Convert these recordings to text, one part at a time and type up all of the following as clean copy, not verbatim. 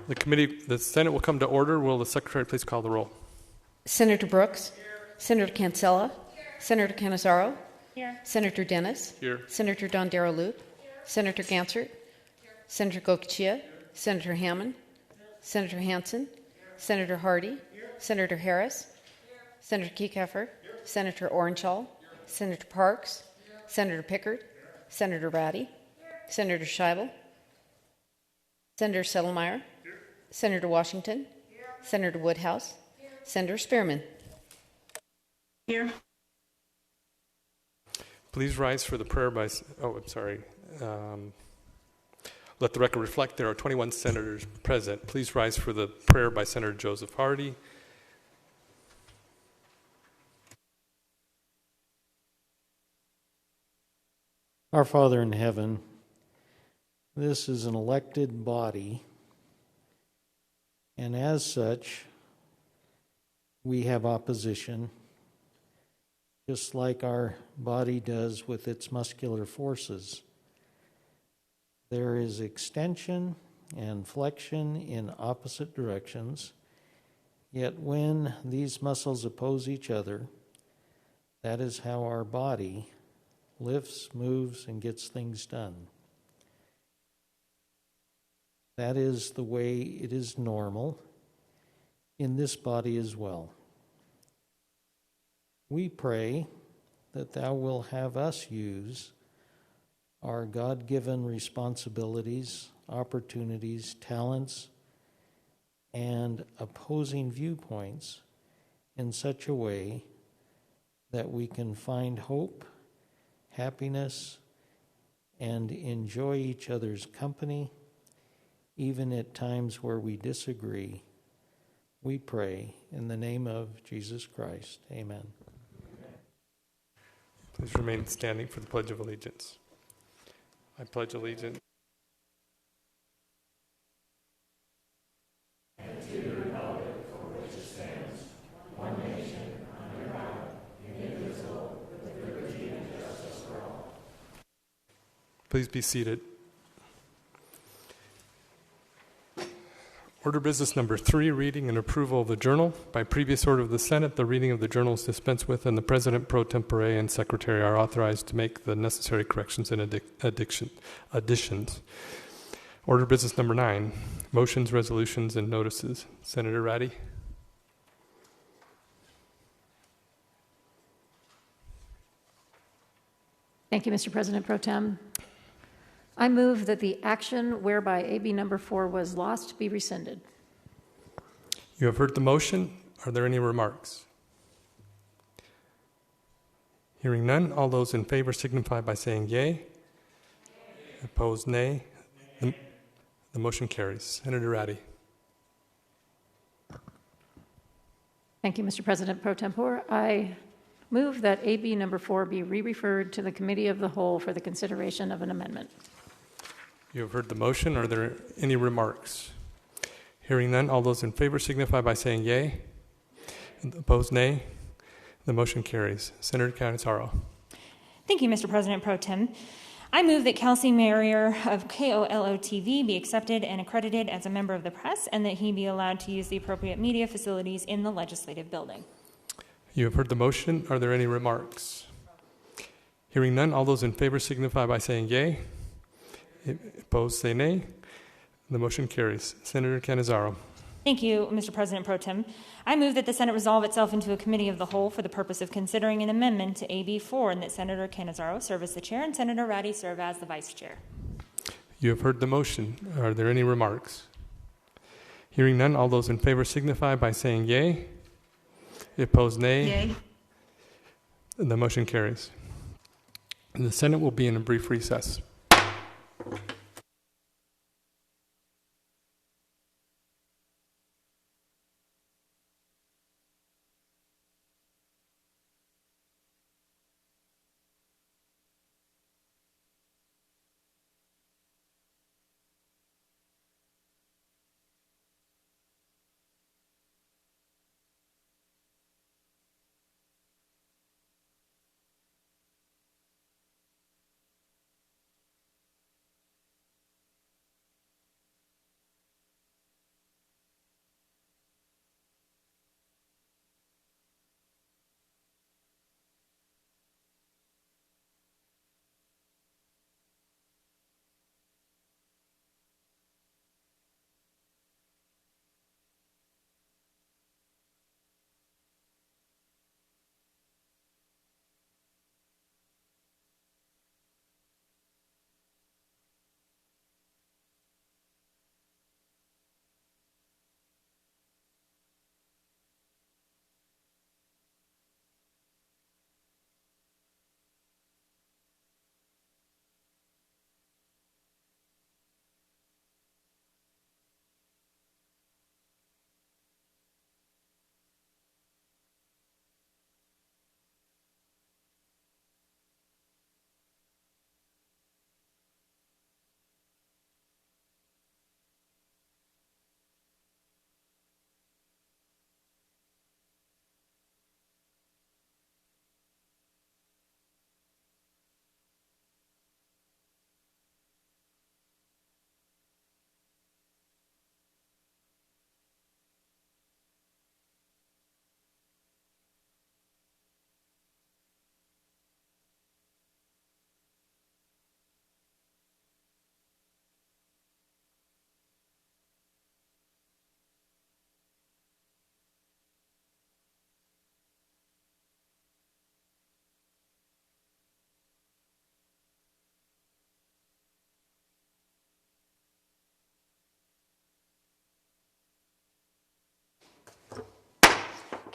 The Senate will come to order. Will the Secretary please call the roll? Senator Brooks. Here. Senator Cancella. Here. Senator Cannizzaro. Here. Senator Dennis. Here. Senator Dondero-Loop. Senator Gansert. Here. Senator Goicoechea. Senator Hammond. Senator Hansen. Senator Hardy. Senator Harris. Senator Kekeffer. Senator Orenthal. Senator Parks. Senator Pickard. Senator Ratty. Senator Scheibel. Senator Settlemyre. Senator Washington. Senator Woodhouse. Senator Spearman. Here. Please rise for the prayer by... Oh, I'm sorry. Let the record reflect there are 21 senators present. Please rise for the prayer by Senator Joseph Hardy. Our Father in heaven, this is an elected body, and as such, we have opposition, just like our body does with its muscular forces. There is extension and flexion in opposite directions, yet when these muscles oppose each other, that is how our body lifts, moves, and gets things done. That is the way it is normal in this body as well. We pray that Thou will have us use our God-given responsibilities, opportunities, talents, and opposing viewpoints in such a way that we can find hope, happiness, and enjoy each other's company, even at times where we disagree. We pray in the name of Jesus Christ. Amen. Please remain standing for the Pledge of Allegiance. I pledge allegiance. Please be seated. Order business number 3, reading and approval of the journal. By previous order of the Senate, the reading of the journal is dispensed with, and the President pro tempore and Secretary are authorized to make the necessary corrections and additions. Order business number 9, motions, resolutions, and notices. Senator Ratty. Thank you, Mr. President Pro Tem. I move that the action whereby AB number 4 was lost be rescinded. You have heard the motion. Are there any remarks? Hearing none, all those in favor signify by saying yea. Opposed, nay. The motion carries. Senator Ratty. Thank you, Mr. President Pro Tempore. I move that AB number 4 be re-referred to the Committee of the Whole for the consideration of an amendment. You have heard the motion. Are there any remarks? Hearing none, all those in favor signify by saying yea. Opposed, nay. The motion carries. Senator Cannizzaro. Thank you, Mr. President Pro Tem. I move that Kelsey Marrier of KOLO-TV be accepted and accredited as a member of the press, and that he be allowed to use the appropriate media facilities in the legislative building. You have heard the motion. Are there any remarks? Hearing none, all those in favor signify by saying yea. Opposed, say nay. The motion carries. Senator Cannizzaro. Thank you, Mr. President Pro Tem. I move that the Senate resolve itself into a committee of the whole for the purpose of considering an amendment to AB 4, and that Senator Cannizzaro serve as the chair and Senator Ratty serve as the vice chair. You have heard the motion. Are there any remarks? Hearing none, all those in favor signify by saying yea. Opposed, nay. Yea. The motion carries. And the Senate will be in a brief recess.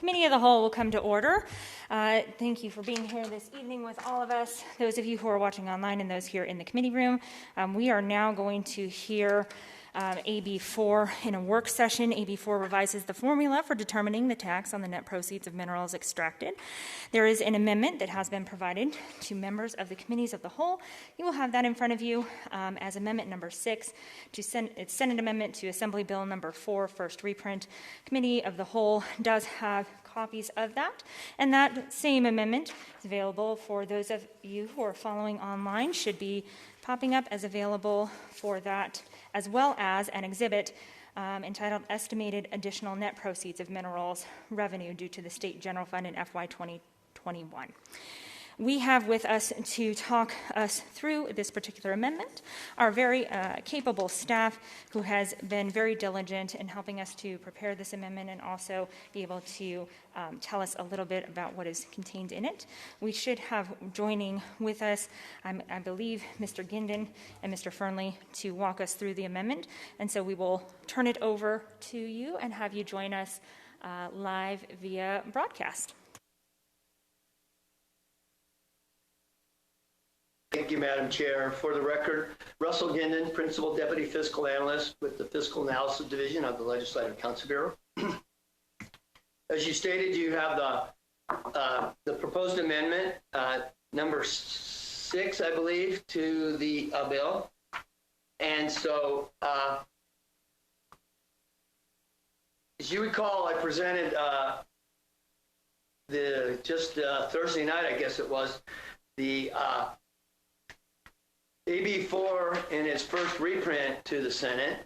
Committee of the Whole will come to order. Thank you for being here this evening with all of us, those of you who are watching online and those here in the committee room. We are now going to hear AB 4 in a work session. AB 4 revises the formula for determining the tax on the net proceeds of minerals extracted. There is an amendment that has been provided to members of the committees of the whole. You will have that in front of you as amendment number 6. It's Senate amendment to Assembly Bill number 4, first reprint. Committee of the whole does have copies of that, and that same amendment is available for those of you who are following online. Should be popping up as available for that, as well as an exhibit entitled Estimated Additional Net Proceeds of Minerals Revenue Due to the State General Fund in FY 2021. We have with us to talk us through this particular amendment our very capable staff who has been very diligent in helping us to prepare this amendment and also be able to tell us a little bit about what is contained in it. We should have joining with us, I believe, Mr. Ginden and Mr. Fernley to walk us through the amendment. And so we will turn it over to you and have you join us live via broadcast. Thank you, Madam Chair. For the record, Russell Ginden, Principal Deputy Fiscal Analyst with the Fiscal Analysis Division of the Legislative Council Bureau. As you stated, you have the proposed amendment, number 6, I believe, to the bill. And so, as you recall, I presented Thursday night, I guess it was, the AB 4 in its first reprint to the Senate.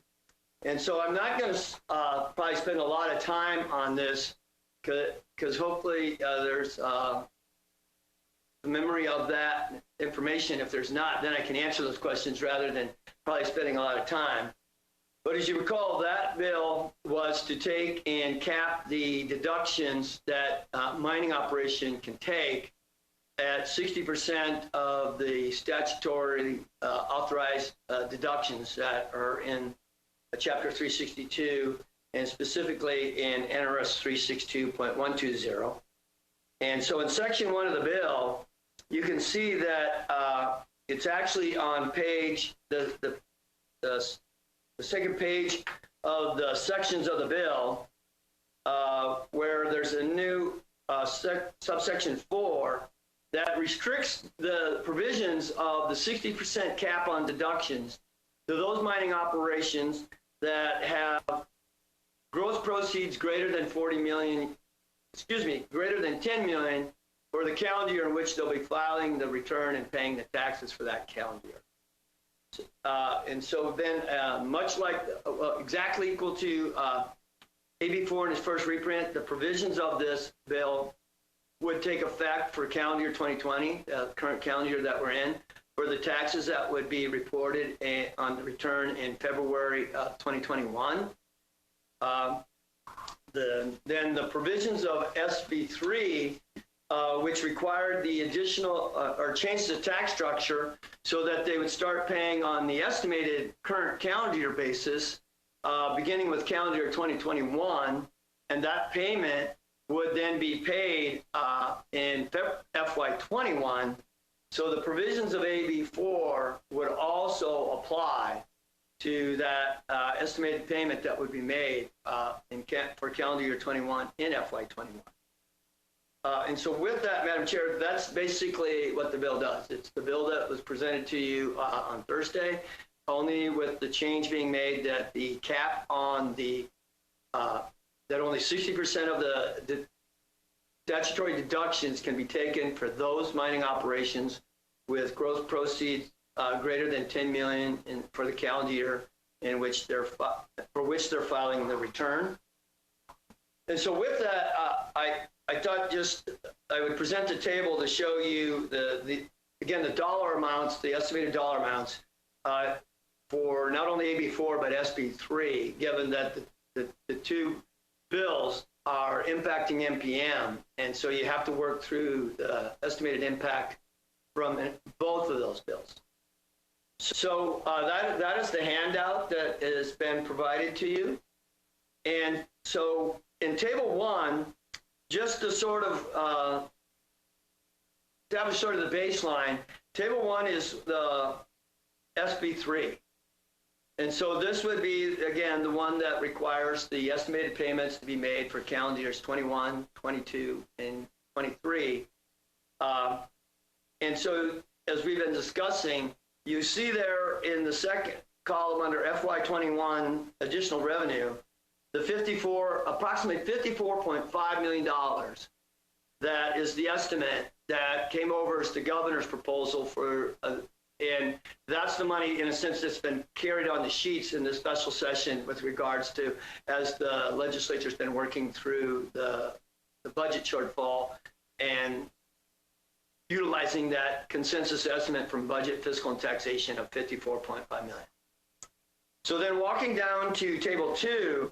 And so I'm not going to probably spend a lot of time on this because hopefully there's a memory of that information. If there's not, then I can answer those questions rather than probably spending a lot of time. But as you recall, that bill was to take and cap the deductions that mining operation can take at 60% of the statutory authorized deductions that are in Chapter 362 and specifically in NRS 362.120. And so in Section 1 of the bill, you can see that it's actually on page, the second page of the sections of the bill where there's a new subsection 4 that restricts the provisions of the 60% cap on deductions to those mining operations that have gross proceeds greater than 10 million for the calendar year in which they'll be filing the return and paying the taxes for that calendar year. And so then much like, exactly equal to AB 4 in its first reprint, the provisions of this bill would take effect for calendar year 2020, the current calendar year that we're in, for the taxes that would be reported on the return in February 2021. Then the provisions of SB 3, which required the additional or changed the tax structure so that they would start paying on the estimated current calendar year basis, beginning with calendar year 2021, and that payment would then be paid in FY21. So the provisions of AB 4 would also apply to that estimated payment that would be made for calendar year 21 in FY21. And so with that, Madam Chair, that's basically what the bill does. It's the bill that was presented to you on Thursday, only with the change being made that the cap on the that only 60% of the statutory deductions can be taken for those mining operations with gross proceeds greater than 10 million for the calendar year in which they're filing the return. And so with that, I thought I would present the table to show you the dollar amounts, the estimated dollar amounts for not only AB 4 but SB 3, given that the two bills are impacting NPM, and so you have to work through the estimated impact from both of those bills. So that is the handout that has been provided to you. And so in Table 1, just to sort of establish sort of the baseline, Table 1 is the SB3. And so this would be, again, the one that requires the estimated payments to be made for calendar years 21, 22, and 23. And so, as we've been discussing, you see there in the second column under FY21 additional revenue, the approximately $54.5 million. That is the estimate that came over as the governor's proposal for, and that's the money, in a sense, that's been carried on the sheets in this special session with regards to, as the legislature's been working through the budget shortfall and utilizing that consensus estimate from budget, fiscal, and taxation of $54.5 million. So then walking down to Table 2,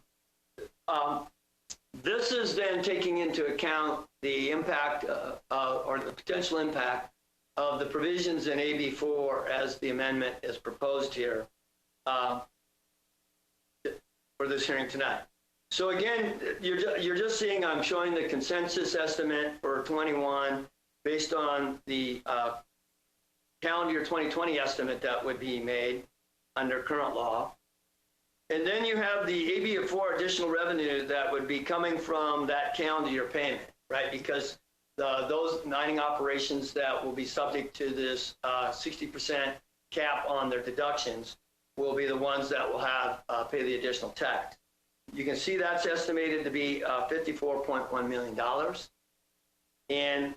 this is then taking into account the impact or the potential impact of the provisions in AB4 as the amendment is proposed here for this hearing tonight. So again, you're just seeing, I'm showing the consensus estimate for 21 based on the calendar year 2020 estimate that would be made under current law. And then you have the AB4 additional revenue that would be coming from that calendar year payment, right? Because those mining operations that will be subject to this 60% cap on their deductions will be the ones that will have pay the additional tax. You can see that's estimated to be $54.1 million. And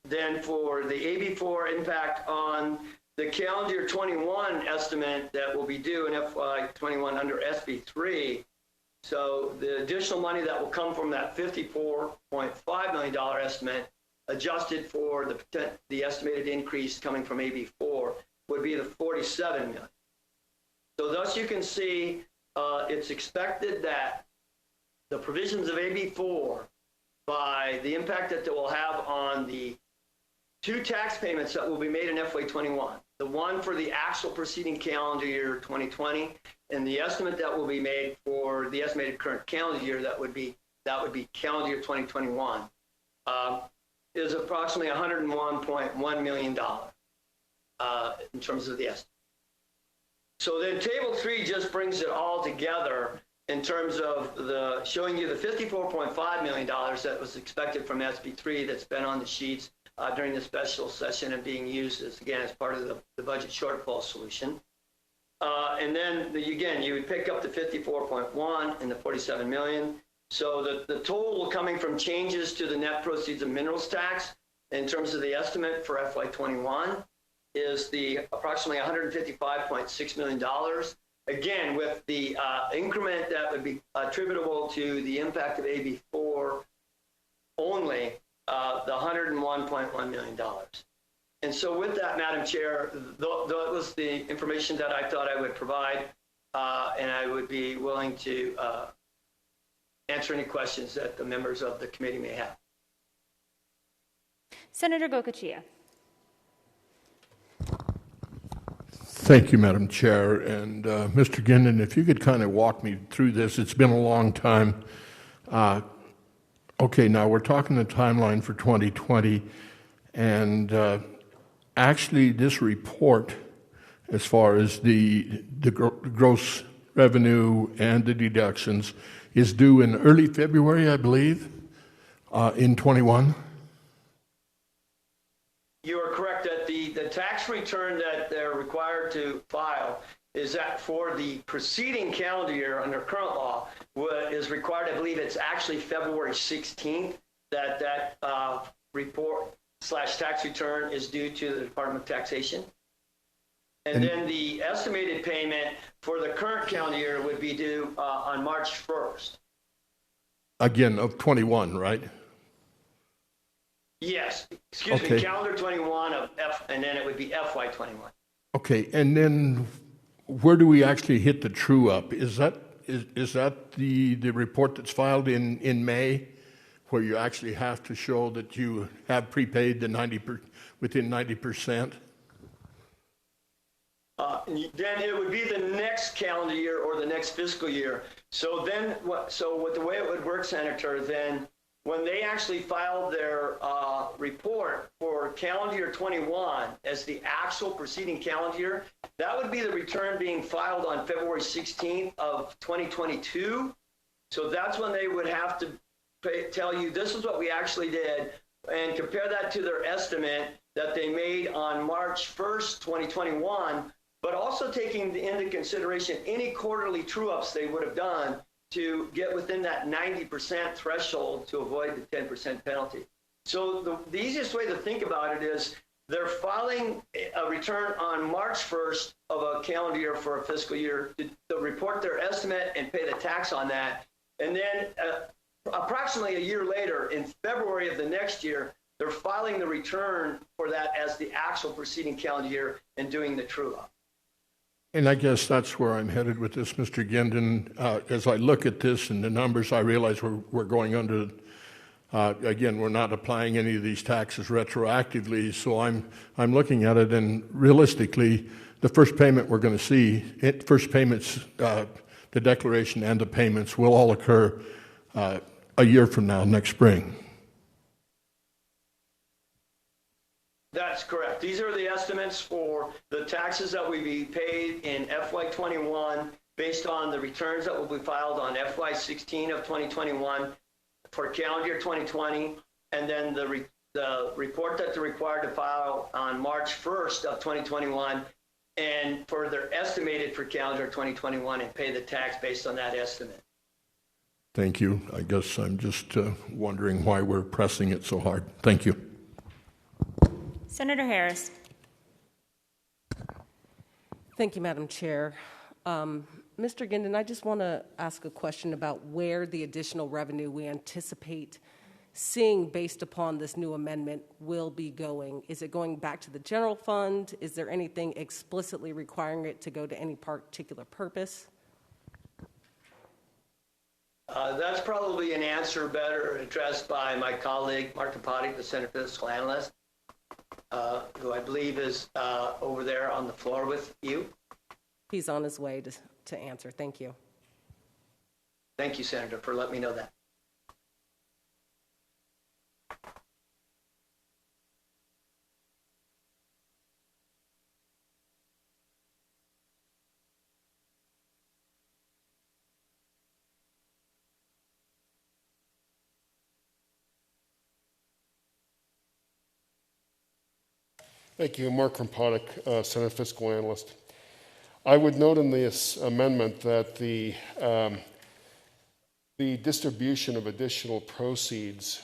then for the AB4 impact on the calendar year 21 estimate that will be due in FY21 under SB3, so the additional money that will come from that $54.5 million estimate, adjusted for the estimated increase coming from AB4, would be the $47 million. So thus you can see it's expected that the provisions of AB4, by the impact that they will have on the two tax payments that will be made in FY21, the one for the actual preceding calendar year 2020, and the estimate that will be made for the estimated current calendar year that would be calendar year 2021, is approximately $101.1 million in terms of the estimate. So then Table 3 just brings it all together in terms of showing you the $54.5 million that was expected from SB3 that's been on the sheets during the special session and being used as part of the budget shortfall solution. And then again, you would pick up the 54.1 and the 47 million. So the total coming from changes to the net proceeds of minerals tax in terms of the estimate for FY21 is the approximately $155.6 million. Again, with the increment that would be attributable to the impact of AB4 only, the $101.1 million. And so with that, Madam Chair, that was the information that I thought I would provide, and I would be willing to answer any questions that the members of the committee may have. Senator Gokachia. Thank you, Madam Chair. And Mr. Gindin, if you could kind of walk me through this. It's been a long time. Okay, now we're talking the timeline for 2020, and actually this report, as far as the gross revenue and the deductions, is due in early February, I believe, in 21. You are correct that the tax return that they're required to file is that for the preceding calendar year under current law is required. I believe it's actually February 16th that report / tax return is due to the Department of Taxation. And then the estimated payment for the current calendar year would be due on March 1st. Again, of 21, right? Yes, excuse me, calendar 21 of and then it would be FY21. Okay, and then where do we actually hit the true up? Is that the report that's filed in May, where you actually have to show that you have prepaid the within 90%? Then it would be the next calendar year or the next fiscal year. So then, the way it would work, Senator, then when they actually filed their report for calendar year 21 as the actual preceding calendar year, that would be the return being filed on February 16th of 2022. So that's when they would have to tell you, this is what we actually did, and compare that to their estimate that they made on March 1st, 2021, but also taking into consideration any quarterly true-ups they would have done to get within that 90% threshold to avoid the 10% penalty. So the easiest way to think about it is they're filing a return on March 1st of a calendar year for a fiscal year to report their estimate and pay the tax on that. And then approximately a year later, in February of the next year, they're filing the return for that as the actual preceding calendar year and doing the true-up. And I guess that's where I'm headed with this, Mr. Gendon. As I look at this and the numbers, I realize we're going under, again, we're not applying any of these taxes retroactively, so I'm looking at it, and realistically, the first payment we're going to see, first payments, the declaration and the payments will all occur a year from now, next spring. That's correct. These are the estimates for the taxes that will be paid in FY21 based on the returns that will be filed on FY16 of 2021 for calendar year 2020, and then the report that they're required to file on March 1st of 2021, and for their estimated for calendar 2021 and pay the tax based on that estimate. Thank you. I guess I'm just wondering why we're pressing it so hard. Thank you. Senator Harris. Thank you, Madam Chair. Mr. Gendon, I just want to ask a question about where the additional revenue we anticipate seeing based upon this new amendment will be going. Is it going back to the general fund? Is there anything explicitly requiring it to go to any particular purpose? That's probably an answer better addressed by my colleague, Mark Kapati, the Senate Fiscal Analyst, who I believe is over there on the floor with you. He's on his way to answer. Thank you. Thank you, Senator, for letting me know that. Thank you. Mark Krompotnik, Senate Fiscal Analyst. I would note in this amendment that the distribution of additional proceeds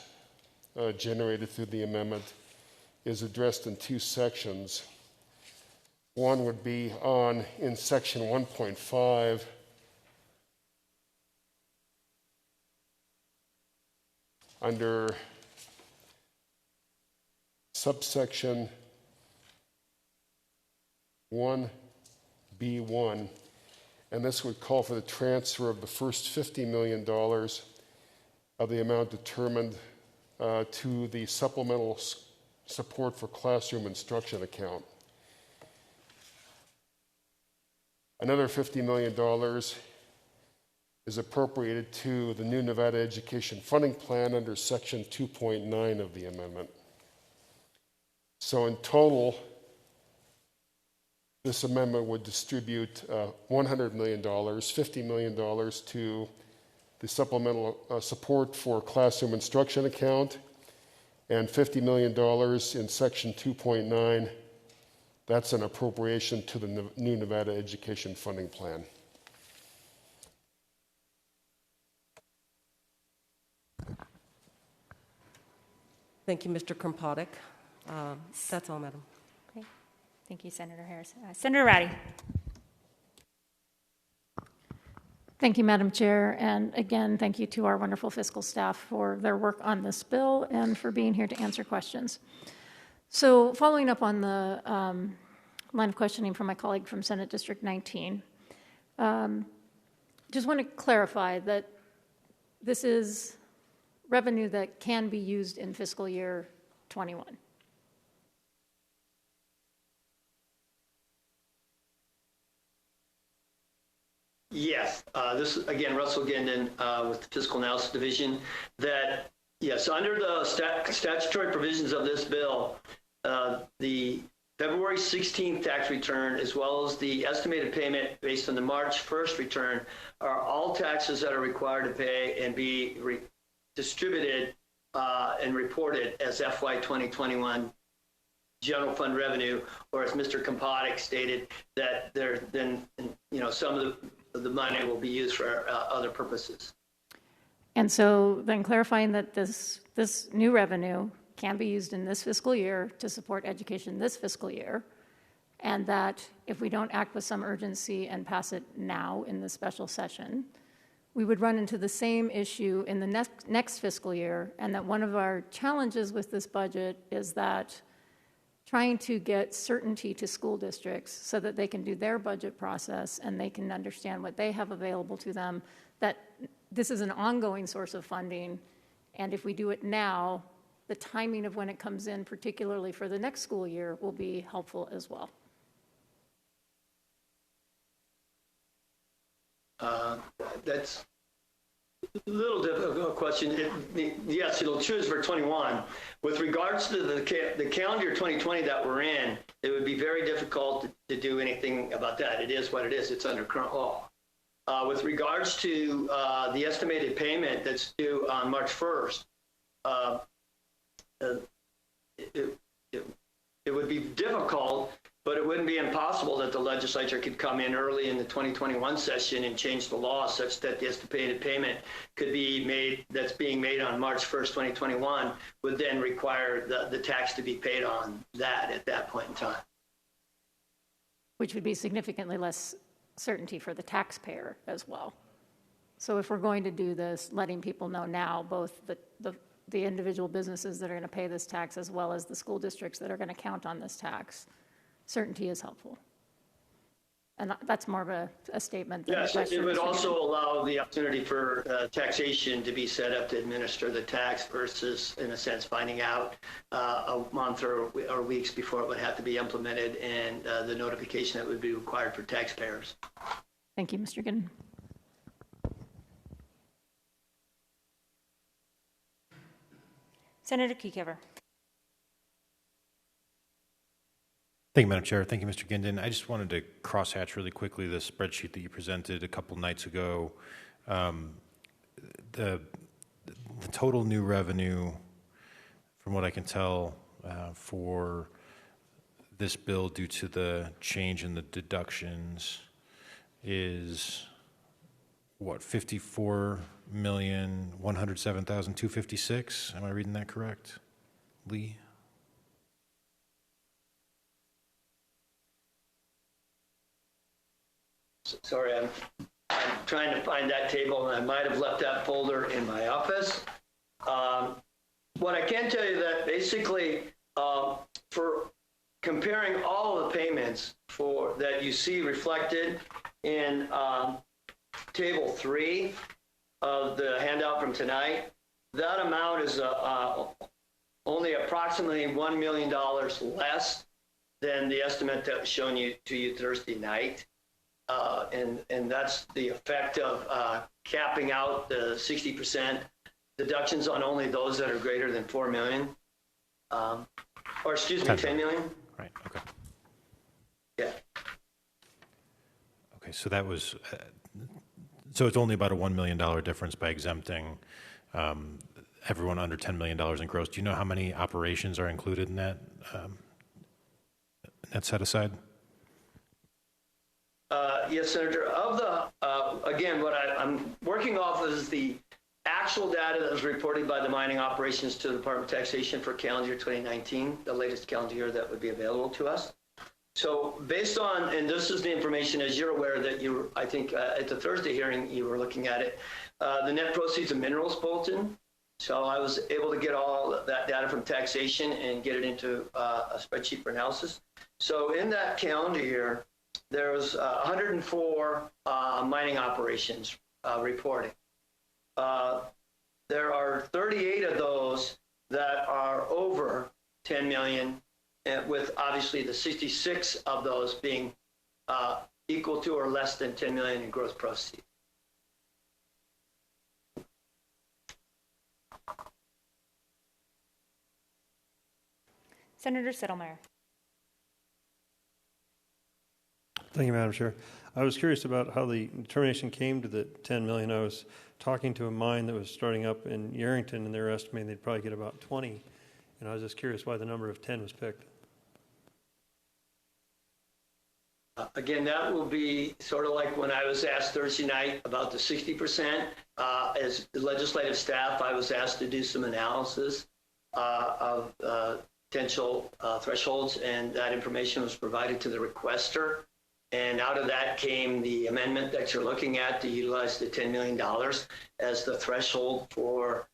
generated through the amendment is addressed in two sections. One would be in section 1.5, under subsection 1B1, and this would call for the transfer of the first $50 million of the amount determined to the supplemental support for classroom instruction account. Another $50 million is appropriated to the new Nevada Education Funding Plan under section 2.9 of the amendment. So in total, this amendment would distribute $100 million, $50 million to the supplemental support for classroom instruction account, and $50 million in section 2.9. That's an appropriation to the new Nevada Education Funding Plan. Thank you, Mr. Krompotnik. That's all, Madam. Okay. Thank you, Senator Harris. Senator Ratty. Thank you, Madam Chair. And again, thank you to our wonderful fiscal staff for their work on this bill and for being here to answer questions. So following up on the line of questioning from my colleague from Senate District 19, just want to clarify that this is revenue that can be used in fiscal year 21. Yes. This is, again, Russell Gendon with the Fiscal Analysis Division, that Yes, under the statutory provisions of this bill, the February 16th tax return, as well as the estimated payment based on the March 1st return, are all taxes that are required to pay and be distributed and reported as FY 2021 general fund revenue, or as Mr. Kompotic stated, that some of the money will be used for other purposes. And so then clarifying that this new revenue can be used in this fiscal year to support education this fiscal year, and that if we don't act with some urgency and pass it now in the special session, we would run into the same issue in the next fiscal year, and that one of our challenges with this budget is that trying to get certainty to school districts so that they can do their budget process and they can understand what they have available to them, that this is an ongoing source of funding, and if we do it now, the timing of when it comes in, particularly for the next school year, will be helpful as well. That's a little difficult question. Yes, it'll choose for 21. With regards to the calendar 2020 that we're in, it would be very difficult to do anything about that. It is what it is. It's under current law. With regards to the estimated payment that's due on March 1st, it would be difficult, but it wouldn't be impossible that the legislature could come in early in the 2021 session and change the law such that the estimated payment could be made, that's being made on March 1st, 2021, would then require the tax to be paid on that at that point in time. Which would be significantly less certainty for the taxpayer as well. So if we're going to do this, letting people know now, both the individual businesses that are going to pay this tax as well as the school districts that are going to count on this tax, certainty is helpful. And that's more of a statement than a question. Yes, it would also allow the opportunity for taxation to be set up to administer the tax versus, in a sense, finding out a month or weeks before it would have to be implemented, and the notification that would be required for taxpayers. Thank you, Mr. Giddens. Senator Kiekever. Thank you, Madam Chair. Thank you, Mr. Ginden. I just wanted to crosshatch really quickly the spreadsheet that you presented a couple nights ago. The total new revenue, from what I can tell, for this bill due to the change in the deductions is what, 54,107,256? Am I reading that correct, Lee? Sorry, I'm trying to find that table, and I might have left that folder in my office. What I can tell you that basically for comparing all of the payments that you see reflected in table 3 of the handout from tonight, that amount is only approximately $1 million less than the estimate that was shown to you Thursday night. And that's the effect of capping out the 60% deductions on only those that are greater than 4 million. Or excuse me, 10 million. Right, okay. Yeah. Okay, so that was, so it's only about a $1 million difference by exempting everyone under $10 million in gross. Do you know how many operations are included in that set aside? Yes, Senator. Of the, again, what I'm working off is the actual data that was reported by the mining operations to the Department of Taxation for calendar year 2019, the latest calendar year that would be available to us. So based on, and this is the information, as you're aware that you, I think at the Thursday hearing, you were looking at it, the net proceeds of minerals bulletin. So I was able to get all that data from taxation and get it into a spreadsheet for analysis. So in that calendar year, there was 104 mining operations reporting. There are 38 of those that are over 10 million, with obviously the 66 of those being equal to or less than 10 million in gross proceeds. Senator Sittlemeyer. Thank you, Madam Chair. I was curious about how the determination came to the 10 million. I was talking to a mine that was starting up in Yarrington, and they were estimating they'd probably get about 20. And I was just curious why the number of 10 was picked. Again, that will be sort of like when I was asked Thursday night about the 60%. As the legislative staff, I was asked to do some analysis of potential thresholds, and that information was provided to the requester. And out of that came the amendment that you're looking at to utilize the $10 million as the threshold for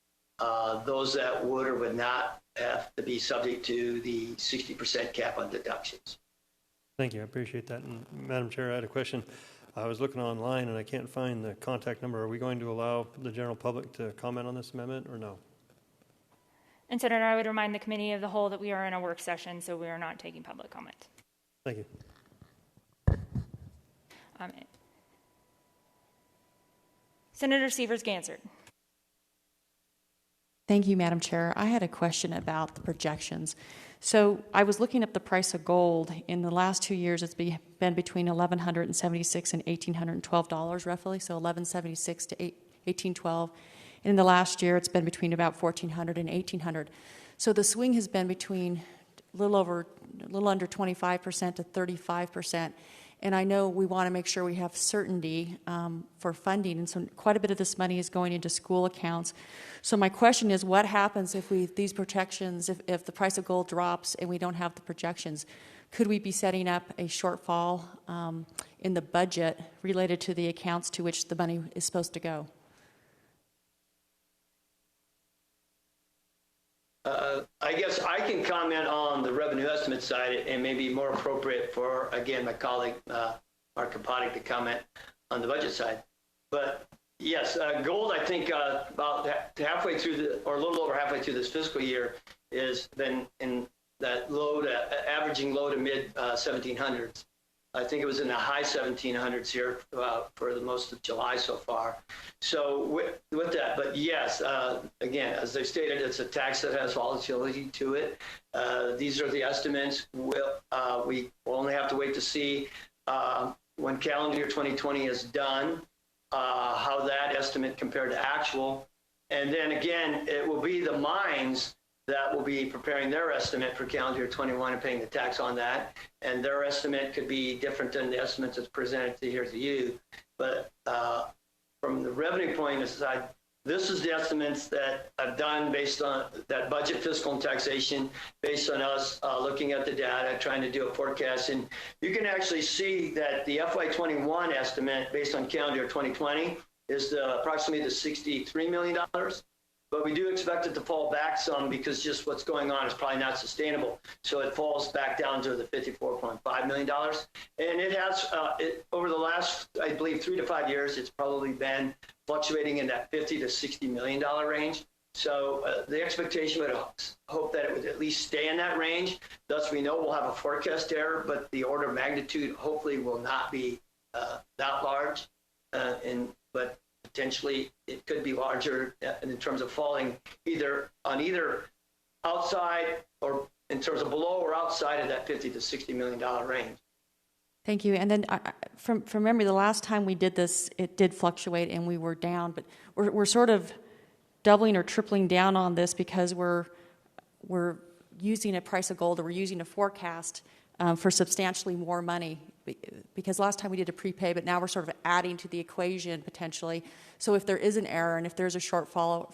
those that would or would not have to be subject to the 60% cap on deductions. Thank you. I appreciate that. And Madam Chair, I had a question. I was looking online and I can't find the contact number. Are we going to allow the general public to comment on this amendment or no? And Senator, I would remind the committee of the whole that we are in a work session, so we are not taking public comment. Thank you. Senator Severs-Gansert. Thank you, Madam Chair. I had a question about the projections. So I was looking up the price of gold. In the last 2 years, it's been between $1,176 and $1,812 roughly, so $1,176 to $1,812. And in the last year, it's been between about $1,400 and $1,800. So the swing has been between a little under 25% to 35%. And I know we want to make sure we have certainty for funding, and so quite a bit of this money is going into school accounts. So my question is, what happens if these projections, if the price of gold drops and we don't have the projections? Could we be setting up a shortfall in the budget related to the accounts to which the money is supposed to go? I guess I can comment on the revenue estimate side, and maybe more appropriate for, again, my colleague, Mark Kaponic, to comment on the budget side. But yes, gold, I think about halfway through or a little over halfway through this fiscal year has been in that averaging low to mid 1700s. I think it was in the high 1700s here for the most of July so far. So with that, but yes, again, as I stated, it's a tax that has volatility to it. These are the estimates. We will only have to wait to see when calendar year 2020 is done, how that estimate compared to actual. And then again, it will be the mines that will be preparing their estimate for calendar year 21 and paying the tax on that. And their estimate could be different than the estimates that's presented here to you. But from the revenue point aside, this is the estimates that I've done based on that budget, fiscal, and taxation, based on us looking at the data, trying to do a forecast. And you can actually see that the FY21 estimate based on calendar year 2020 is approximately the $63 million. But we do expect it to fall back some because just what's going on is probably not sustainable. So it falls back down to the $54.5 million. And it has, over the last, I believe, 3 to 5 years, it's probably been fluctuating in that $50 to $60 million range. So the expectation would hope that it would at least stay in that range. Thus, we know we'll have a forecast error, but the order of magnitude hopefully will not be that large. But potentially it could be larger in terms of falling either outside or in terms of below or outside of that $50 to $60 million range. Thank you. And then from memory, the last time we did this, it did fluctuate and we were down, but we're sort of doubling or tripling down on this because we're using a price of gold, or we're using a forecast for substantially more money, because last time we did a prepay, but now we're sort of adding to the equation potentially. So if there is an error and if there's a shortfall,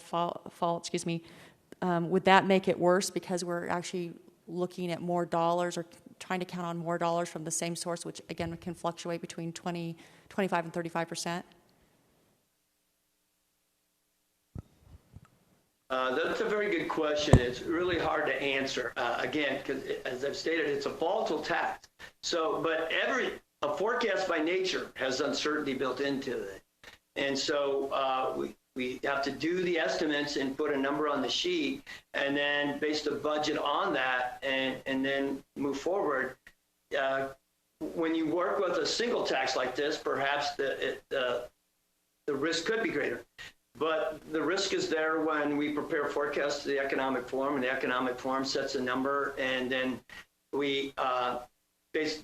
would that make it worse because we're actually looking at more dollars or trying to count on more dollars from the same source, which again can fluctuate between 25 and 35%? That's a very good question. It's really hard to answer. Again, because as I've stated, it's a volatile tax. So, but a forecast by nature has uncertainty built into it. And so we have to do the estimates and put a number on the sheet and then base the budget on that and then move forward. When you work with a single tax like this, perhaps the risk could be greater. But the risk is there when we prepare forecasts to the Economic Forum, and the Economic Forum sets a number, and then we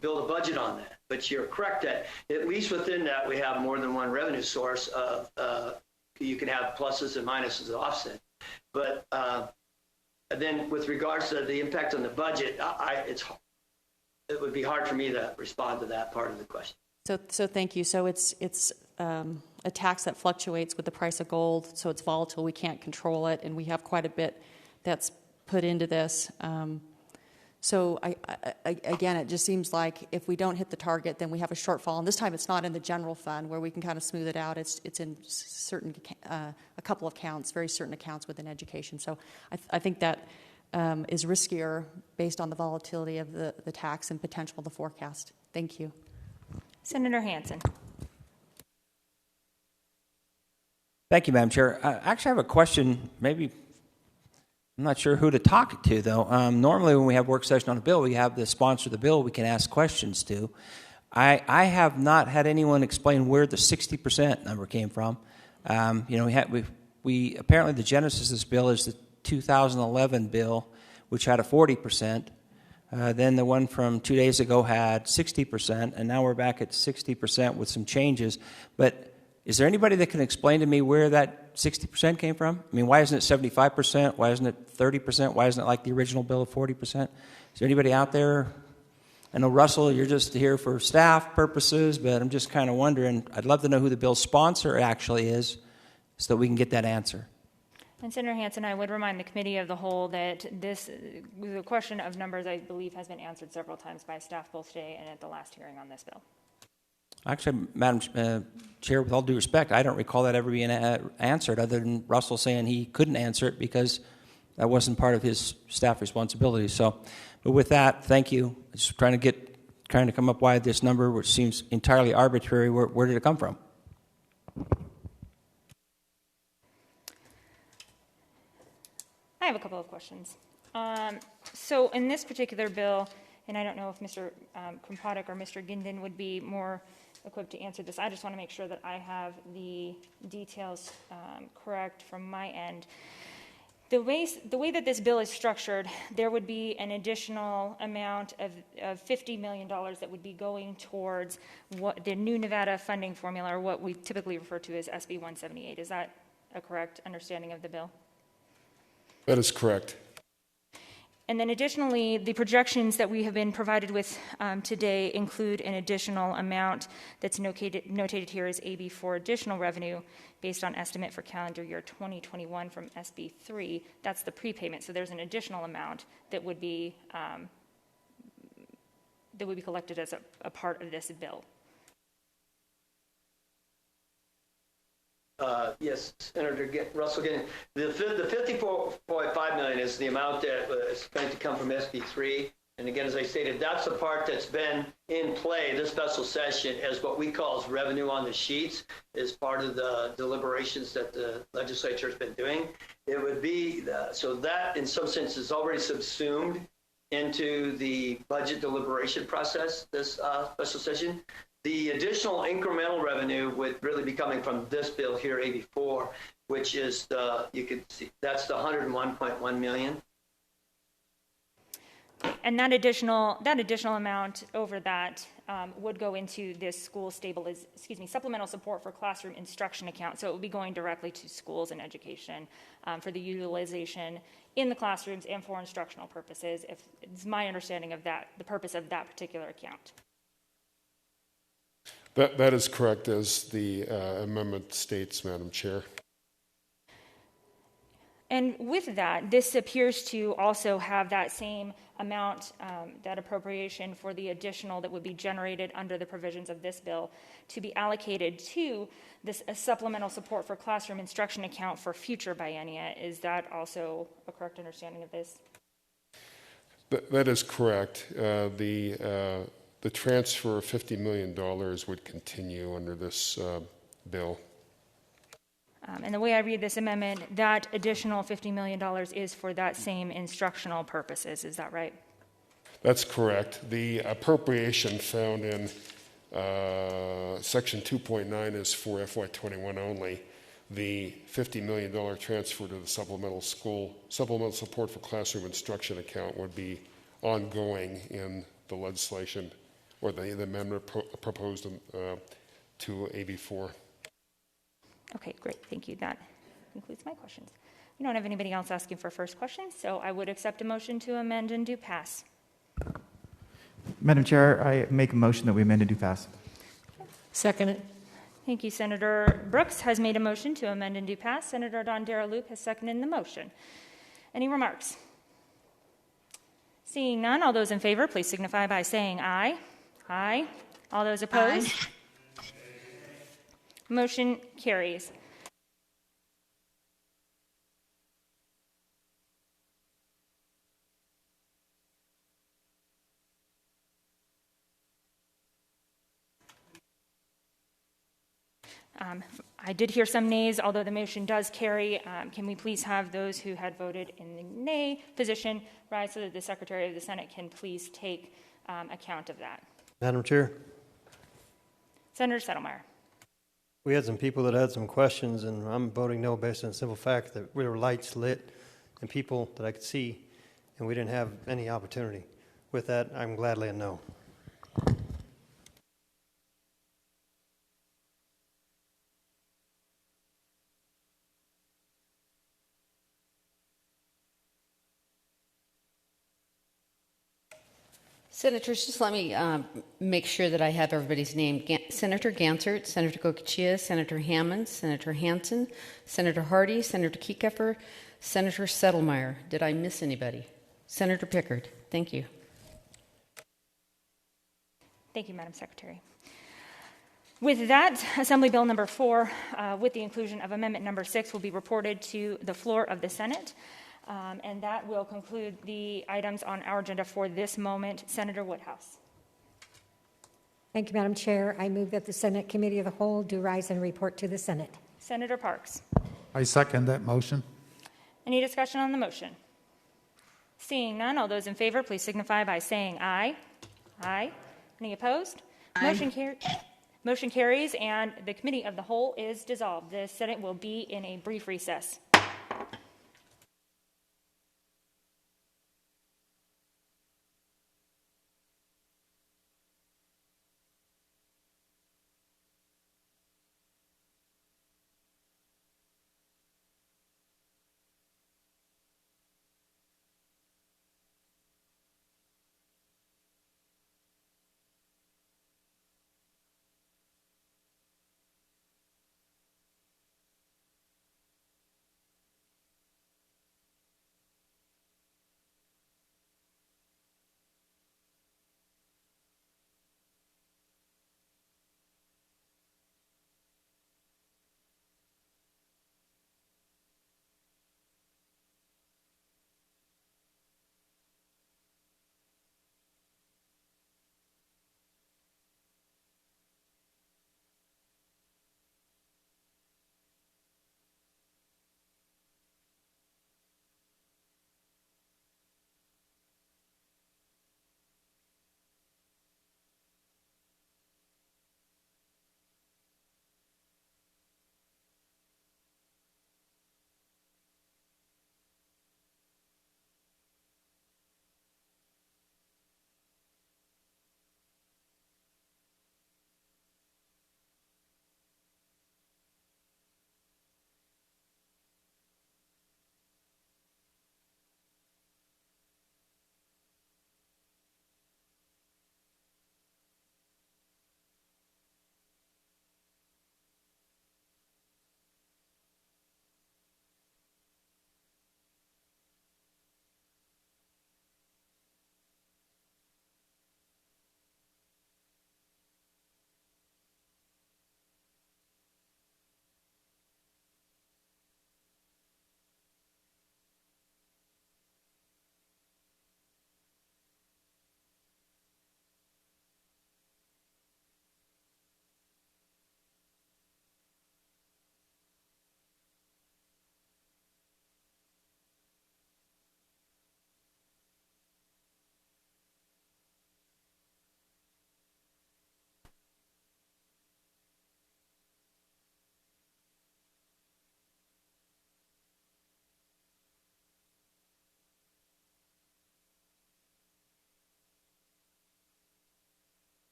build a budget on that. But you're correct that at least within that, we have more than one revenue source of, you can have pluses and minuses of offset. But then with regards to the impact on the budget, it would be hard for me to respond to that part of the question. So thank you. So it's a tax that fluctuates with the price of gold, so it's volatile. We can't control it, and we have quite a bit that's put into this. So again, it just seems like if we don't hit the target, then we have a shortfall. And this time, it's not in the general fund where we can kind of smooth it out. It's in certain a couple of accounts, very certain accounts within education. So I think that is riskier based on the volatility of the tax and potential of the forecast. Thank you. Senator Hansen. Thank you, Madam Chair. Actually, I have a question. Maybe I'm not sure who to talk to, though. Normally, when we have work session on a bill, we have the sponsor of the bill we can ask questions to. I have not had anyone explain where the 60% number came from. We apparently the genesis of this bill is the 2011 bill, which had a 40%. Then the one from 2 days ago had 60%, and now we're back at 60% with some changes. But is there anybody that can explain to me where that 60% came from? I mean, why isn't it 75%? Why isn't it 30%? Why isn't it like the original bill of 40%? Is there anybody out there? I know, Russell, you're just here for staff purposes, but I'm just kind of wondering. I'd love to know who the bill's sponsor actually is so that we can get that answer. And Senator Hansen, I would remind the committee of the whole that the question of numbers, I believe, has been answered several times by staff both today and at the last hearing on this bill. Actually, Madam Chair, with all due respect, I don't recall that ever being answered other than Russell saying he couldn't answer it because that wasn't part of his staff responsibility. So, but with that, thank you. Just trying to come up why this number, which seems entirely arbitrary, where did it come from? I have a couple of questions. So in this particular bill, and I don't know if Mr. Krumpatek or Mr. Ginden would be more equipped to answer this. I just want to make sure that I have the details correct from my end. The way that this bill is structured, there would be an additional amount of $50 million that would be going towards what the new Nevada funding formula, or what we typically refer to as SB 178. Is that a correct understanding of the bill? That is correct. And then additionally, the projections that we have been provided with today include an additional amount that's notated here as AB for additional revenue based on estimate for calendar year 2021 from SB 3. That's the prepayment. So there's an additional amount that would be collected as a part of this bill. Yes, Senator Russell, the $54.5 million is the amount that is going to come from SB3. And again, as I stated, that's the part that's been in play this special session as what we call as revenue on the sheets, as part of the deliberations that the legislature has been doing. It would be, so that in some sense is already subsumed into the budget deliberation process this special session. The additional incremental revenue would really be coming from this bill here, AB4, which is you could see, that's the $101.1 million. And that additional amount over that would go into this school supplemental support for classroom instruction account. So it would be going directly to schools and education for the utilization in the classrooms and for instructional purposes. If it's my understanding of that, the purpose of that particular account. That is correct, as the amendment states, Madam Chair. And with that, this appears to also have that same amount, that appropriation for the additional that would be generated under the provisions of this bill to be allocated to this supplemental support for classroom instruction account for future biennia. Is that also a correct understanding of this? That is correct. The transfer of $50 million would continue under this bill. And the way I read this amendment, that additional $50 million is for that same instructional purposes. Is that right? That's correct. The appropriation found in Section 2.9 is for FY21 only. the $50 million transfer to the supplemental support for classroom instruction account would be ongoing in the legislation or the amendment proposed to AB4. Okay, great. Thank you. That concludes my questions. We don't have anybody else asking for first questions, so I would accept a motion to amend and do pass. Madam Chair, I make a motion that we amend and do pass. Second it. Thank you. Senator Brooks has made a motion to amend and do pass. Senator Dondera Loop has seconded the motion. Any remarks? Seeing none, all those in favor, please signify by saying aye. Aye. All those opposed? Aye. Motion carries. I did hear some nays, although the motion does carry. Can we please have those who had voted in the nay position rise so that the Secretary of the Senate can please take account of that? Madam Chair, Senator Settlemeyer. we had some people that had some questions, and I'm voting no based on the simple fact that there were lights lit and people that I could see, and we didn't have any opportunity. With that, I'm gladly a no. Senators, just let me make sure that I have everybody's name. Senator Gansert, Senator Goicoechea, Senator Hammond, Senator Hansen, Senator Hardy, Senator Kieckeffer, Senator Settlemeyer. Did I miss anybody? Senator Pickard. Thank you. Thank you, Madam Secretary. With that, Assembly Bill number 4, with the inclusion of Amendment number 6, will be reported to the floor of the Senate. And that will conclude the items on our agenda for this moment. Senator Woodhouse. Thank you, Madam Chair. I move that the Senate Committee of the Whole do rise and report to the Senate. Senator Parks. I second that motion. Any discussion on the motion? Seeing none, all those in favor, please signify by saying aye. Aye. Any opposed? Aye. Motion carries, and the Committee of the Whole is dissolved. The Senate will be in a brief recess.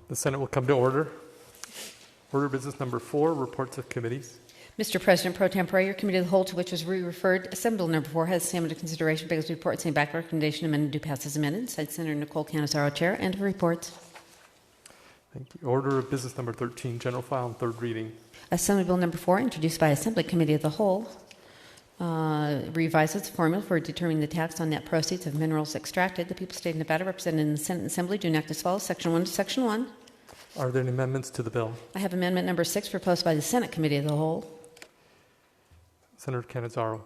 The Senate will come to order. Order business number 4, reports of committees. Mr. President Pro Tempore, your committee of the whole to which was re-referred, Assembly Bill number 4 has the same under consideration. Begs report, same back recommendation amended to pass as amended. Cite Senator Nicole Canizaro, Chair. End of reports. Thank you. Order of business number 13, general file and third reading. Assembly Bill number 4, introduced by Assembly Committee of the Whole, revises the formula for determining the tax on net proceeds of minerals extracted. The people of the state of Nevada represented in the Senate and Assembly do enact as follows. Section 1 to Section 1. Are there any amendments to the bill? I have amendment number 6 proposed by the Senate Committee of the Whole. Senator Canizaro.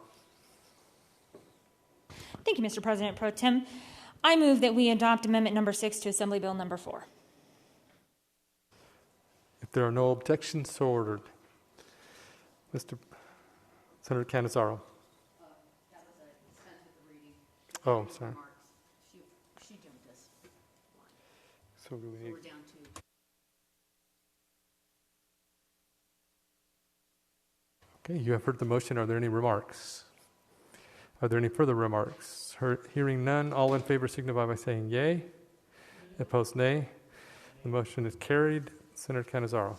Thank you, Mr. President Pro Tem. I move that we adopt amendment number 6 to Assembly Bill number 4. If there are no objections, so ordered. Senator Canizaro. That was a consent of the reading. Oh, sorry. She jumped us. So do we need... We're down to... Okay, you have heard the motion. Are there any remarks? Are there any further remarks? Hearing none, all in favor signify by saying yay. Opposed, nay. The motion is carried. Senator Canizaro.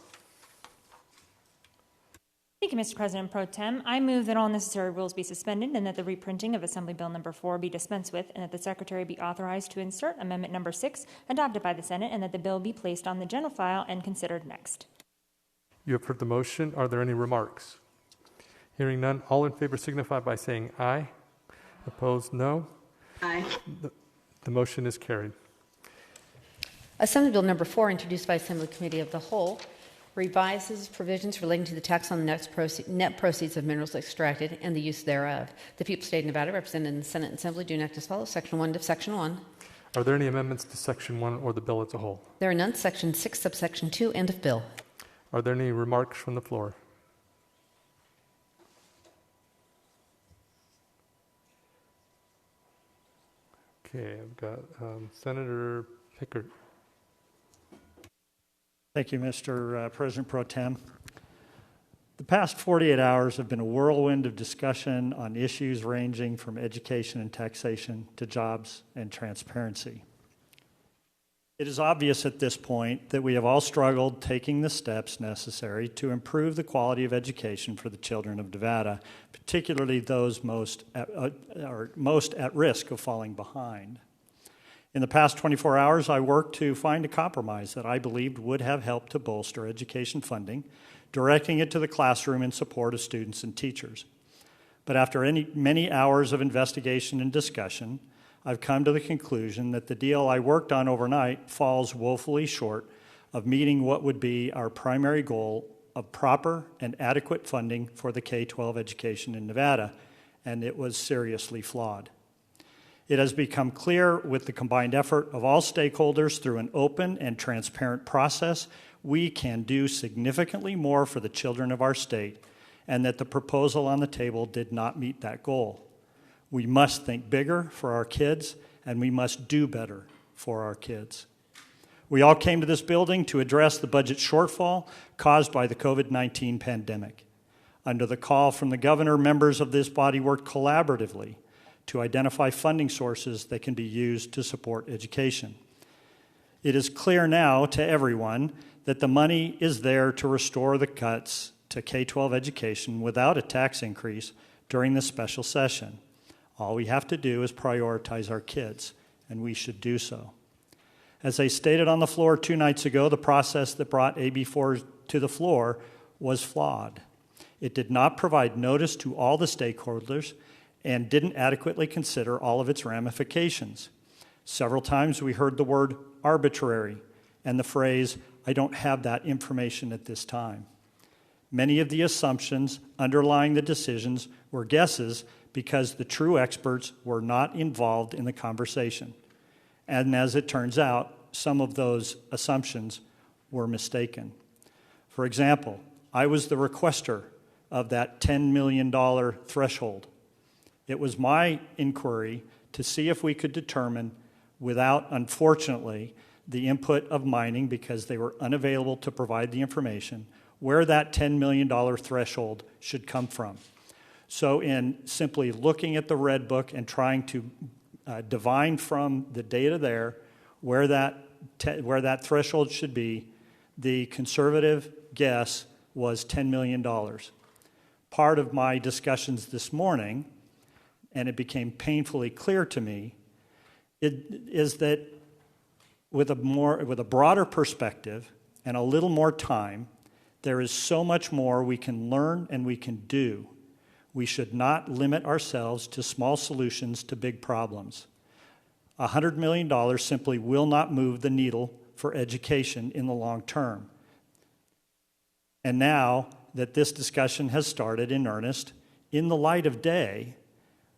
Thank you, Mr. President Pro Tem. I move that all necessary rules be suspended and that the reprinting of Assembly Bill number 4 be dispensed with, and that the Secretary be authorized to insert amendment number 6 adopted by the Senate, and that the bill be placed on the general file and considered next. You have heard the motion. Are there any remarks? Hearing none, all in favor signify by saying aye. Opposed, no. Aye. The motion is carried. Assembly Bill number 4, introduced by Assembly Committee of the Whole, revises provisions relating to the tax on the net proceeds of minerals extracted and the use thereof. The people of the state of Nevada, represented in the Senate and Assembly, do enact as follows. Section 1 to Section 1. Are there any amendments to Section 1 or the bill as a whole? There are none. Section 6, subsection 2, end of bill. Are there any remarks from the floor? Okay, I've got Senator Pickert. Thank you, Mr. President Pro Tem. The past 48 hours have been a whirlwind of discussion on issues ranging from education and taxation to jobs and transparency. It is obvious at this point that we have all struggled taking the steps necessary to improve the quality of education for the children of Nevada, particularly those most at risk of falling behind. In the past 24 hours, I worked to find a compromise that I believed would have helped to bolster education funding, directing it to the classroom in support of students and teachers. But after many hours of investigation and discussion, I've come to the conclusion that the deal I worked on overnight falls woefully short of meeting what would be our primary goal of proper and adequate funding for the K-12 education in Nevada, and it was seriously flawed. It has become clear with the combined effort of all stakeholders through an open and transparent process, we can do significantly more for the children of our state, and that the proposal on the table did not meet that goal. We must think bigger for our kids, and we must do better for our kids. We all came to this building to address the budget shortfall caused by the COVID-19 pandemic. Under the call from the governor, members of this body worked collaboratively to identify funding sources that can be used to support education. It is clear now to everyone that the money is there to restore the cuts to K-12 education without a tax increase during this special session. All we have to do is prioritize our kids, and we should do so. As I stated on the floor 2 nights ago, the process that brought AB 4 to the floor was flawed. It did not provide notice to all the stakeholders and didn't adequately consider all of its ramifications. Several times we heard the word arbitrary and the phrase, "I don't have that information at this time." Many of the assumptions underlying the decisions were guesses because the true experts were not involved in the conversation. And as it turns out, some of those assumptions were mistaken. For example, I was the requester of that $10 million threshold. It was my inquiry to see if we could determine, without, unfortunately, the input of mining because they were unavailable to provide the information, where that $10 million threshold should come from. So in simply looking at the Red Book and trying to divine from the data there where that where that threshold should be, the conservative guess was $10 million. Part of my discussions this morning, and it became painfully clear to me, is that with a broader perspective and a little more time, there is so much more we can learn and we can do. We should not limit ourselves to small solutions to big problems. $100 million simply will not move the needle for education in the long term. And now that this discussion has started in earnest, in the light of day,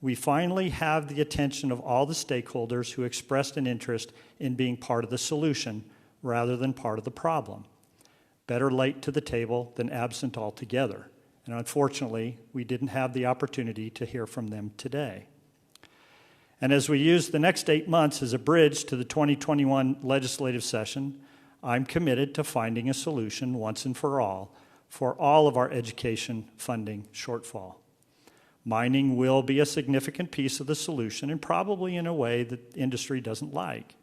we finally have the attention of all the stakeholders who expressed an interest in being part of the solution rather than part of the problem. Better late to the table than absent altogether. And unfortunately, we didn't have the opportunity to hear from them today. And as we use the next 8 months as a bridge to the 2021 legislative session, I'm committed to finding a solution once and for all of our education funding shortfall. Mining will be a significant piece of the solution, and probably in a way that industry doesn't like.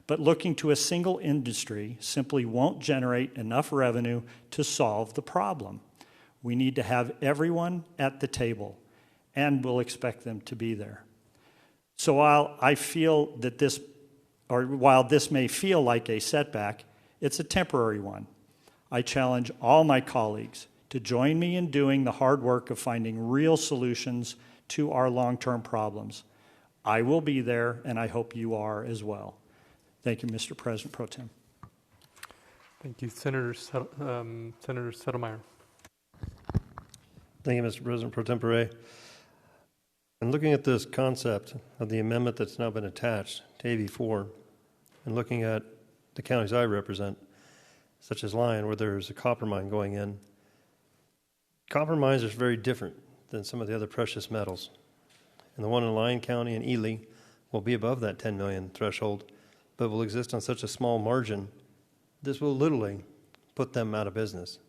But looking to a single industry simply won't generate enough revenue to solve the problem. We need to have everyone at the table, and we'll expect them to be there. So while this may feel like a setback, it's a temporary one. I challenge all my colleagues to join me in doing the hard work of finding real solutions to our long-term problems. I will be there, and I hope you are as well. Thank you, Mr. President Pro Tem. Thank you, Senator Settlemyre. Thank you, Mr. President Pro Tempore. And looking at this concept of the amendment that's now been attached to AB4, and looking at the counties I represent, such as Lyon, where there's a copper mine going in, copper mines are very different than some of the other precious metals. And the one in Lyon County and Ely will be above that 10 million threshold, but will exist on such a small margin, this will literally put them out of business,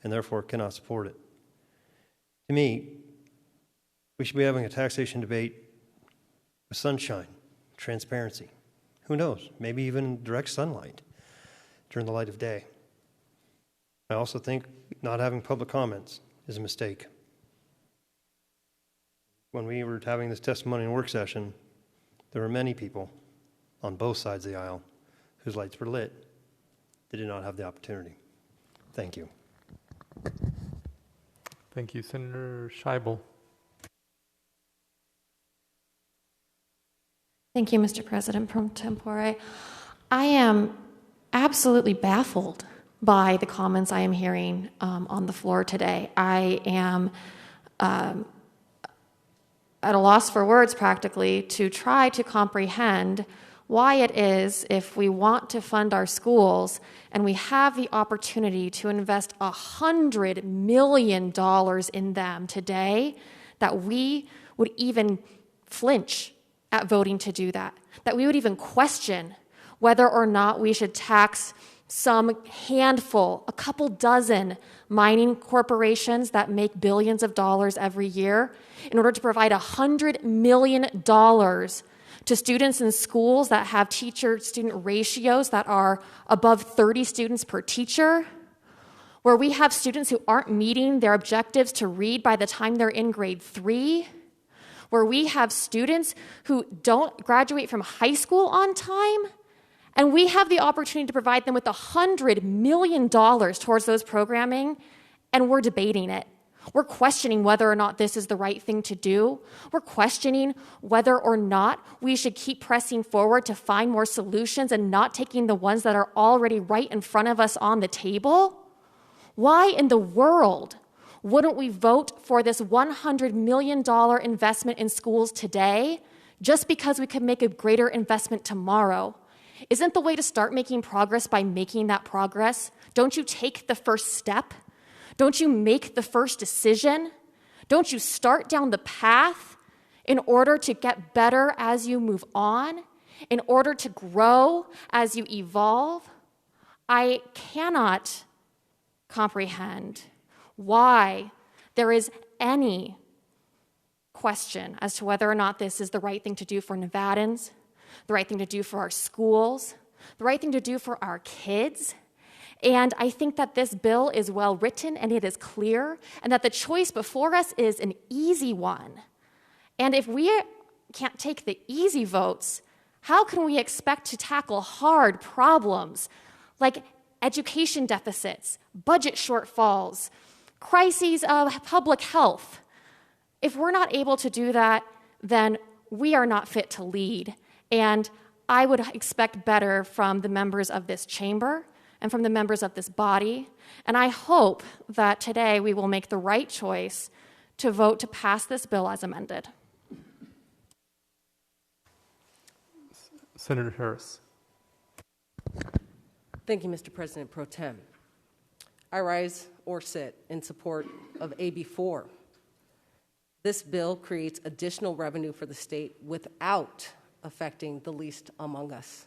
and therefore cannot support it. To me, we should be having a taxation debate with sunshine, transparency. Who knows? Maybe even direct sunlight during the light of day. I also think not having public comments is a mistake. When we were having this testimony and work session, there were many people on both sides of the aisle whose lights were lit. They did not have the opportunity. Thank you. Thank you, Senator Scheibel. Thank you, Mr. President Pro Tempore. I am absolutely baffled by the comments I am hearing on the floor today. I am at a loss for words, practically, to try to comprehend why it is, if we want to fund our schools and we have the opportunity to invest $100 million in them today, that we would even flinch at voting to do that, that we would even question whether or not we should tax some handful, a couple dozen mining corporations that make billions of dollars every year in order to provide $100 million to students in schools that have teacher-student ratios that are above 30 students per teacher, where we have students who aren't meeting their objectives to read by the time they're in grade 3, where we have students who don't graduate from high school on time, and we have the opportunity to provide them with $100 million towards those programming, and we're debating it. We're questioning whether or not this is the right thing to do. We're questioning whether or not we should keep pressing forward to find more solutions and not taking the ones that are already right in front of us on the table. Why in the world wouldn't we vote for this $100 million investment in schools today just because we could make a greater investment tomorrow? Isn't the way to start making progress by making that progress? Don't you take the first step? Don't you make the first decision? Don't you start down the path in order to get better as you move on, in order to grow as you evolve? I cannot comprehend why there is any question as to whether or not this is the right thing to do for Nevadans, the right thing to do for our schools, the right thing to do for our kids. And I think that this bill is well written and it is clear, and that the choice before us is an easy one. And if we can't take the easy votes, how can we expect to tackle hard problems like education deficits, budget shortfalls, crises of public health? If we're not able to do that, then we are not fit to lead. And I would expect better from the members of this chamber and from the members of this body. And I hope that today we will make the right choice to vote to pass this bill as amended. Senator Harris. Thank you, Mr. President Pro Tem. I rise or sit in support of AB 4. This bill creates additional revenue for the state without affecting the least among us.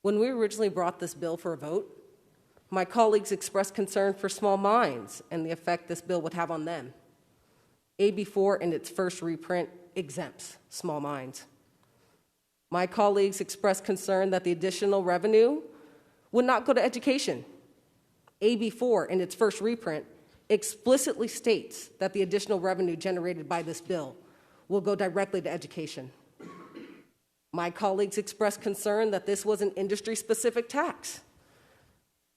When we originally brought this bill for a vote, my colleagues expressed concern for small minds and the effect this bill would have on them. AB 4 in its first reprint exempts small minds. My colleagues expressed concern that the additional revenue would not go to education. AB 4 in its first reprint explicitly states that the additional revenue generated by this bill will go directly to education. My colleagues expressed concern that this was an industry-specific tax.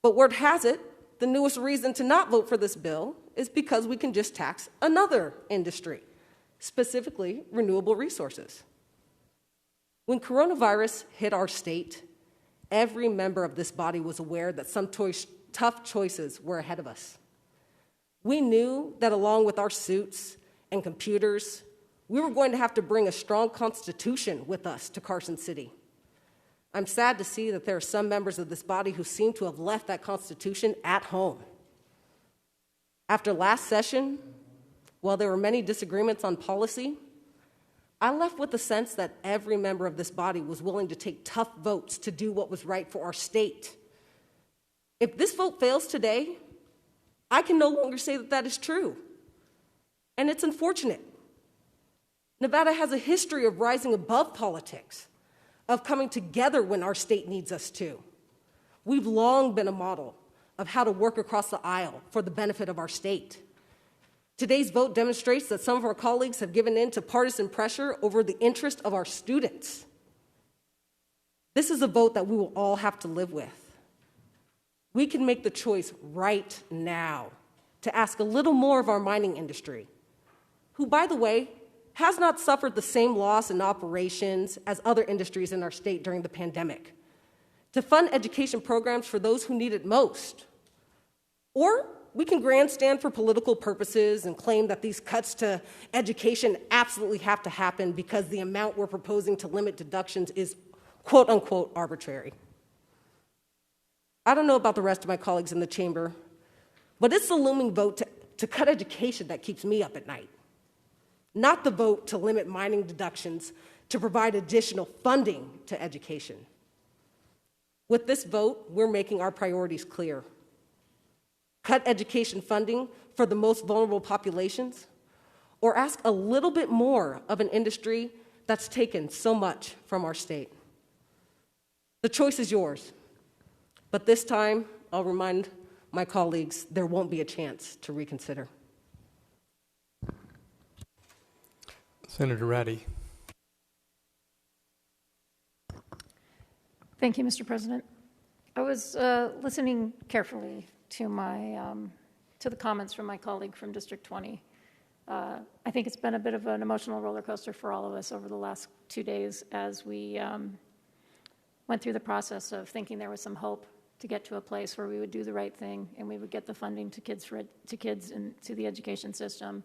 But word has it, the newest reason to not vote for this bill is because we can just tax another industry, specifically renewable resources. When coronavirus hit our state, every member of this body was aware that some tough choices were ahead of us. We knew that along with our suits and computers, we were going to have to bring a strong constitution with us to Carson City. I'm sad to see that there are some members of this body who seem to have left that constitution at home. After last session, while there were many disagreements on policy, I left with the sense that every member of this body was willing to take tough votes to do what was right for our state. If this vote fails today, I can no longer say that that is true. And it's unfortunate. Nevada has a history of rising above politics, of coming together when our state needs us to. We've long been a model of how to work across the aisle for the benefit of our state. Today's vote demonstrates that some of our colleagues have given in to partisan pressure over the interest of our students. This is a vote that we will all have to live with. We can make the choice right now to ask a little more of our mining industry, who, by the way, has not suffered the same loss in operations as other industries in our state during the pandemic, to fund education programs for those who need it most. Or we can grandstand for political purposes and claim that these cuts to education absolutely have to happen because the amount we're proposing to limit deductions is quote unquote arbitrary. I don't know about the rest of my colleagues in the chamber, but it's the looming vote to cut education that keeps me up at night. Not the vote to limit mining deductions to provide additional funding to education. With this vote, we're making our priorities clear. Cut education funding for the most vulnerable populations, or ask a little bit more of an industry that's taken so much from our state. The choice is yours, but this time, I'll remind my colleagues, there won't be a chance to reconsider. Senator Ratty. Thank you, Mr. President. I was listening carefully to to the comments from my colleague from District 20. I think it's been a bit of an emotional roller coaster for all of us over the last 2 days as we went through the process of thinking there was some hope to get to a place where we would do the right thing and we would get the funding to kids and to the education system.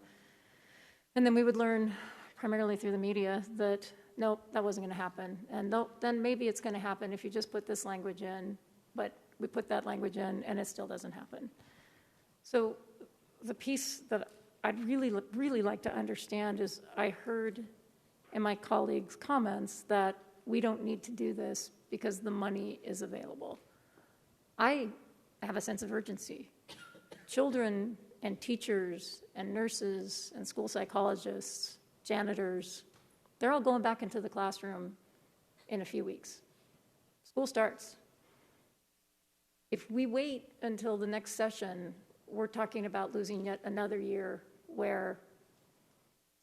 And then we would learn, primarily through the media, that nope, that wasn't going to happen. And nope, then maybe it's going to happen if you just put this language in, but we put that language in and it still doesn't happen. So the piece that I'd really like to understand is I heard in my colleagues' comments that we don't need to do this because the money is available. I have a sense of urgency. Children and teachers and nurses and school psychologists, janitors, they're all going back into the classroom in a few weeks. School starts. If we wait until the next session, we're talking about losing yet another year where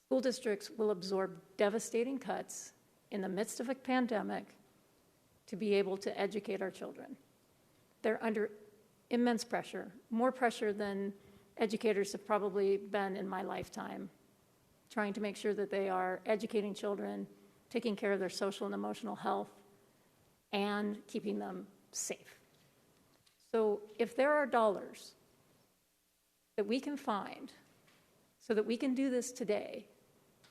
school districts will absorb devastating cuts in the midst of a pandemic to be able to educate our children. They're under immense pressure, more pressure than educators have probably been in my lifetime, trying to make sure that they are educating children, taking care of their social and emotional health, and keeping them safe. So if there are dollars that we can find so that we can do this today,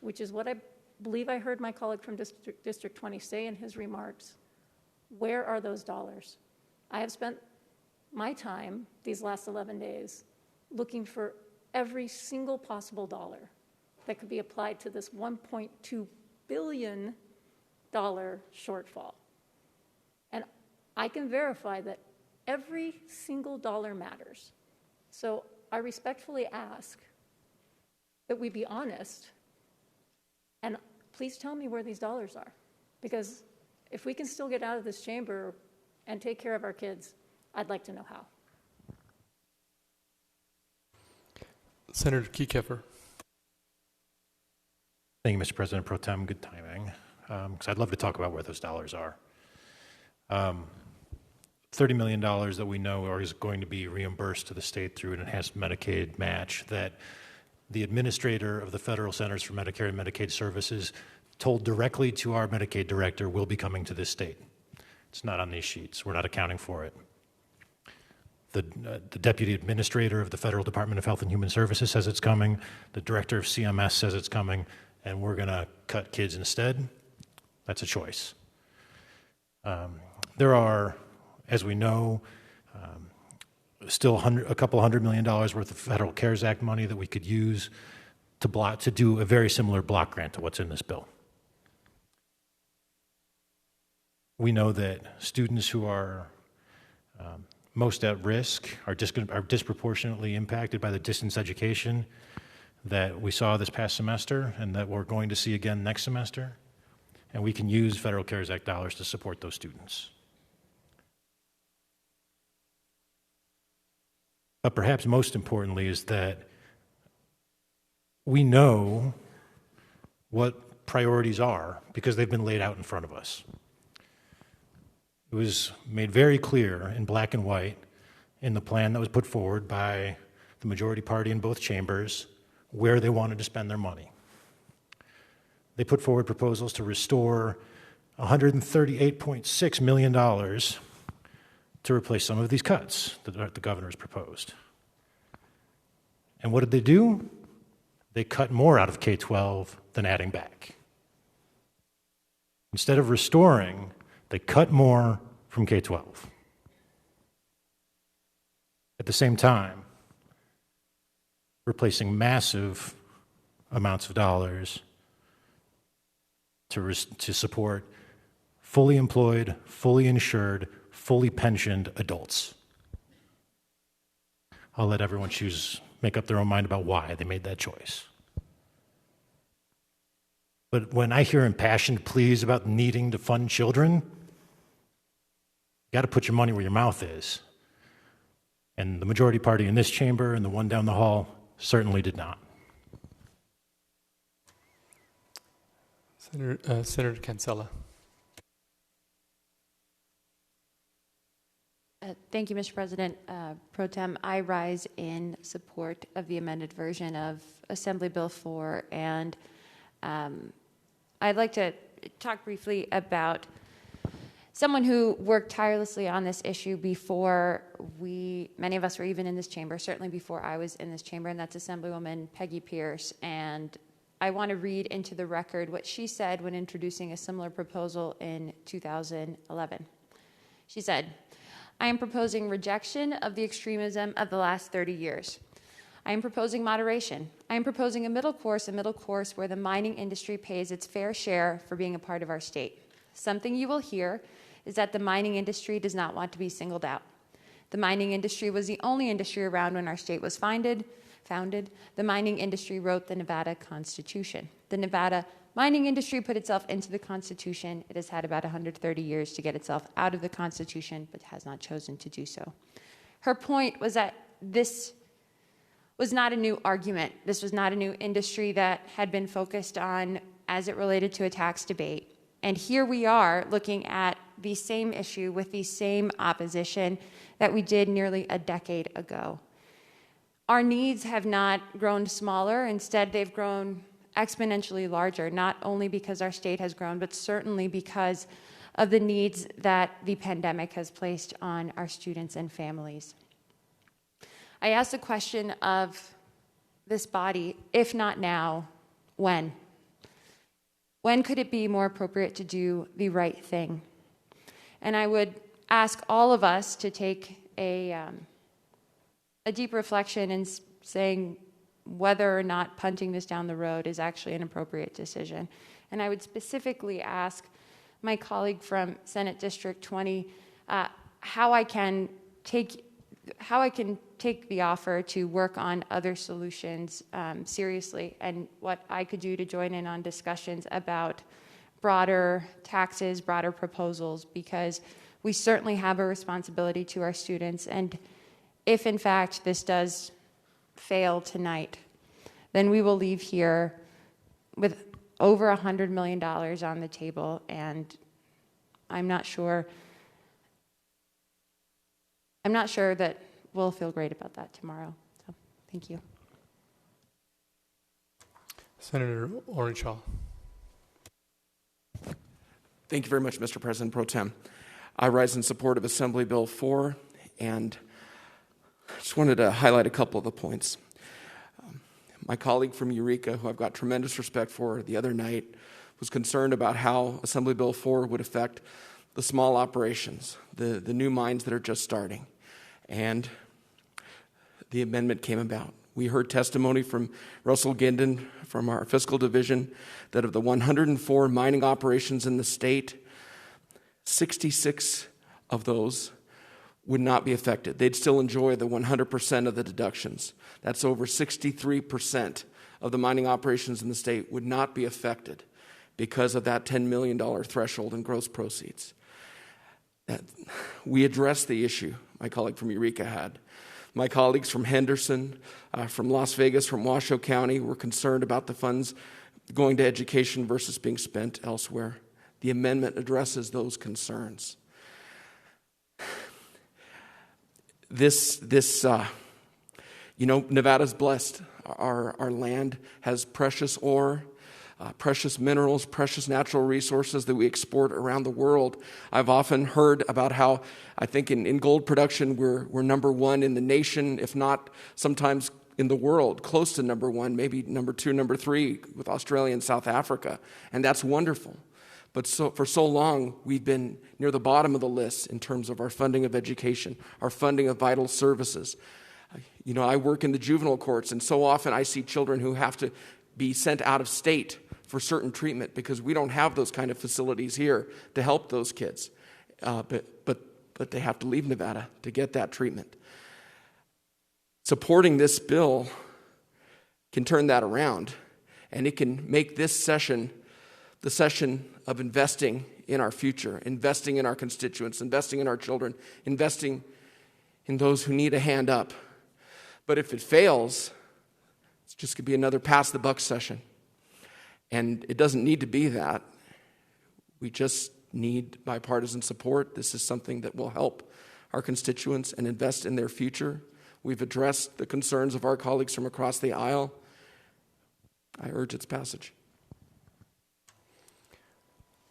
which is what I believe I heard my colleague from District 20 say in his remarks, where are those dollars? I have spent my time these last 11 days looking for every single possible dollar that could be applied to this $1.2 billion shortfall. And I can verify that every single dollar matters. So I respectfully ask that we be honest and please tell me where these dollars are. Because if we can still get out of this chamber and take care of our kids, I'd like to know how. Senator Kiekefer. Thank you, Mr. President Pro Tem. Good timing, because I'd love to talk about where those dollars are. $30 million that we know is going to be reimbursed to the state through an enhanced Medicaid match that the administrator of the Federal Centers for Medicare and Medicaid Services told directly to our Medicaid director will be coming to this state. It's not on these sheets. We're not accounting for it. The deputy administrator of the Federal Department of Health and Human Services says it's coming. The director of CMS says it's coming, and we're going to cut kids instead. That's a choice. There are, as we know, still a couple $100 million worth of Federal CARES Act money that we could use to do a very similar block grant to what's in this bill. We know that students who are most at risk are disproportionately impacted by the distance education that we saw this past semester and that we're going to see again next semester. And we can use Federal CARES Act dollars to support those students. But perhaps most importantly is that we know what priorities are because they've been laid out in front of us. It was made very clear in black and white in the plan that was put forward by the majority party in both chambers where they wanted to spend their money. They put forward proposals to restore $138.6 million to replace some of these cuts that the governor's proposed. And what did they do? They cut more out of K-12 than adding back. Instead of restoring, they cut more from K-12. At the same time, replacing massive amounts of dollars to support fully employed, fully insured, fully pensioned adults. I'll let everyone make up their own mind about why they made that choice. But when I hear impassioned pleas about needing to fund children, you got to put your money where your mouth is. And the majority party in this chamber and the one down the hall certainly did not. Senator Cancella. Thank you, Mr. President. Pro Tem, I rise in support of the amended version of Assembly Bill 4, and I'd like to talk briefly about someone who worked tirelessly on this issue before many of us were even in this chamber, certainly before I was in this chamber, and that's Assemblywoman Peggy Pierce. And I want to read into the record what she said when introducing a similar proposal in 2011. She said, "I am proposing rejection of the extremism of the last 30 years. I am proposing moderation. I am proposing a middle course where the mining industry pays its fair share for being a part of our state. Something you will hear is that the mining industry does not want to be singled out. The mining industry was the only industry around when our state was founded. The mining industry wrote the Nevada Constitution. The Nevada mining industry put itself into the Constitution. It has had about 130 years to get itself out of the Constitution, but has not chosen to do so. Her point was that this was not a new argument. This was not a new industry that had been focused on as it related to a tax debate. And here we are looking at the same issue with the same opposition that we did nearly a decade ago. Our needs have not grown smaller. Instead, they've grown exponentially larger, not only because our state has grown, but certainly because of the needs that the pandemic has placed on our students and families. I asked the question of this body, if not now, when? When could it be more appropriate to do the right thing? And I would ask all of us to take a deep reflection in saying whether or not punting this down the road is actually an appropriate decision. And I would specifically ask my colleague from Senate District 20 how I can take the offer to work on other solutions seriously, and what I could do to join in on discussions about broader taxes, broader proposals, because we certainly have a responsibility to our students. And if in fact this does fail tonight, then we will leave here with over $100 million on the table, and I'm not sure that we'll feel great about that tomorrow. So, thank you. Senator Orenshaw. Thank you very much, Mr. President Pro Tem. I rise in support of Assembly Bill 4, and I just wanted to highlight a couple of the points. My colleague from Eureka, who I've got tremendous respect for, the other night was concerned about how Assembly Bill 4 would affect the small operations, the new mines that are just starting. And the amendment came about. We heard testimony from Russell Ginden from our fiscal division that of the 104 mining operations in the state, 66 of those would not be affected. They'd still enjoy the 100% of the deductions. That's over 63% of the mining operations in the state would not be affected because of that $10 million threshold in gross proceeds. We addressed the issue my colleague from Eureka had. My colleagues from Henderson, from Las Vegas, from Washoe County were concerned about the funds going to education versus being spent elsewhere. The amendment addresses those concerns. Nevada's blessed. Our land has precious ore, precious minerals, precious natural resources that we export around the world. I've often heard about how I think in gold production we're number one in the nation, if not sometimes in the world, close to number one, maybe number two, number three with Australia and South Africa, and that's wonderful. But for so long, we've been near the bottom of the list in terms of our funding of education, our funding of vital services. I work in the juvenile courts, and so often I see children who have to be sent out of state for certain treatment because we don't have those kind of facilities here to help those kids. But they have to leave Nevada to get that treatment. Supporting this bill can turn that around, and it can make this session the session of investing in our future, investing in our constituents, investing in our children, investing in those who need a hand up. But if it fails, it's just going to be another pass the buck session. And it doesn't need to be that. We just need bipartisan support. This is something that will help our constituents and invest in their future. We've addressed the concerns of our colleagues from across the aisle. I urge its passage.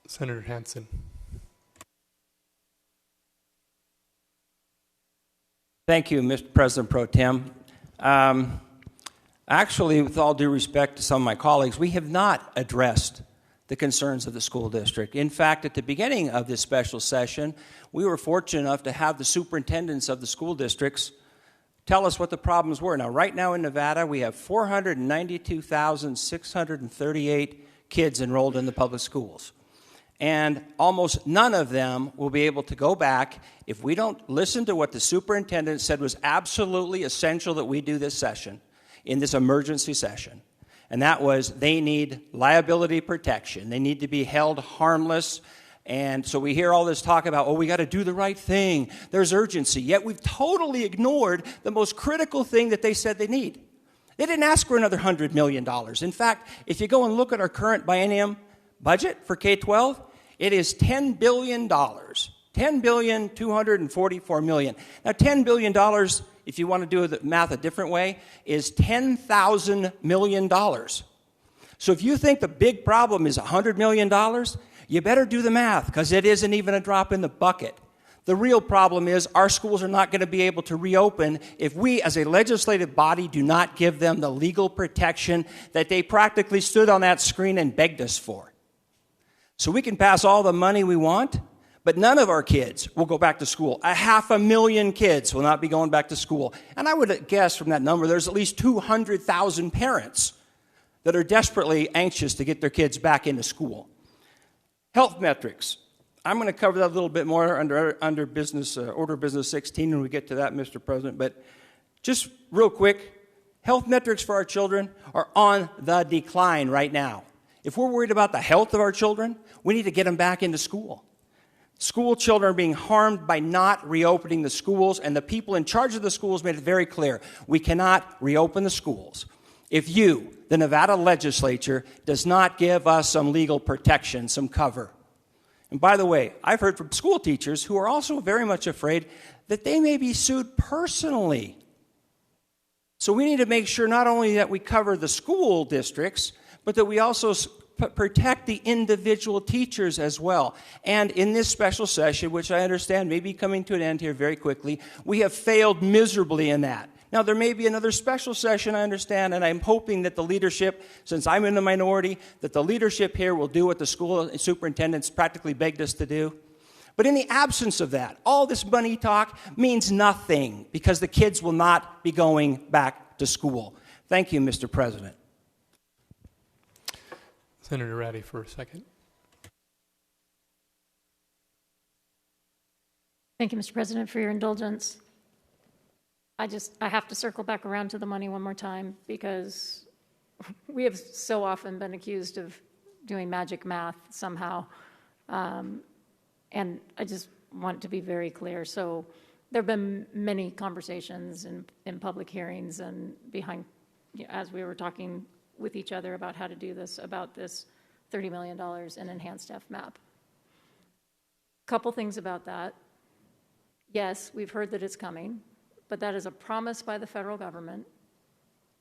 Senator Hansen. Thank you, Mr. President Pro Tem. Actually, with all due respect to some of my colleagues, we have not addressed the concerns of the school district. In fact, at the beginning of this special session, we were fortunate enough to have the superintendents of the school districts tell us what the problems were. Now, right now in Nevada, we have 492,638 kids enrolled in the public schools. And almost none of them will be able to go back if we don't listen to what the superintendent said was absolutely essential that we do this session, in this emergency session. And that was they need liability protection. They need to be held harmless. And so we hear all this talk about, oh, we got to do the right thing. There's urgency. Yet we've totally ignored the most critical thing that they said they need. They didn't ask for another $100 million. In fact, if you go and look at our current biennium budget for K-12, it is $10 billion. $10,244 million. Now, $10 billion, if you want to do the math a different way, is $10,000 million. So if you think the big problem is $100 million, you better do the math, because it isn't even a drop in the bucket. The real problem is our schools are not going to be able to reopen if we, as a legislative body, do not give them the legal protection that they practically stood on that screen and begged us for. So we can pass all the money we want, but none of our kids will go back to school. 500,000 kids will not be going back to school. And I would guess from that number, there's at least 200,000 parents that are desperately anxious to get their kids back into school. Health metrics. I'm going to cover that a little bit more under business order business 16 when we get to that, Mr. President. But just real quick, health metrics for our children are on the decline right now. If we're worried about the health of our children, we need to get them back into school. School children are being harmed by not reopening the schools, and the people in charge of the schools made it very clear. We cannot reopen the schools if you, the Nevada Legislature, does not give us some legal protection, some cover. And by the way, I've heard from school teachers who are also very much afraid that they may be sued personally. So we need to make sure not only that we cover the school districts, but that we also protect the individual teachers as well. And in this special session, which I understand may be coming to an end here very quickly, we have failed miserably in that. Now, there may be another special session, I understand, and I'm hoping that the leadership, since I'm in the minority, that the leadership here will do what the school superintendents practically begged us to do. But in the absence of that, all this money talk means nothing, because the kids will not be going back to school. Thank you, Mr. President. Senator Ratty for a second. Thank you, Mr. President, for your indulgence. I have to circle back around to the money one more time, because we have so often been accused of doing magic math somehow. And I just want to be very clear. So there have been many conversations in public hearings and behind, as we were talking with each other about how to do this, about this $30 million in enhanced FMAP. Couple things about that. Yes, we've heard that it's coming, but that is a promise by the federal government.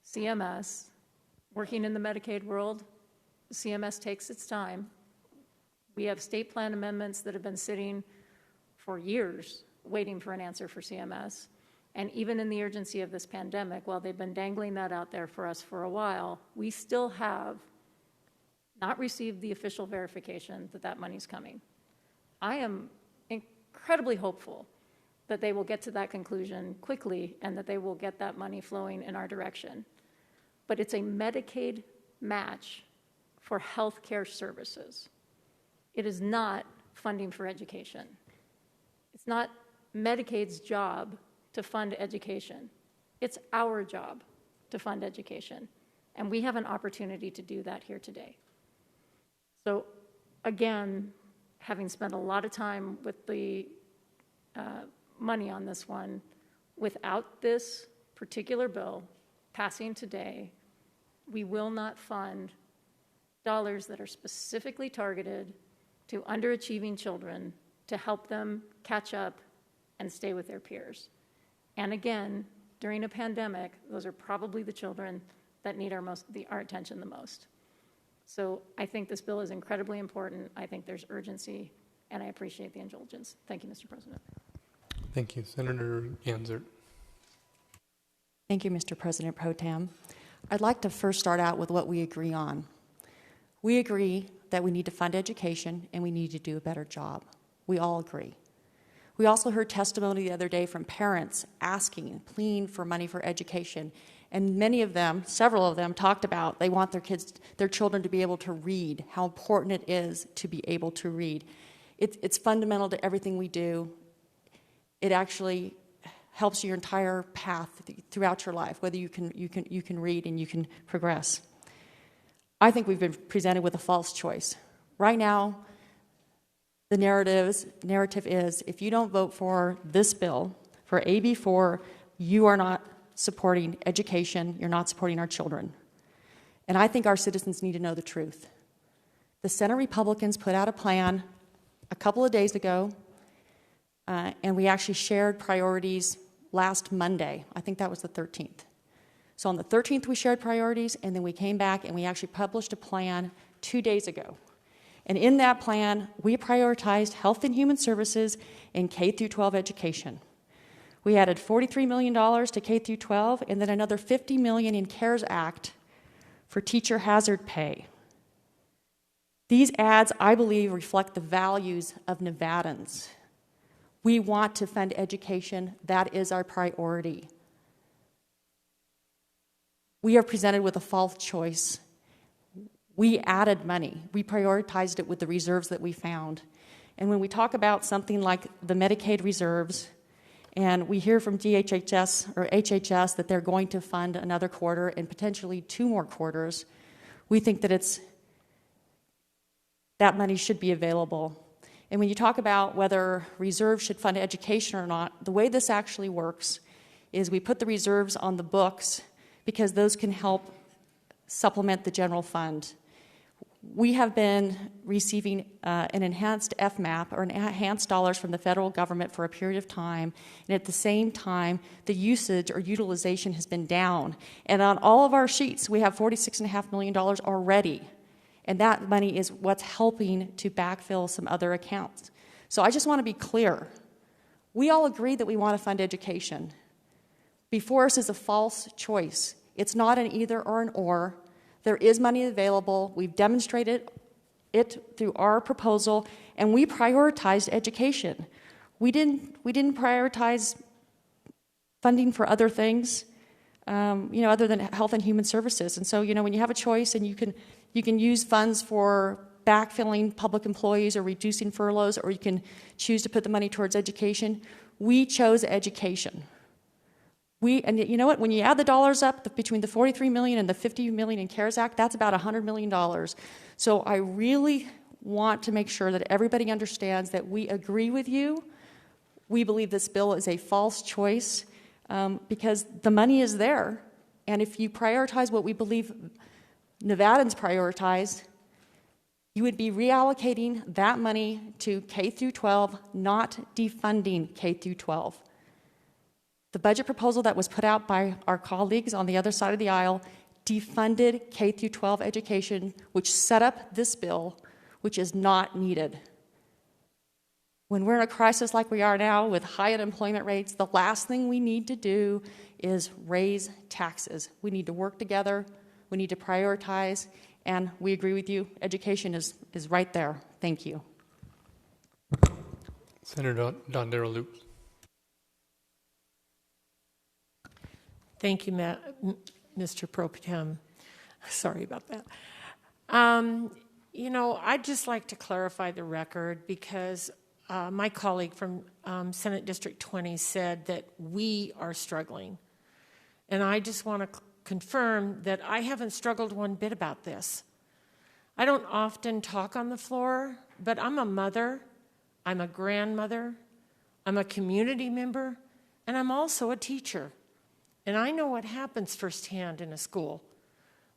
CMS, working in the Medicaid world, CMS takes its time. We have state plan amendments that have been sitting for years waiting for an answer for CMS. And even in the urgency of this pandemic, while they've been dangling that out there for us for a while, we still have not received the official verification that that money's coming. I am incredibly hopeful that they will get to that conclusion quickly and that they will get that money flowing in our direction. But it's a Medicaid match for health care services. It is not funding for education. It's not Medicaid's job to fund education. It's our job to fund education. And we have an opportunity to do that here today. So again, having spent a lot of time with the money on this one, without this particular bill passing today, we will not fund dollars that are specifically targeted to underachieving children to help them catch up and stay with their peers. And again, during a pandemic, those are probably the children that need our attention the most. So I think this bill is incredibly important. I think there's urgency, and I appreciate the indulgence. Thank you, Mr. President. Thank you. Senator Ganser. Thank you, Mr. President Pro Tem. I'd like to first start out with what we agree on. We agree that we need to fund education and we need to do a better job. We all agree. We also heard testimony the other day from parents asking and pleading for money for education. And many of them, several of them, talked about they want their children to be able to read, how important it is to be able to read. It's fundamental to everything we do. It actually helps your entire path throughout your life, whether you can read and you can progress. I think we've been presented with a false choice. Right now, the narrative is if you don't vote for this bill, for AB4, you are not supporting education, you're not supporting our children. And I think our citizens need to know the truth. The Senate Republicans put out a plan a couple of days ago, and we actually shared priorities last Monday. I think that was the 13th. So on the 13th, we shared priorities, and then we came back and we actually published a plan 2 days ago. And in that plan, we prioritized health and human services and K through 12 education. We added $43 million to K through 12, and then another $50 million in CARES Act for teacher hazard pay. These ads, I believe, reflect the values of Nevadans. We want to fund education. That is our priority. We are presented with a false choice. We added money. We prioritized it with the reserves that we found. And when we talk about something like the Medicaid reserves, and we hear from DHHS or HHS that they're going to fund another quarter and potentially 2 more quarters, we think that that money should be available. And when you talk about whether reserves should fund education or not, the way this actually works is we put the reserves on the books because those can help supplement the general fund. We have been receiving an enhanced FMAP, or enhanced dollars from the federal government for a period of time, and at the same time, the usage or utilization has been down. And on all of our sheets, we have $46.5 million already, and that money is what's helping to backfill some other accounts. So I just want to be clear. We all agree that we want to fund education. Before us is a false choice. It's not an either or an or. There is money available. We've demonstrated it through our proposal, and we prioritized education. We didn't prioritize funding for other things, other than health and human services. And so, when you have a choice and you can use funds for backfilling public employees or reducing furloughs, or you can choose to put the money towards education, we chose education. And you know what? When you add the dollars up between the $43 million and the $50 million in CARES Act, that's about $100 million. So I really want to make sure that everybody understands that we agree with you. We believe this bill is a false choice because the money is there. And if you prioritize what we believe Nevadans prioritize, you would be reallocating that money to K through 12, not defunding K through 12. The budget proposal that was put out by our colleagues on the other side of the aisle defunded K through 12 education, which set up this bill, which is not needed. When we're in a crisis like we are now with high unemployment rates, the last thing we need to do is raise taxes. We need to work together. We need to prioritize. And we agree with you. Education is right there. Thank you. Senator Dondero Loop. Thank you, Mr. Pro Tem. Sorry about that. I'd just like to clarify the record because my colleague from Senate District 20 said that we are struggling. And I just want to confirm that I haven't struggled one bit about this. I don't often talk on the floor, but I'm a mother, I'm a grandmother, I'm a community member, and I'm also a teacher. And I know what happens firsthand in a school.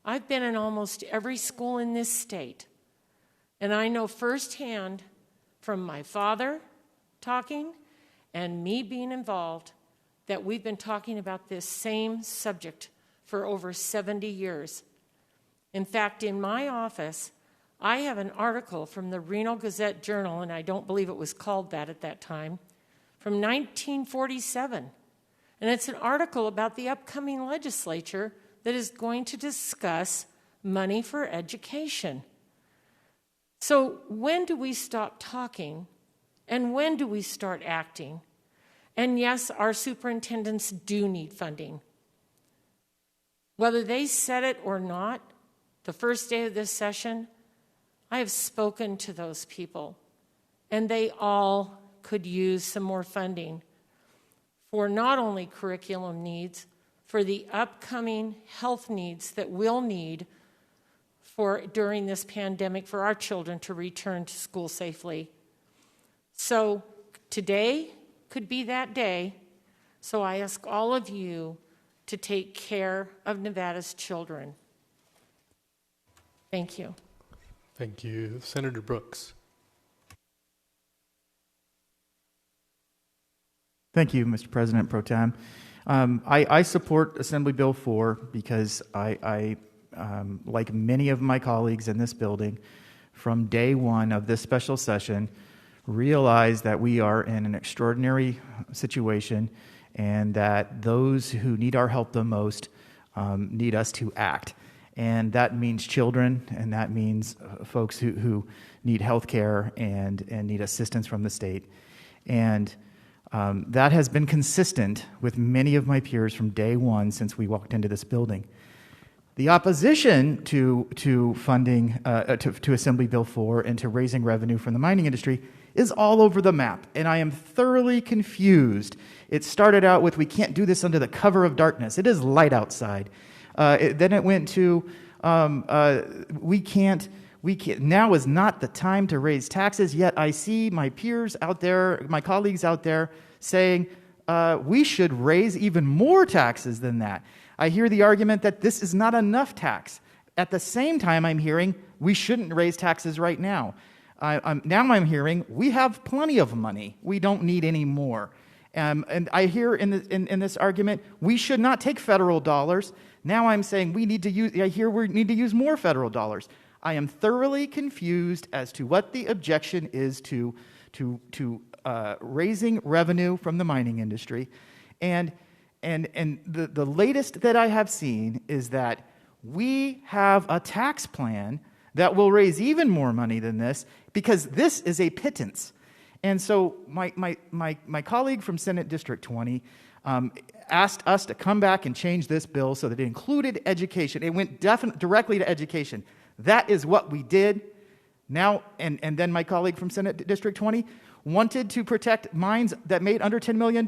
I've been in almost every school in this state. And I know firsthand from my father talking and me being involved that we've been talking about this same subject for over 70 years. In fact, in my office, I have an article from the Reno Gazette-Journal, and I don't believe it was called that at that time, from 1947. And it's an article about the upcoming legislature that is going to discuss money for education. So when do we stop talking and when do we start acting? And yes, our superintendents do need funding. Whether they said it or not, the first day of this session, I have spoken to those people, and they all could use some more funding for not only curriculum needs, for the upcoming health needs that we'll need for during this pandemic for our children to return to school safely. So today could be that day. So I ask all of you to take care of Nevada's children. Thank you. Thank you. Senator Brooks. Thank you, Mr. President Pro Tem. I support Assembly Bill 4 because I like many of my colleagues in this building, from day one of this special session, realize that we are in an extraordinary situation and that those who need our help the most need us to act. And that means children, and that means folks who need health care and need assistance from the state. And that has been consistent with many of my peers from day one since we walked into this building. The opposition to funding, to Assembly Bill 4 and to raising revenue from the mining industry is all over the map, and I am thoroughly confused. It started out with, we can't do this under the cover of darkness. It is light outside. Then it went to, we can't, now is not the time to raise taxes, yet I see my peers out there, my colleagues out there saying, we should raise even more taxes than that. I hear the argument that this is not enough tax. At the same time, I'm hearing we shouldn't raise taxes right now. Now I'm hearing we have plenty of money. We don't need any more. And I hear in this argument, we should not take federal dollars. Now I'm saying we need to use more federal dollars. I am thoroughly confused as to what the objection is to raising revenue from the mining industry. And the latest that I have seen is that we have a tax plan that will raise even more money than this, because this is a pittance. And so my colleague from Senate District 20 asked us to come back and change this bill so that it included education. It went directly to education. That is what we did. Now, and then my colleague from Senate District 20 wanted to protect mines that made under $10 million.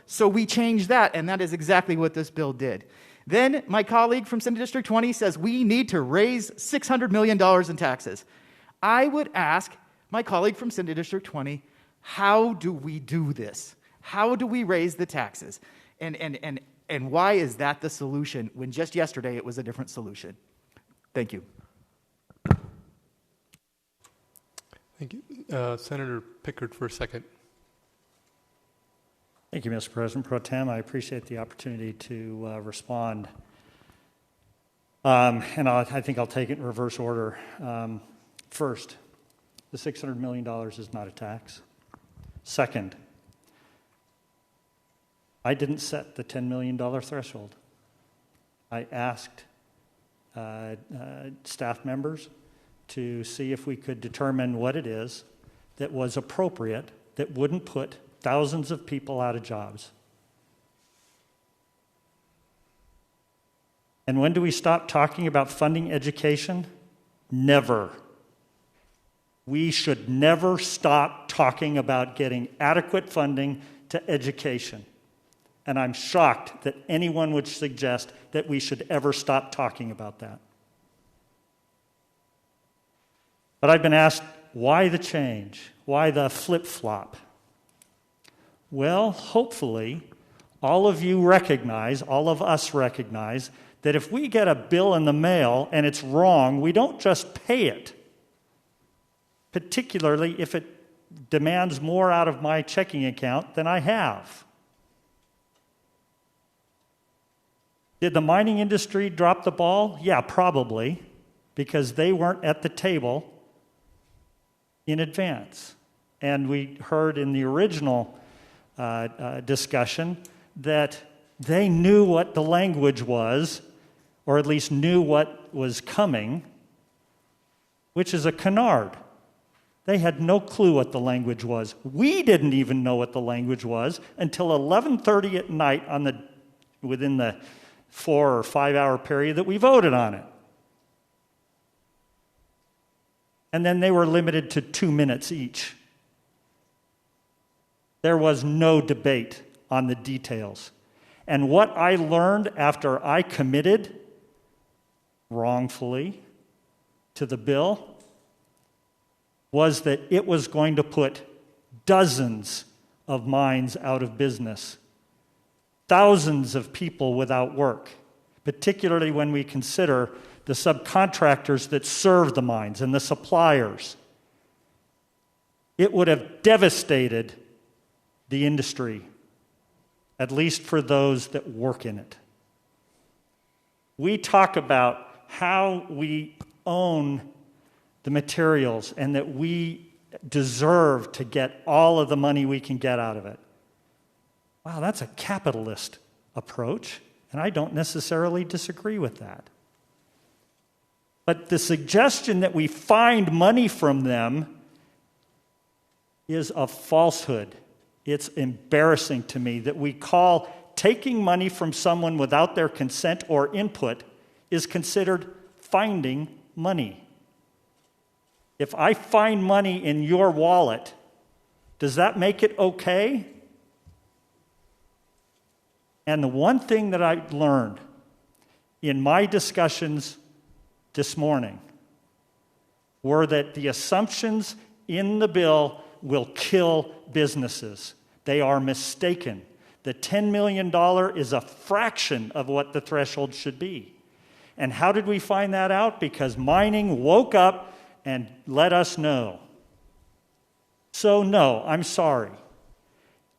So we changed that, and that is exactly what this bill did. Then my colleague from Senate District 20 says we need to raise $600 million in taxes. I would ask my colleague from Senate District 20, how do we do this? How do we raise the taxes? And why is that the solution when just yesterday it was a different solution? Thank you. Thank you. Senator Pickard for a second. Thank you, Mr. President Pro Tem. I appreciate the opportunity to respond. And I think I'll take it in reverse order. First, the $600 million is not a tax. Second, I didn't set the $10 million threshold. I asked staff members to see if we could determine what it is that was appropriate, that wouldn't put thousands of people out of jobs. And when do we stop talking about funding education? Never. We should never stop talking about getting adequate funding to education. And I'm shocked that anyone would suggest that we should ever stop talking about that. But I've been asked, why the change? Why the flip-flop? Well, hopefully, all of us recognize that if we get a bill in the mail and it's wrong, we don't just pay it, particularly if it demands more out of my checking account than I have. Did the mining industry drop the ball? Yeah, probably, because they weren't at the table in advance. And we heard in the original discussion that they knew what the language was, or at least knew what was coming, which is a canard. They had no clue what the language was. We didn't even know what the language was until 11:30 at night within the 4 or 5 hour period that we voted on it. And then they were limited to 2 minutes each. There was no debate on the details. And what I learned after I committed, wrongfully, to the bill was that it was going to put dozens of mines out of business, thousands of people without work, particularly when we consider the subcontractors that serve the mines and the suppliers. It would have devastated the industry, at least for those that work in it. We talk about how we own the materials and that we deserve to get all of the money we can get out of it. Wow, that's a capitalist approach, and I don't necessarily disagree with that. But the suggestion that we find money from them is a falsehood. It's embarrassing to me that we call taking money from someone without their consent or input is considered finding money. If I find money in your wallet, does that make it okay? And the one thing that I learned in my discussions this morning were that the assumptions in the bill will kill businesses. They are mistaken. The $10 million is a fraction of what the threshold should be. And how did we find that out? Because mining woke up and let us know. So no, I'm sorry.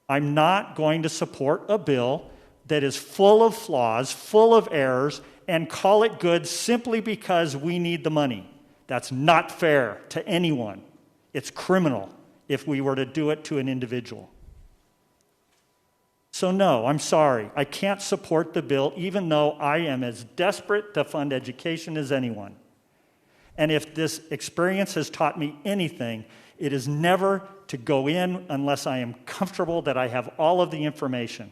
I'm not going to support a bill that is full of flaws, full of errors, and call it good simply because we need the money. That's not fair to anyone. It's criminal if we were to do it to an individual. So no, I'm sorry. I can't support the bill even though I am as desperate to fund education as anyone. And if this experience has taught me anything, it is never to go in unless I am comfortable that I have all of the information.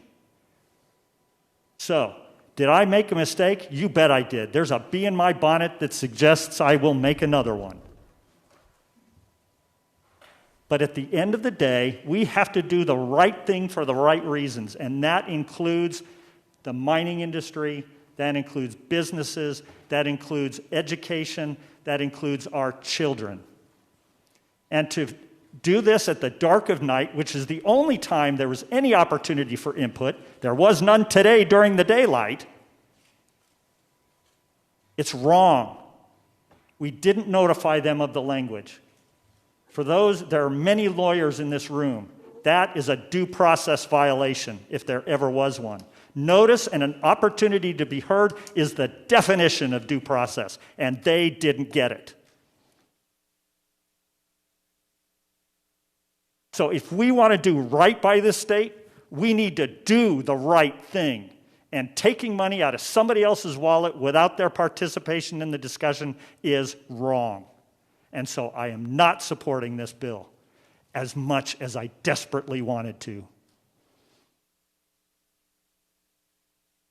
So, did I make a mistake? You bet I did. There's a bee in my bonnet that suggests I will make another one. But at the end of the day, we have to do the right thing for the right reasons, and that includes the mining industry, that includes businesses, that includes education, that includes our children. And to do this at the dark of night, which is the only time there was any opportunity for input, there was none today during the daylight, it's wrong. We didn't notify them of the language. For those, there are many lawyers in this room. That is a due process violation, if there ever was one. Notice and an opportunity to be heard is the definition of due process, and they didn't get it. So if we want to do right by this state, we need to do the right thing. And taking money out of somebody else's wallet without their participation in the discussion is wrong. And so I am not supporting this bill as much as I desperately wanted to.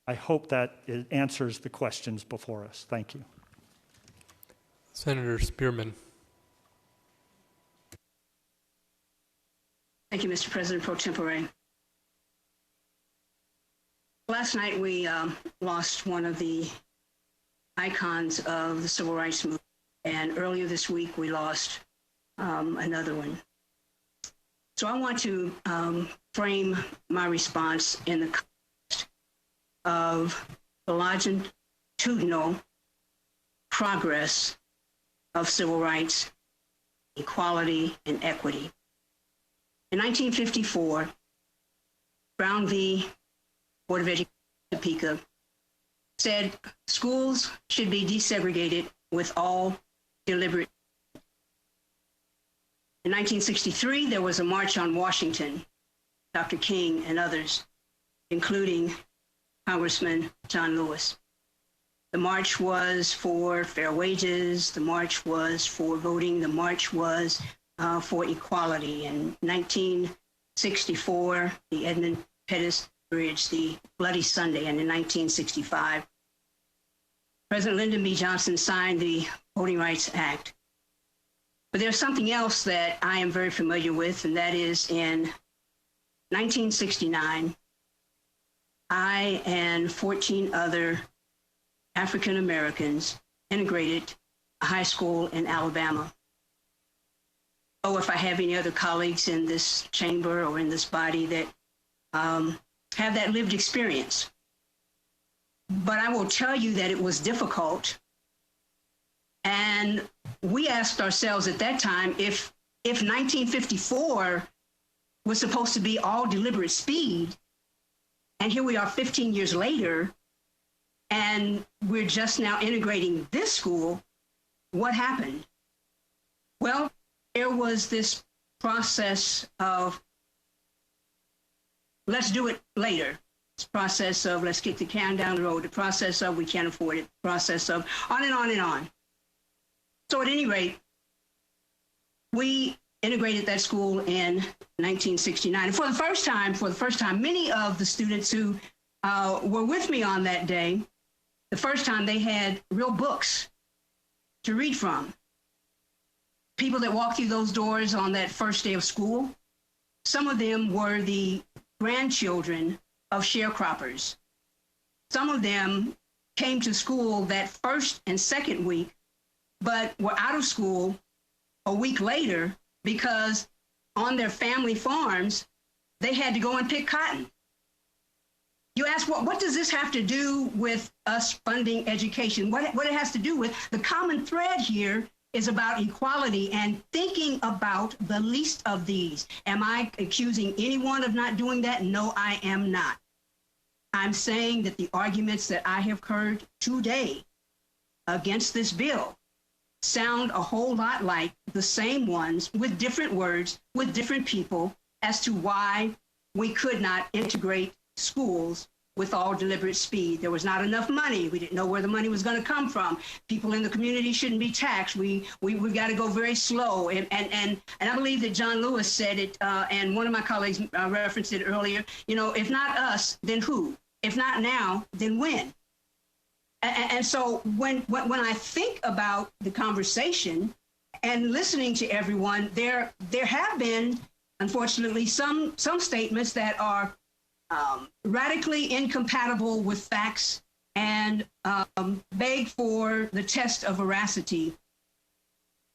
I hope that it answers the questions before us. Thank you. Senator Spearman. Thank you, Mr. President Pro Tempore. Last night we lost one of the icons of the civil rights movement, and earlier this week we lost another one. So I want to frame my response in the context of the longitudinal progress of civil rights, equality, and equity. In 1954, Brown v. Board of Education of Topeka said schools should be desegregated with all deliberate. In 1963, there was a march on Washington, Dr. King and others, including Congressman John Lewis. The march was for fair wages, the march was for voting, the march was for equality. In 1964, the Edmund Pettus Bridge, the Bloody Sunday, and in 1965, President Lyndon B. Johnson signed the Voting Rights Act. But there's something else that I am very familiar with, and that is in 1969, I and 14 other African Americans integrated high school in Alabama. Oh, if I have any other colleagues in this chamber or in this body that have that lived experience. But I will tell you that it was difficult. And we asked ourselves at that time if 1954 was supposed to be all deliberate speed, and here we are 15 years later, and we're just now integrating this school, what happened? Well, there was this process of let's do it later. This process of let's kick the can down the road. The process of we can't afford it. The process of on and on and on. So at any rate, we integrated that school in 1969. And for the first time, many of the students who were with me on that day, the first time they had real books to read from. People that walked through those doors on that first day of school, some of them were the grandchildren of sharecroppers. Some of them came to school that first and second week, but were out of school a week later because on their family farms, they had to go and pick cotton. You ask, what does this have to do with us funding education? What it has to do with, the common thread here is about equality and thinking about the least of these. Am I accusing anyone of not doing that? No, I am not. I'm saying that the arguments that I have heard today against this bill sound a whole lot like the same ones with different words, with different people as to why we could not integrate schools with all deliberate speed. There was not enough money. We didn't know where the money was going to come from. People in the community shouldn't be taxed. We've got to go very slow. And I believe that John Lewis said it, and one of my colleagues referenced it earlier. You know, if not us, then who? If not now, then when? And so when I think about the conversation and listening to everyone, there have been, unfortunately, some statements that are radically incompatible with facts and beg for the test of veracity.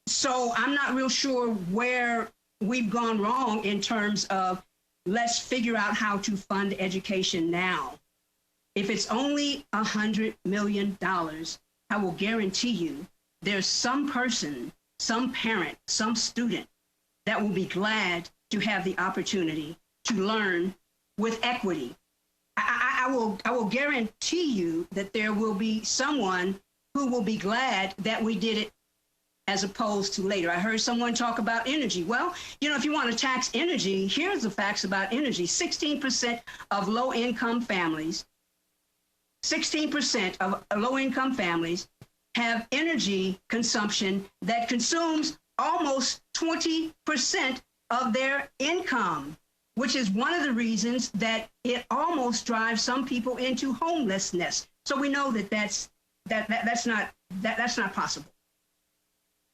So I'm not real sure where we've gone wrong in terms of let's figure out how to fund education now. If it's only $100 million, I will guarantee you there's some person, some parent, some student that will be glad to have the opportunity to learn with equity. I will guarantee you that there will be someone who will be glad that we did it as opposed to later. I heard someone talk about energy. Well, you know, if you want to tax energy, here's the facts about energy. 16% of low-income families, 16% of low-income families have energy consumption that consumes almost 20% of their income, which is one of the reasons that it almost drives some people into homelessness. So we know that that's not possible.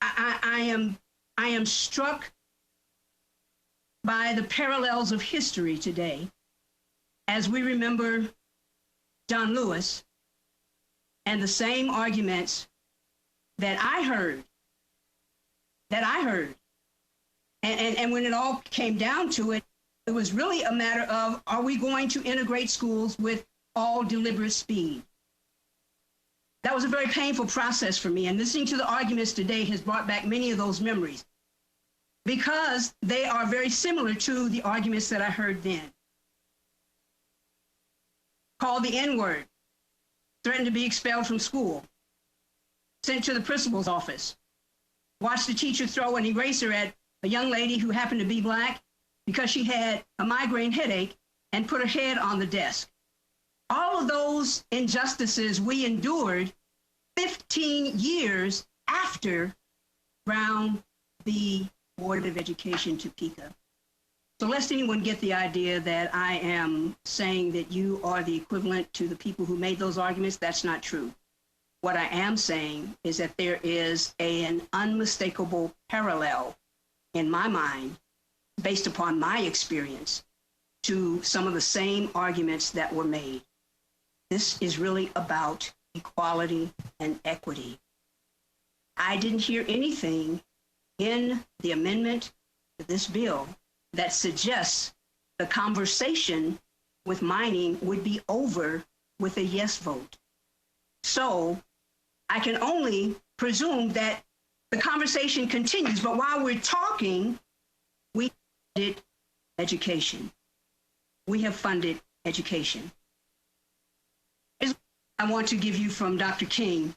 I am struck by the parallels of history today as we remember John Lewis and the same arguments that I heard. And when it all came down to it, it was really a matter of, are we going to integrate schools with all deliberate speed? That was a very painful process for me, and listening to the arguments today has brought back many of those memories because they are very similar to the arguments that I heard then. Called the N-word, threatened to be expelled from school, sent to the principal's office, watched a teacher throw an eraser at a young lady who happened to be Black because she had a migraine headache and put her head on the desk. All of those injustices we endured 15 years after Brown v. Board of Education Topeka. So lest anyone get the idea that I am saying that you are the equivalent to the people who made those arguments, that's not true. What I am saying is that there is an unmistakable parallel in my mind, based upon my experience, to some of the same arguments that were made. This is really about equality and equity. I didn't hear anything in the amendment to this bill that suggests the conversation with mining would be over with a yes vote. So I can only presume that the conversation continues, but while we're talking, we funded education. We have funded education. I want to give you from Dr. King.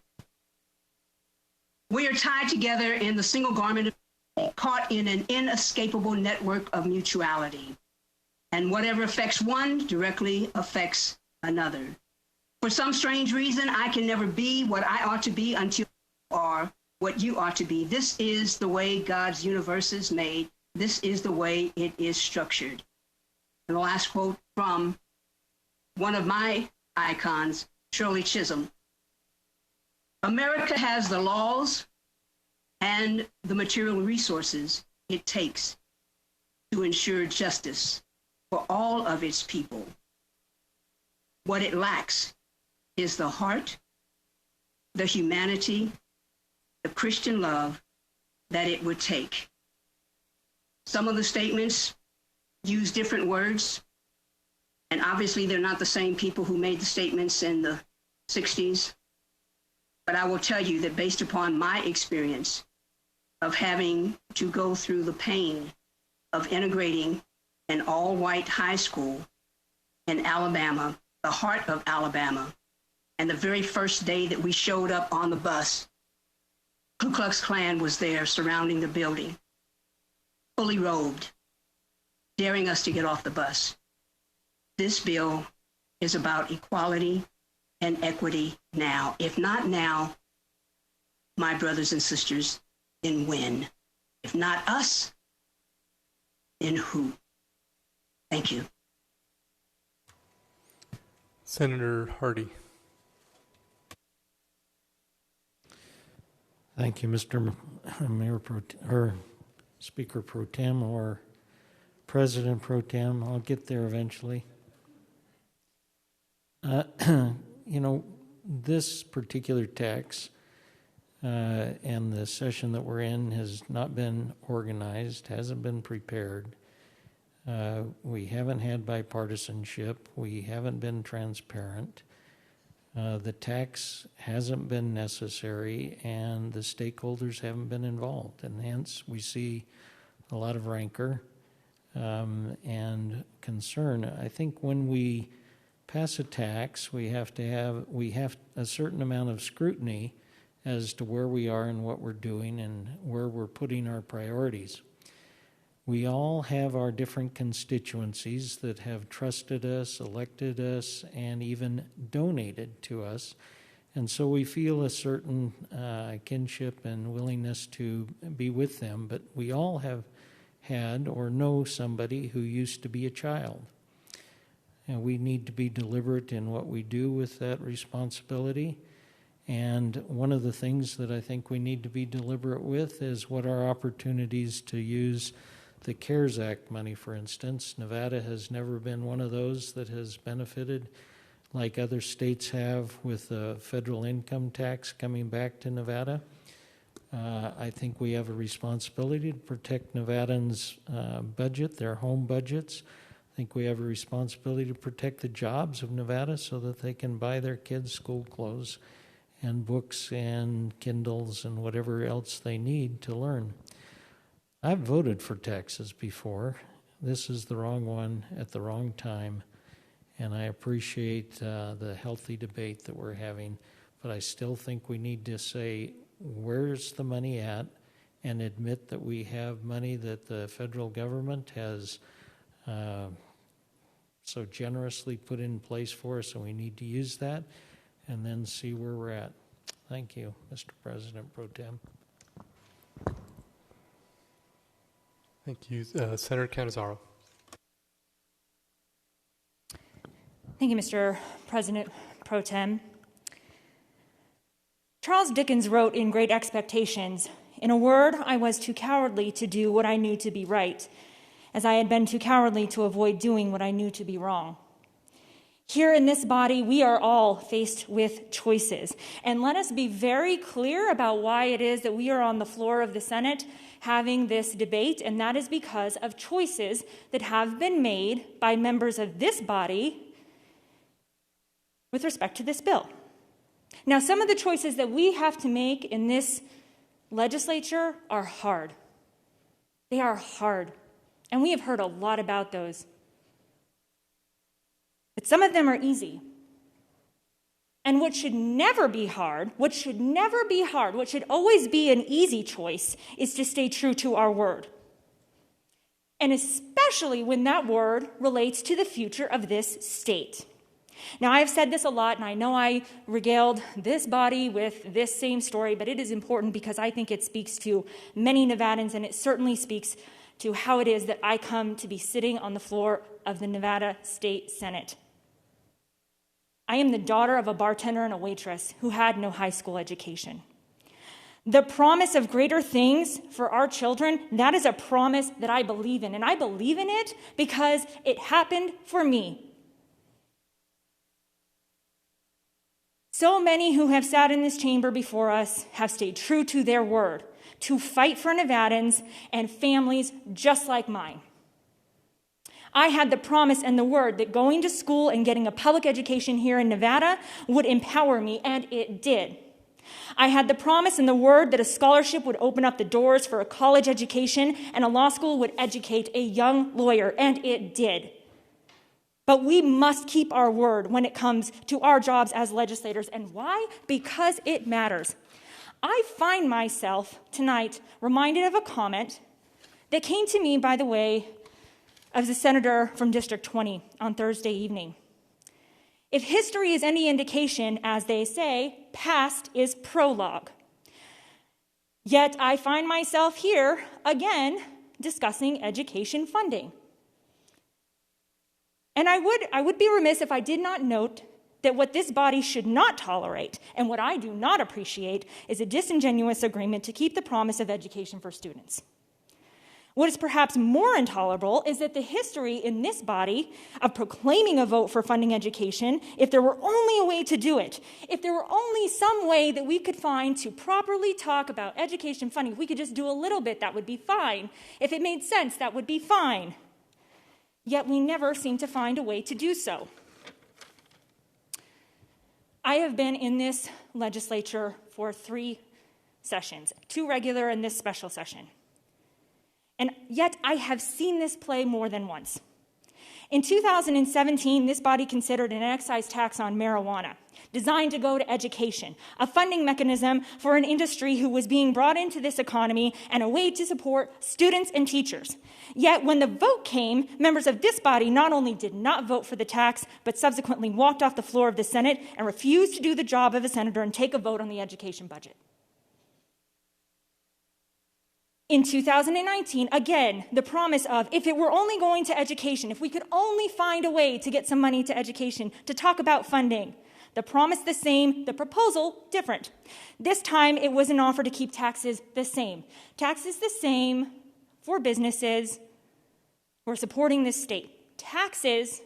We are tied together in the single garment, caught in an inescapable network of mutuality. And whatever affects one directly affects another. For some strange reason, I can never be what I ought to be until you are what you ought to be. This is the way God's universe is made. This is the way it is structured. And the last quote from one of my icons, Shirley Chisholm. America has the laws and the material resources it takes to ensure justice for all of its people. What it lacks is the heart, the humanity, the Christian love that it would take. Some of the statements use different words, and obviously they're not the same people who made the statements in the 60s. But I will tell you that based upon my experience of having to go through the pain of integrating an all-white high school in Alabama, the heart of Alabama, and the very first day that we showed up on the bus, Ku Klux Klan was there surrounding the building, fully robed, daring us to get off the bus. This bill is about equality and equity now. If not now, my brothers and sisters, then when? If not us, then who? Thank you. Senator Hardy. Thank you, Mr. Speaker Pro Tem or President Pro Tem. I'll get there eventually. You know, this particular tax and the session that we're in has not been organized, hasn't been prepared. We haven't had bipartisanship. We haven't been transparent. The tax hasn't been necessary, and the stakeholders haven't been involved. And hence, we see a lot of rancor and concern. I think when we pass a tax, we have a certain amount of scrutiny as to where we are and what we're doing and where we're putting our priorities. We all have our different constituencies that have trusted us, elected us, and even donated to us. And so we feel a certain kinship and willingness to be with them, but we all have had or know somebody who used to be a child. And we need to be deliberate in what we do with that responsibility. And one of the things that I think we need to be deliberate with is what our opportunities to use the CARES Act money, for instance. Nevada has never been one of those that has benefited like other states have with the federal income tax coming back to Nevada. I think we have a responsibility to protect Nevadans' budget, their home budgets. I think we have a responsibility to protect the jobs of Nevada so that they can buy their kids school clothes and books and Kindles and whatever else they need to learn. I've voted for taxes before. This is the wrong one at the wrong time, and I appreciate the healthy debate that we're having, but I still think we need to say, where's the money at, and admit that we have money that the federal government has so generously put in place for us, and we need to use that, and then see where we're at. Thank you, Mr. President Pro Tem. Thank you. Senator Canizaro. Thank you, Mr. President Pro Tem. Charles Dickens wrote in Great Expectations, "In a word, I was too cowardly to do what I knew to be right, as I had been too cowardly to avoid doing what I knew to be wrong." Here in this body, we are all faced with choices. And let us be very clear about why it is that we are on the floor of the Senate having this debate, and that is because of choices that have been made by members of this body with respect to this bill. Now, some of the choices that we have to make in this legislature are hard. They are hard, and we have heard a lot about those. But some of them are easy. And what should never be hard, what should always be an easy choice, is to stay true to our word. And especially when that word relates to the future of this state. Now, I've said this a lot, and I know I regaled this body with this same story, but it is important because I think it speaks to many Nevadans, and it certainly speaks to how it is that I come to be sitting on the floor of the Nevada State Senate. I am the daughter of a bartender and a waitress who had no high school education. The promise of greater things for our children, that is a promise that I believe in, and I believe in it because it happened for me. So many who have sat in this chamber before us have stayed true to their word, to fight for Nevadans and families just like mine. I had the promise and the word that going to school and getting a public education here in Nevada would empower me, and it did. I had the promise and the word that a scholarship would open up the doors for a college education and a law school would educate a young lawyer, and it did. But we must keep our word when it comes to our jobs as legislators. And why? Because it matters. I find myself tonight reminded of a comment that came to me, by the way, as a senator from District 20 on Thursday evening. If history is any indication, as they say, past is prologue. Yet I find myself here again discussing education funding. And I would be remiss if I did not note that what this body should not tolerate and what I do not appreciate is a disingenuous agreement to keep the promise of education for students. What is perhaps more intolerable is that the history in this body of proclaiming a vote for funding education, if there were only a way to do it, if there were only some way that we could find to properly talk about education funding, if we could just do a little bit, that would be fine. If it made sense, that would be fine. Yet we never seem to find a way to do so. I have been in this legislature for 3 sessions, 2 regular and this special session. And yet I have seen this play more than once. In 2017, this body considered an excise tax on marijuana, designed to go to education, a funding mechanism for an industry who was being brought into this economy and a way to support students and teachers. Yet when the vote came, members of this body not only did not vote for the tax, but subsequently walked off the floor of the Senate and refused to do the job of a senator and take a vote on the education budget. In 2019, again, the promise of if it were only going to education, if we could only find a way to get some money to education, to talk about funding, the promise the same, the proposal different. This time it was an offer to keep taxes the same. Taxes the same for businesses who are supporting this state. Taxes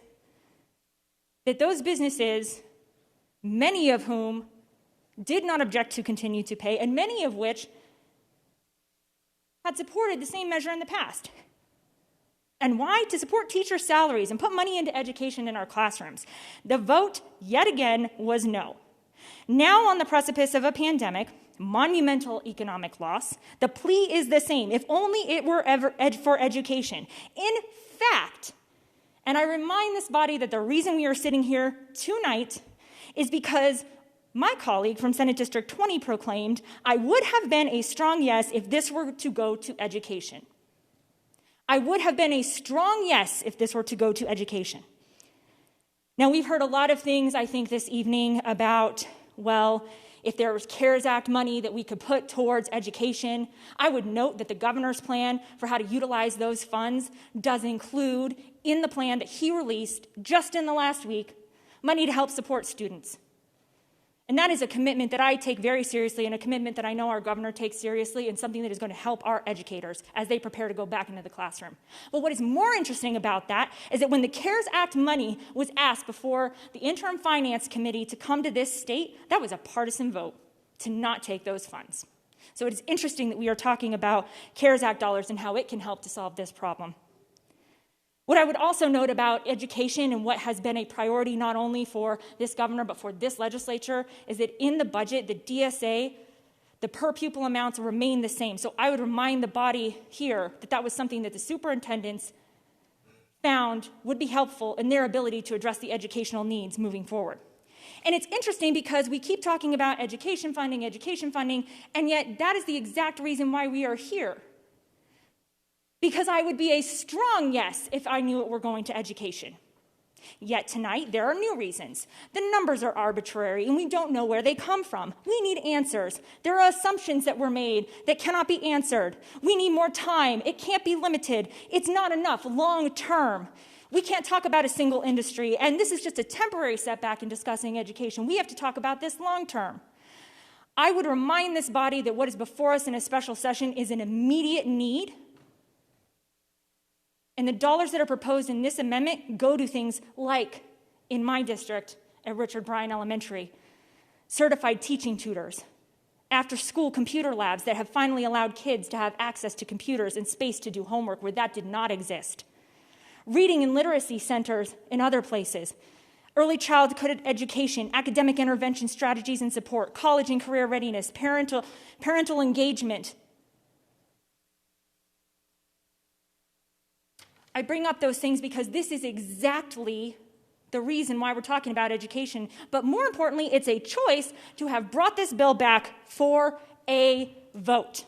that those businesses, many of whom did not object to continue to pay, and many of which had supported the same measure in the past. And why? To support teacher salaries and put money into education in our classrooms. The vote, yet again, was no. Now, on the precipice of a pandemic, monumental economic loss, the plea is the same, if only it were ever for education. In fact, and I remind this body that the reason we are sitting here tonight is because my colleague from Senate District 20 proclaimed, I would have been a strong yes if this were to go to education. I would have been a strong yes if this were to go to education. Now, we've heard a lot of things, I think, this evening about, well, if there was CARES Act money that we could put towards education. I would note that the governor's plan for how to utilize those funds does include, in the plan that he released just in the last week, money to help support students. And that is a commitment that I take very seriously, and a commitment that I know our governor takes seriously, and something that is going to help our educators as they prepare to go back into the classroom. But what is more interesting about that is that when the CARES Act money was asked before the Interim Finance Committee to come to this state, that was a partisan vote to not take those funds. So it is interesting that we are talking about CARES Act dollars and how it can help to solve this problem. What I would also note about education and what has been a priority not only for this governor but for this legislature is that in the budget, the DSA, the per pupil amounts remain the same. So I would remind the body here that that was something that the superintendents found would be helpful in their ability to address the educational needs moving forward. And it's interesting because we keep talking about education funding, and yet that is the exact reason why we are here. Because I would be a strong yes if I knew it were going to education. Yet tonight, there are new reasons. The numbers are arbitrary, and we don't know where they come from. We need answers. There are assumptions that were made that cannot be answered. We need more time. It can't be limited. It's not enough long term. We can't talk about a single industry, and this is just a temporary setback in discussing education. We have to talk about this long term. I would remind this body that what is before us in a special session is an immediate need. And the dollars that are proposed in this amendment go to things like, in my district at Richard Bryan Elementary, certified teaching tutors, after-school computer labs that have finally allowed kids to have access to computers and space to do homework where that did not exist, reading and literacy centers in other places, early childhood education, academic intervention strategies and support, college and career readiness, parental engagement. I bring up those things because this is exactly the reason why we're talking about education. But more importantly, it's a choice to have brought this bill back for a vote.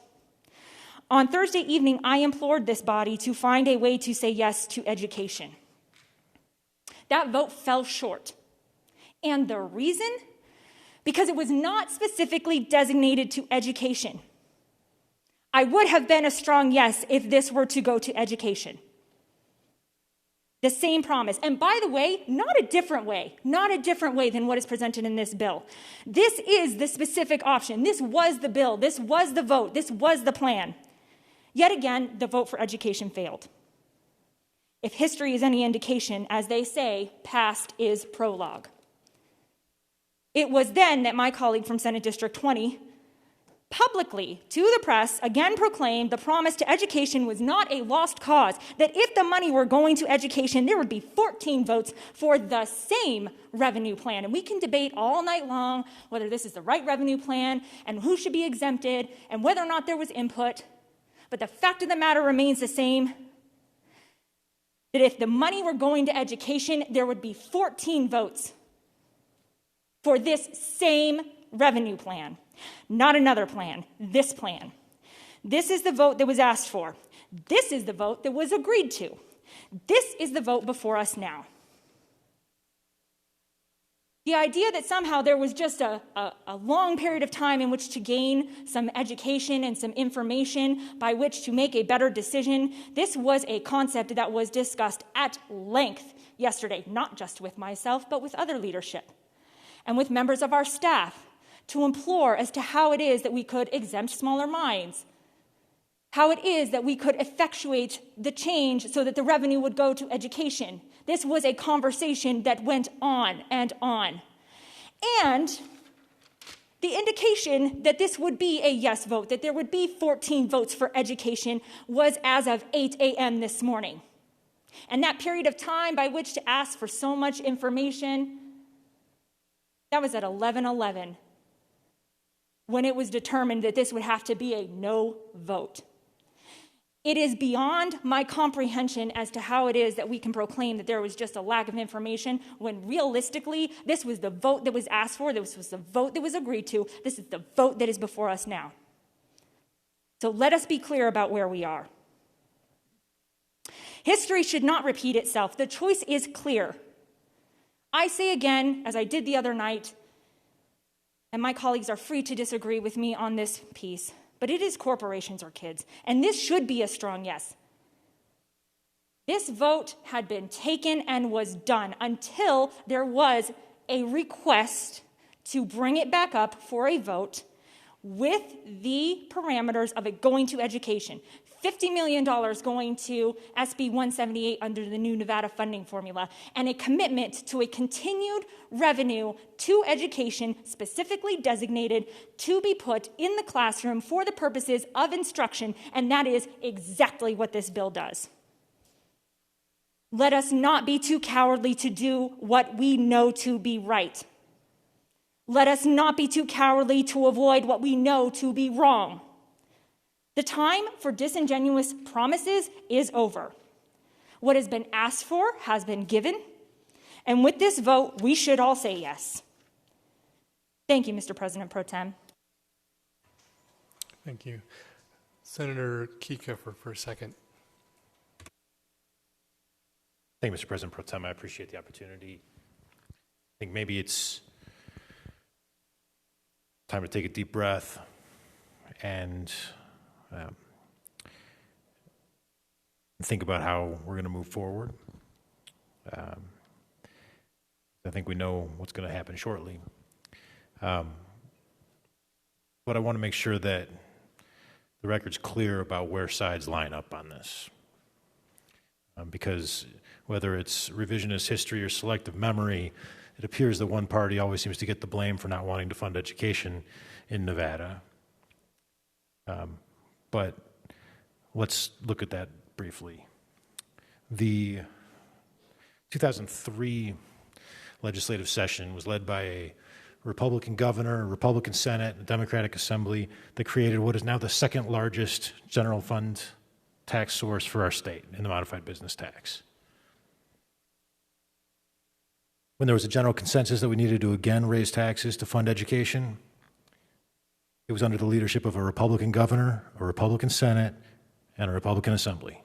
On Thursday evening, I implored this body to find a way to say yes to education. That vote fell short. And the reason? Because it was not specifically designated to education. I would have been a strong yes if this were to go to education. The same promise. And by the way, not a different way than what is presented in this bill. This is the specific option. This was the bill. This was the vote. This was the plan. Yet again, the vote for education failed. If history is any indication, as they say, past is prologue. It was then that my colleague from Senate District 20 publicly, to the press, again proclaimed the promise to education was not a lost cause, that if the money were going to education, there would be 14 votes for the same revenue plan. And we can debate all night long whether this is the right revenue plan and who should be exempted and whether or not there was input. But the fact of the matter remains the same, that if the money were going to education, there would be 14 votes for this same revenue plan. Not another plan, this plan. This is the vote that was asked for. This is the vote that was agreed to. This is the vote before us now. The idea that somehow there was just a long period of time in which to gain some education and some information by which to make a better decision, this was a concept that was discussed at length yesterday, not just with myself, but with other leadership and with members of our staff, to implore as to how it is that we could exempt smaller mines, how it is that we could effectuate the change so that the revenue would go to education. This was a conversation that went on and on. And the indication that this would be a yes vote, that there would be 14 votes for education, was as of 8 a.m. this morning. And that period of time by which to ask for so much information, that was at 11:11. When it was determined that this would have to be a no vote. It is beyond my comprehension as to how it is that we can proclaim that there was just a lack of information when realistically this was the vote that was asked for, this was the vote that was agreed to, this is the vote that is before us now. So let us be clear about where we are. History should not repeat itself. The choice is clear. I say again, as I did the other night, and my colleagues are free to disagree with me on this piece, but it is corporations or kids, and this should be a strong yes. This vote had been taken and was done until there was a request to bring it back up for a vote with the parameters of it going to education. $50 million going to SB 178 under the new Nevada funding formula, and a commitment to a continued revenue to education specifically designated to be put in the classroom for the purposes of instruction, and that is exactly what this bill does. Let us not be too cowardly to do what we know to be right. Let us not be too cowardly to avoid what we know to be wrong. The time for disingenuous promises is over. What has been asked for has been given, and with this vote, we should all say yes. Thank you, Mr. President Pro Tem. Thank you. Senator Kiekefer for a second. Thank you, Mr. President Pro Tem. I appreciate the opportunity. I think maybe it's time to take a deep breath and think about how we're going to move forward. I think we know what's going to happen shortly. But I want to make sure that the record's clear about where sides line up on this. Because whether it's revisionist history or selective memory, it appears that one party always seems to get the blame for not wanting to fund education in Nevada. But let's look at that briefly. The 2003 legislative session was led by a Republican governor, a Republican Senate, a Democratic Assembly that created what is now the second largest general fund tax source for our state in the modified business tax. When there was a general consensus that we needed to again raise taxes to fund education, it was under the leadership of a Republican governor, a Republican Senate, and a Republican Assembly.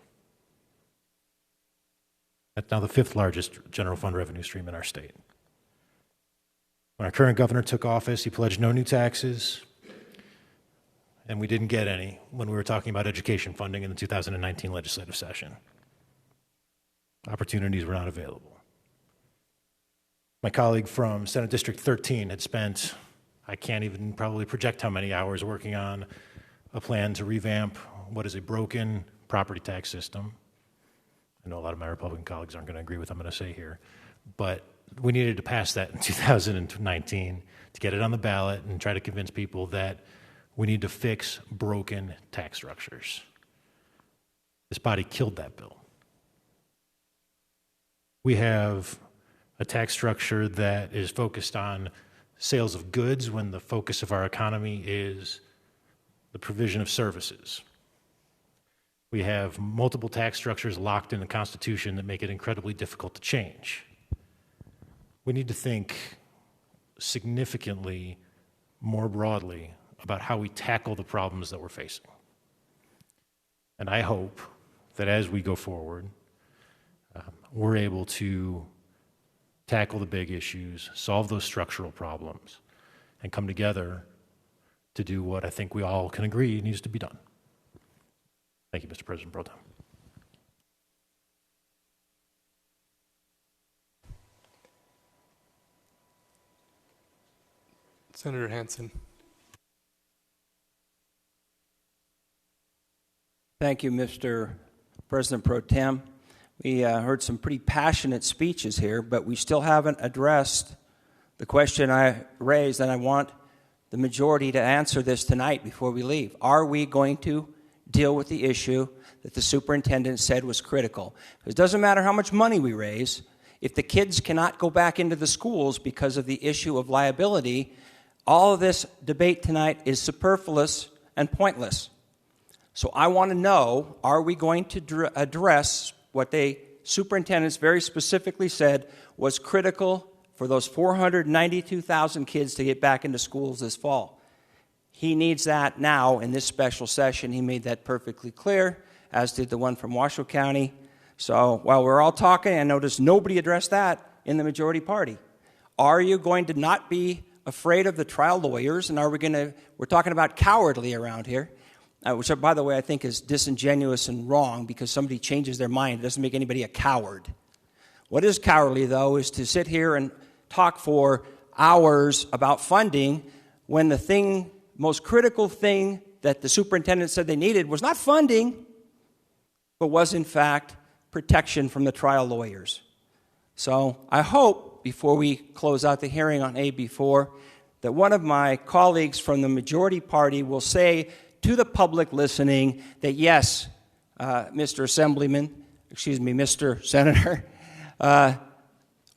That's now the fifth largest general fund revenue stream in our state. When our current governor took office, he pledged no new taxes, and we didn't get any when we were talking about education funding in the 2019 legislative session. Opportunities were not available. My colleague from Senate District 13 had spent, I can't even probably project how many hours working on a plan to revamp what is a broken property tax system. I know a lot of my Republican colleagues aren't going to agree with what I'm going to say here, but we needed to pass that in 2019 to get it on the ballot and try to convince people that we need to fix broken tax structures. This body killed that bill. We have a tax structure that is focused on sales of goods when the focus of our economy is the provision of services. We have multiple tax structures locked in the Constitution that make it incredibly difficult to change. We need to think significantly more broadly about how we tackle the problems that we're facing. And I hope that as we go forward, we're able to tackle the big issues, solve those structural problems, and come together to do what I think we all can agree needs to be done. Thank you, Mr. President Pro Tem. Senator Hansen. Thank you, Mr. President Pro Tem. We heard some pretty passionate speeches here, but we still haven't addressed the question I raised, and I want the majority to answer this tonight before we leave. Are we going to deal with the issue that the superintendent said was critical? It doesn't matter how much money we raise. If the kids cannot go back into the schools because of the issue of liability, all of this debate tonight is superfluous and pointless. So I want to know, are we going to address what the superintendents very specifically said was critical for those 492,000 kids to get back into schools this fall? He needs that now in this special session. He made that perfectly clear, as did the one from Washoe County. So while we're all talking, I noticed nobody addressed that in the majority party. Are you going to not be afraid of the trial lawyers, and we're talking about cowardly around here, which, by the way, I think is disingenuous and wrong because somebody changes their mind. It doesn't make anybody a coward. What is cowardly, though, is to sit here and talk for hours about funding when the most critical thing that the superintendent said they needed was not funding, but was in fact protection from the trial lawyers. So I hope, before we close out the hearing on AB4, that one of my colleagues from the majority party will say to the public listening that yes, Mr. Senator,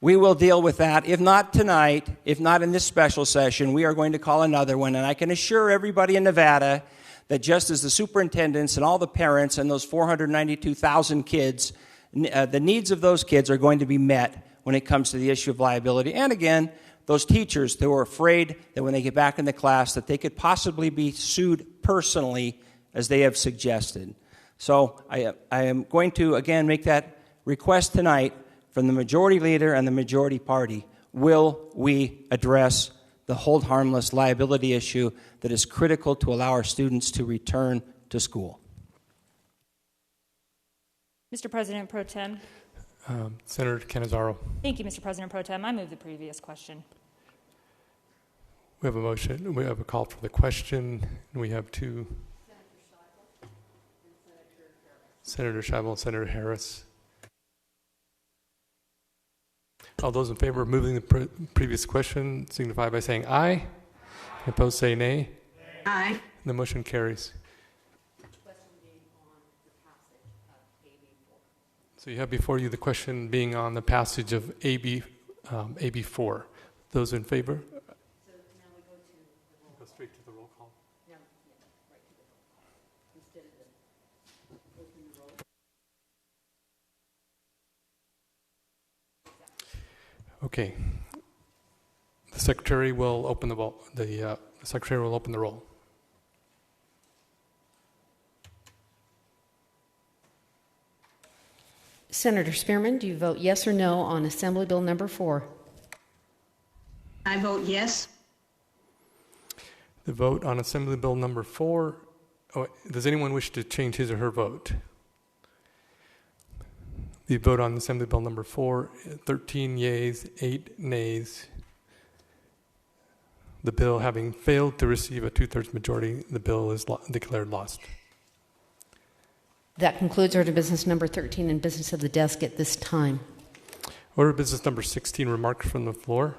we will deal with that. If not tonight, if not in this special session, we are going to call another one. And I can assure everybody in Nevada that just as the superintendents and all the parents and those 492,000 kids, the needs of those kids are going to be met when it comes to the issue of liability. And again, those teachers who are afraid that when they get back in the class that they could possibly be sued personally, as they have suggested. So I am going to, again, make that request tonight from the majority leader and the majority party. Will we address the hold harmless liability issue that is critical to allow our students to return to school? Mr. President Pro Tem. Senator Cannizzaro. Thank you, Mr. President Pro Tem. I move the previous question. We have a motion. We have a call for the question. And we have two. Senator Scheibel and Senator Harris. All those in favor of moving the previous question signify by saying aye. Opposed, say nay. Aye. The motion carries. So you have before you the question being on the passage of AB4. Those in favor? So now we go straight to the roll call. Right to the roll call instead of the open the roll. Okay. The secretary will open the roll. The secretary will open the roll. Senator Spearman, do you vote yes or no on Assembly Bill number 4? I vote yes. The vote on Assembly Bill number 4. Oh, does anyone wish to change his or her vote? The vote on Assembly Bill number 4, 13 yeas, 8 nays. The bill having failed to receive a 2/3 majority, the bill is declared lost. That concludes order of business number 13 and business of the desk at this time. Order of business number 16, remarks from the floor.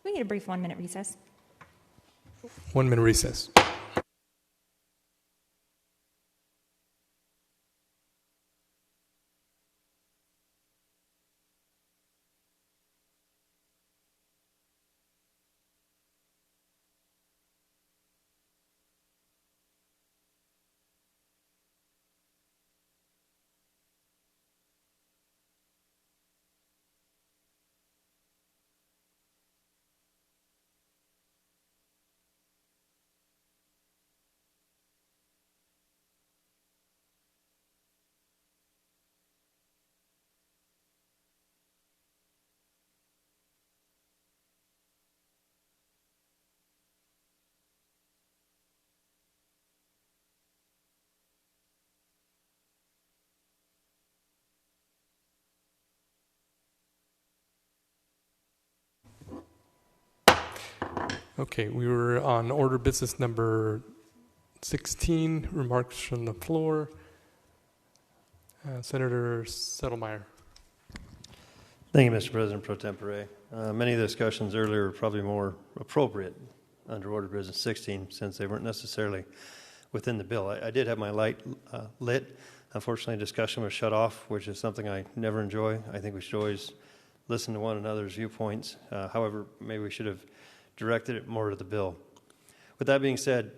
We need a brief 1-minute recess. 1 minute recess. Okay, we were on order business number 16, remarks from the floor. Senator Settlemeyer. Thank you, Mr. President Pro Tempore. Many of the discussions earlier were probably more appropriate under order business 16 since they weren't necessarily within the bill. I did have my light lit. Unfortunately, discussion was shut off, which is something I never enjoy. I think we should always listen to one another's viewpoints. However, maybe we should have directed it more to the bill. With that being said,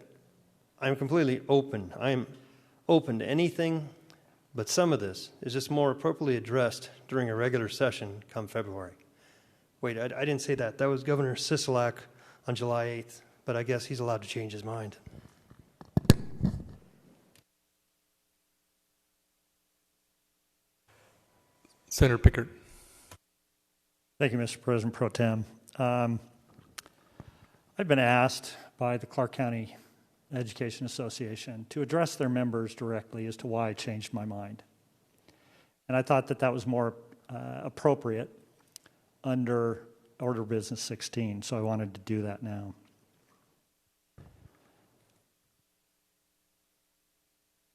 I'm completely open. I'm open to anything, but some of this is just more appropriately addressed during a regular session come February. Wait, I didn't say that. That was Governor Sisolak on July 8th, but I guess he's allowed to change his mind. Senator Pickard. Thank you, Mr. President Pro Tem. I've been asked by the Clark County Education Association to address their members directly as to why I changed my mind. And I thought that that was more appropriate under Order of Business 16, so I wanted to do that now.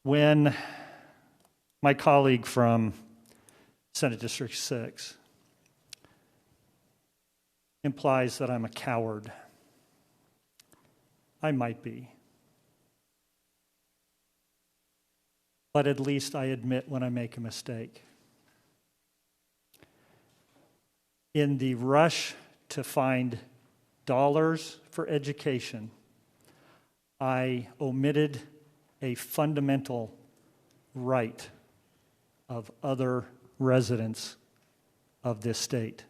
When my colleague from Senate District 6 implies that I'm a coward, I might be. But at least I admit when I make a mistake. In the rush to find dollars for education, I omitted a fundamental right of other residents of this state.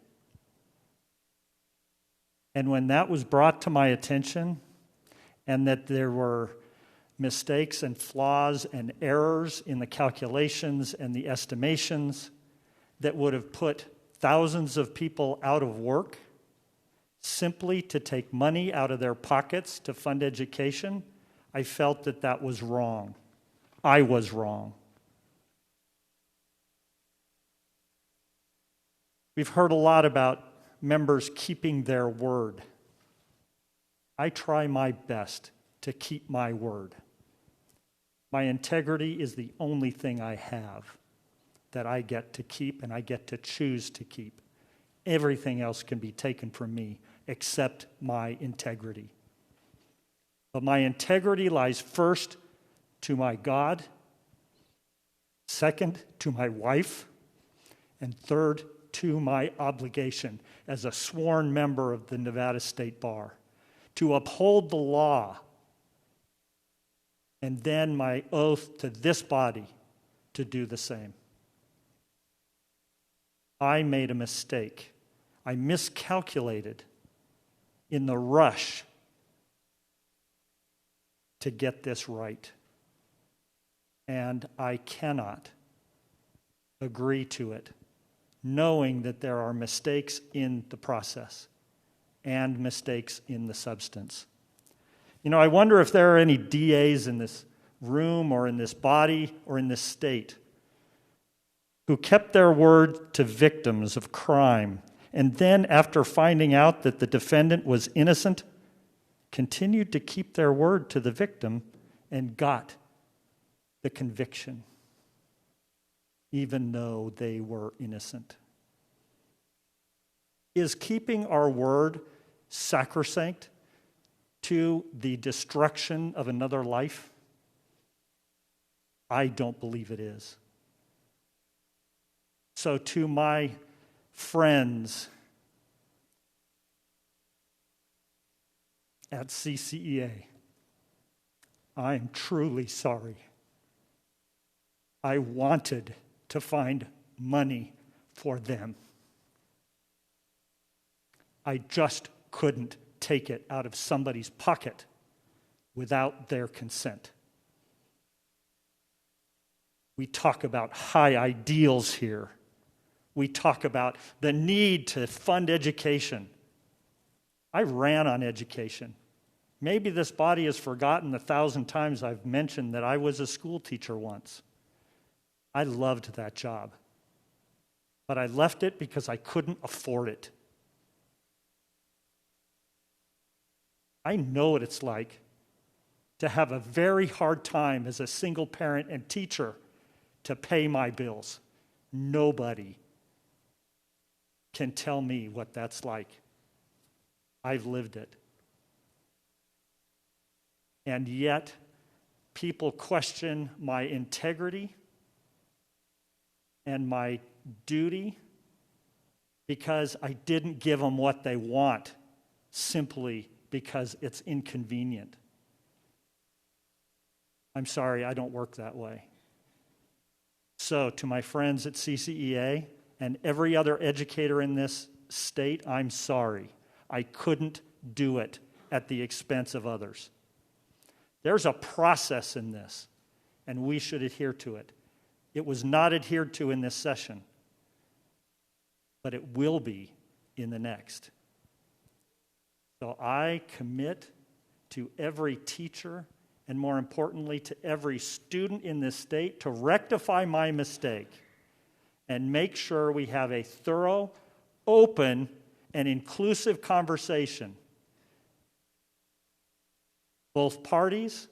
And when that was brought to my attention, and that there were mistakes and flaws and errors in the calculations and the estimations that would have put thousands of people out of work simply to take money out of their pockets to fund education, I felt that that was wrong. I was wrong. We've heard a lot about members keeping their word. I try my best to keep my word. My integrity is the only thing I have that I get to keep and I get to choose to keep. Everything else can be taken from me except my integrity. But my integrity lies first to my God, second to my wife, and third to my obligation as a sworn member of the Nevada State Bar, to uphold the law, and then my oath to this body to do the same. I made a mistake. I miscalculated in the rush to get this right. And I cannot agree to it, knowing that there are mistakes in the process and mistakes in the substance. You know, I wonder if there are any DAs in this room or in this body or in this state who kept their word to victims of crime and then, after finding out that the defendant was innocent, continued to keep their word to the victim and got the conviction, even though they were innocent. Is keeping our word sacrosanct to the destruction of another life? I don't believe it is. So to my friends at CCEA, I am truly sorry. I wanted to find money for them. I just couldn't take it out of somebody's pocket without their consent. We talk about high ideals here. We talk about the need to fund education. I ran on education. Maybe this body has forgotten the 1,000 times I've mentioned that I was a school teacher once. I loved that job. But I left it because I couldn't afford it. I know what it's like to have a very hard time as a single parent and teacher to pay my bills. Nobody can tell me what that's like. I've lived it. And yet, people question my integrity and my duty because I didn't give them what they want simply because it's inconvenient. I'm sorry, I don't work that way. So, to my friends at CCEA and every other educator in this state, I'm sorry. I couldn't do it at the expense of others. There's a process in this, and we should adhere to it. It was not adhered to in this session, but it will be in the next. So I commit to every teacher, and more importantly, to every student in this state to rectify my mistake and make sure we have a thorough, open, and inclusive conversation. Both parties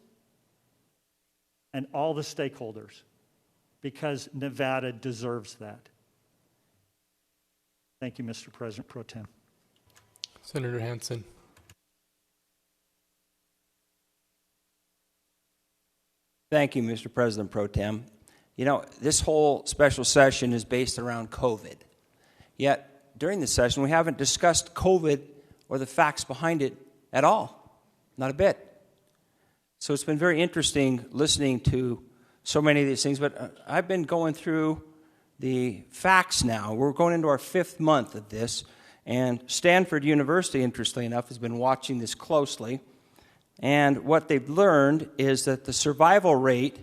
and all the stakeholders, because Nevada deserves that. Thank you, Mr. President Pro Tem. Senator Hansen. Thank you, Mr. President Pro Tem. You know, this whole special session is based around COVID. Yet, during the session, we haven't discussed COVID or the facts behind it at all. Not a bit. So it's been very interesting listening to so many of these things, but I've been going through the facts now. We're going into our 5th month of this, and Stanford University, interestingly enough, has been watching this closely. And what they've learned is that the survival rate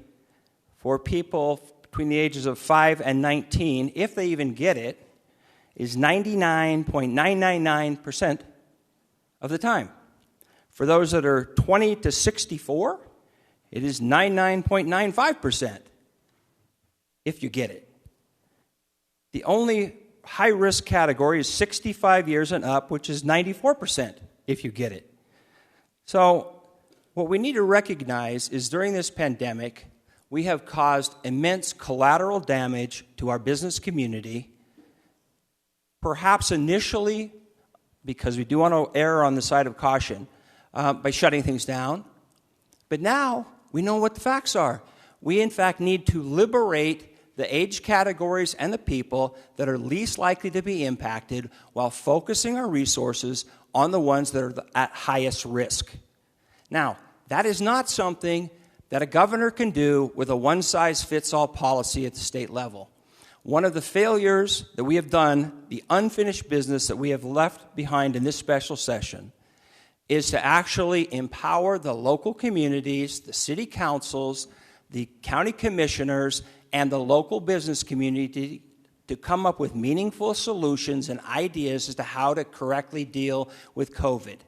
for people between the ages of 5 and 19, if they even get it, is 99.999% of the time. For those that are 20 to 64, it is 99.95% if you get it. The only high-risk category is 65 years and up, which is 94% if you get it. So what we need to recognize is during this pandemic, we have caused immense collateral damage to our business community, perhaps initially, because we do want to err on the side of caution, by shutting things down. But now we know what the facts are. We, in fact, need to liberate the age categories and the people that are least likely to be impacted while focusing our resources on the ones that are at highest risk. Now, that is not something that a governor can do with a one-size-fits-all policy at the state level. One of the failures that we have done, the unfinished business that we have left behind in this special session, is to actually empower the local communities, the city councils, the county commissioners, and the local business community to come up with meaningful solutions and ideas as to how to correctly deal with COVID.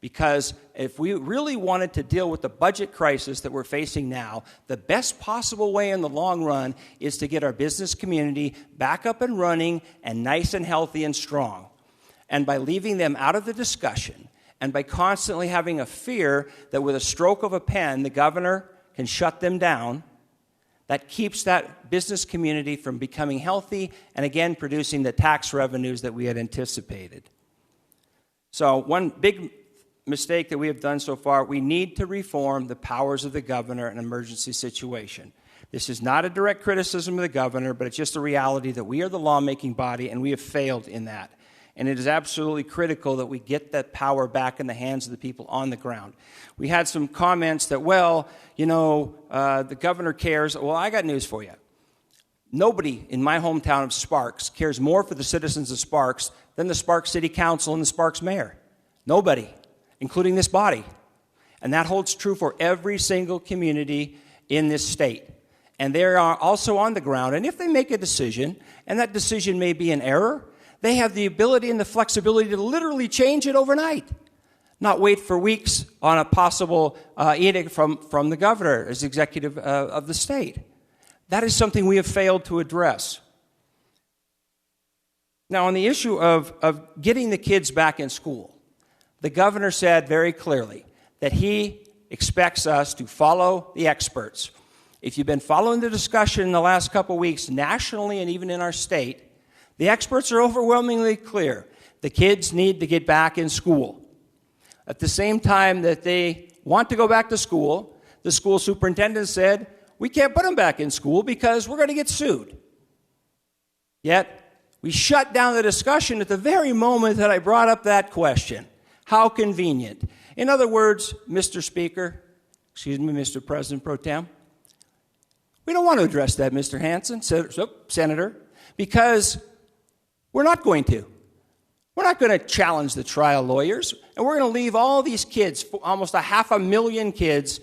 Because if we really wanted to deal with the budget crisis that we're facing now, the best possible way in the long run is to get our business community back up and running and nice and healthy and strong. And by leaving them out of the discussion, and by constantly having a fear that with a stroke of a pen, the governor can shut them down, that keeps that business community from becoming healthy and, again, producing the tax revenues that we had anticipated. So one big mistake that we have done so far, we need to reform the powers of the governor in an emergency situation. This is not a direct criticism of the governor, but it's just a reality that we are the lawmaking body and we have failed in that. And it is absolutely critical that we get that power back in the hands of the people on the ground. We had some comments that, well, you know, the governor cares. Well, I got news for you. Nobody in my hometown of Sparks cares more for the citizens of Sparks than the Sparks City Council and the Sparks Mayor. Nobody, including this body. And that holds true for every single community in this state. And they are also on the ground. And if they make a decision, and that decision may be an error, they have the ability and the flexibility to literally change it overnight, not wait for weeks on a possible edict from the governor as executive of the state. That is something we have failed to address. Now, on the issue of getting the kids back in school, the governor said very clearly that he expects us to follow the experts. If you've been following the discussion in the last couple of weeks, nationally and even in our state, the experts are overwhelmingly clear. The kids need to get back in school. At the same time that they want to go back to school, the school superintendent said, we can't put them back in school because we're going to get sued. Yet, we shut down the discussion at the very moment that I brought up that question. How convenient. In other words, Mr. Mr. President Pro Tem, we don't want to address that, Mr. Hansen, Senator, because we're not going to. We're not going to challenge the trial lawyers, and we're going to leave all these kids, almost 500,000 kids,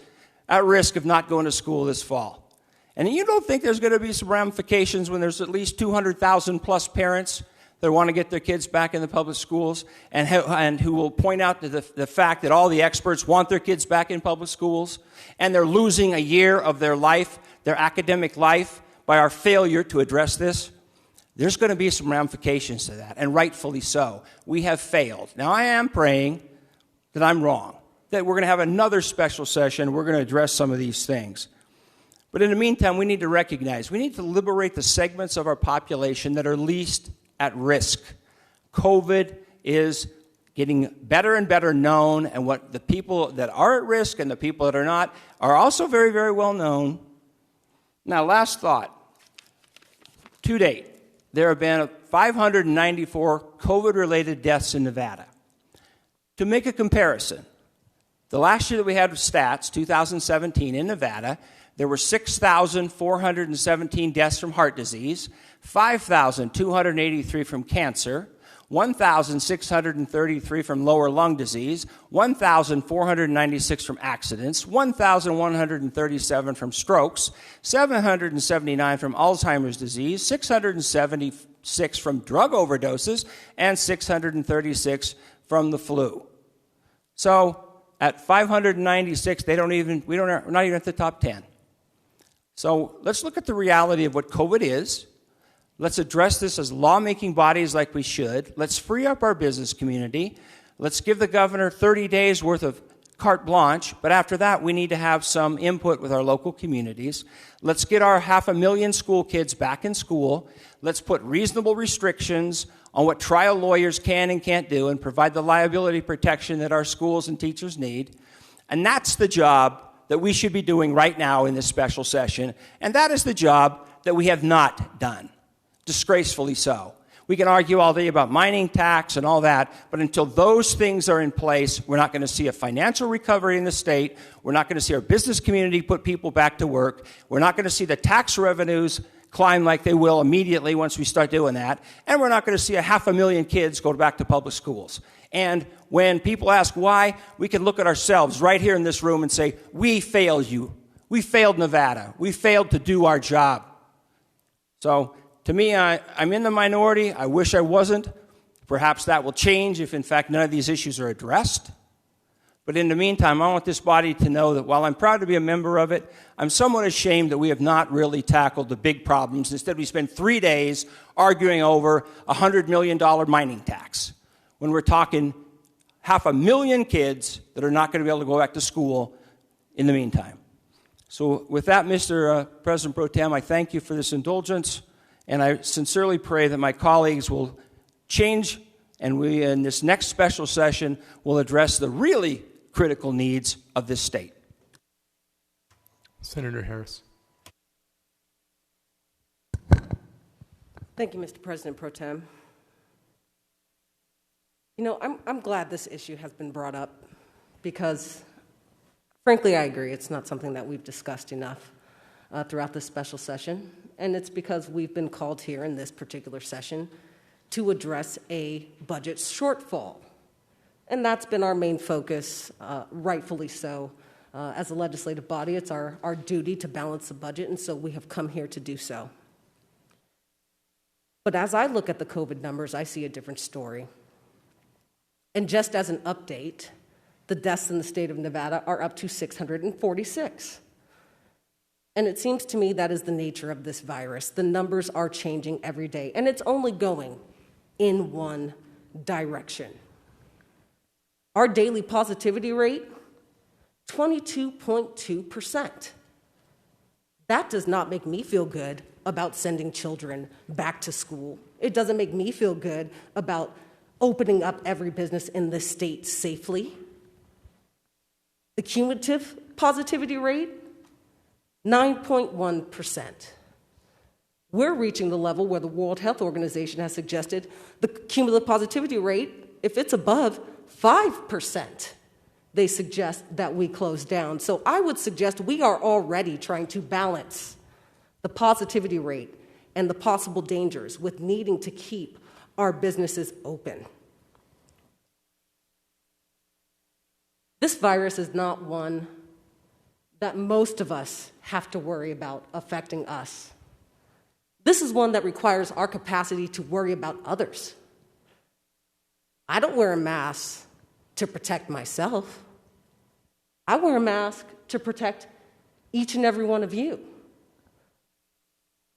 at risk of not going to school this fall. And you don't think there's going to be some ramifications when there's at least 200,000 plus parents that want to get their kids back in the public schools and who will point out to the fact that all the experts want their kids back in public schools, and they're losing a year of their life, their academic life, by our failure to address this? There's going to be some ramifications to that, and rightfully so. We have failed. Now, I am praying that I'm wrong, that we're going to have another special session. We're going to address some of these things. But in the meantime, we need to recognize, we need to liberate the segments of our population that are least at risk. COVID is getting better and better known, and what the people that are at risk and the people that are not are also very, very well known. Now, last thought. To date, there have been 594 COVID-related deaths in Nevada. To make a comparison, the last year that we had stats, 2017, in Nevada, there were 6,417 deaths from heart disease, 5,283 from cancer, 1,633 from lower lung disease, 1,496 from accidents, 1,137 from strokes, 779 from Alzheimer's disease, 676 from drug overdoses, and 636 from the flu. So at 596, we're not even at the top 10. So let's look at the reality of what COVID is. Let's address this as lawmaking bodies like we should. Let's free up our business community. Let's give the governor 30 days worth of carte blanche, but after that, we need to have some input with our local communities. Let's get our 500,000 school kids back in school. Let's put reasonable restrictions on what trial lawyers can and can't do and provide the liability protection that our schools and teachers need. And that's the job that we should be doing right now in this special session, and that is the job that we have not done. Disgracefully so. We can argue all day about mining tax and all that, but until those things are in place, we're not going to see a financial recovery in the state. We're not going to see our business community put people back to work. We're not going to see the tax revenues climb like they will immediately once we start doing that. And we're not going to see 500,000 kids go back to public schools. And when people ask why, we can look at ourselves right here in this room and say, we failed you. We failed Nevada. We failed to do our job. So, to me, I'm in the minority. I wish I wasn't. Perhaps that will change if, in fact, none of these issues are addressed. But in the meantime, I want this body to know that while I'm proud to be a member of it, I'm somewhat ashamed that we have not really tackled the big problems. Instead, we spend 3 days arguing over a $100 million mining tax when we're talking 500,000 kids that are not going to be able to go back to school in the meantime. So with that, Mr. President Pro Tem, I thank you for this indulgence. And I sincerely pray that my colleagues will change, and we, in this next special session, will address the really critical needs of this state. Senator Harris. Thank you, Mr. President Pro Tem. You know, I'm glad this issue has been brought up because, frankly, I agree. It's not something that we've discussed enough throughout this special session. And it's because we've been called here in this particular session to address a budget shortfall. And that's been our main focus, rightfully so. As a legislative body, it's our duty to balance the budget, and so we have come here to do so. But as I look at the COVID numbers, I see a different story. And just as an update, the deaths in the state of Nevada are up to 646. And it seems to me that is the nature of this virus. The numbers are changing every day, and it's only going in one direction. Our daily positivity rate, 22.2%. That does not make me feel good about sending children back to school. It doesn't make me feel good about opening up every business in this state safely. The cumulative positivity rate, 9.1%. We're reaching the level where the World Health Organization has suggested the cumulative positivity rate, if it's above 5%, they suggest that we close down. So I would suggest we are already trying to balance the positivity rate and the possible dangers with needing to keep our businesses open. This virus is not one that most of us have to worry about affecting us. This is one that requires our capacity to worry about others. I don't wear a mask to protect myself. I wear a mask to protect each and every one of you.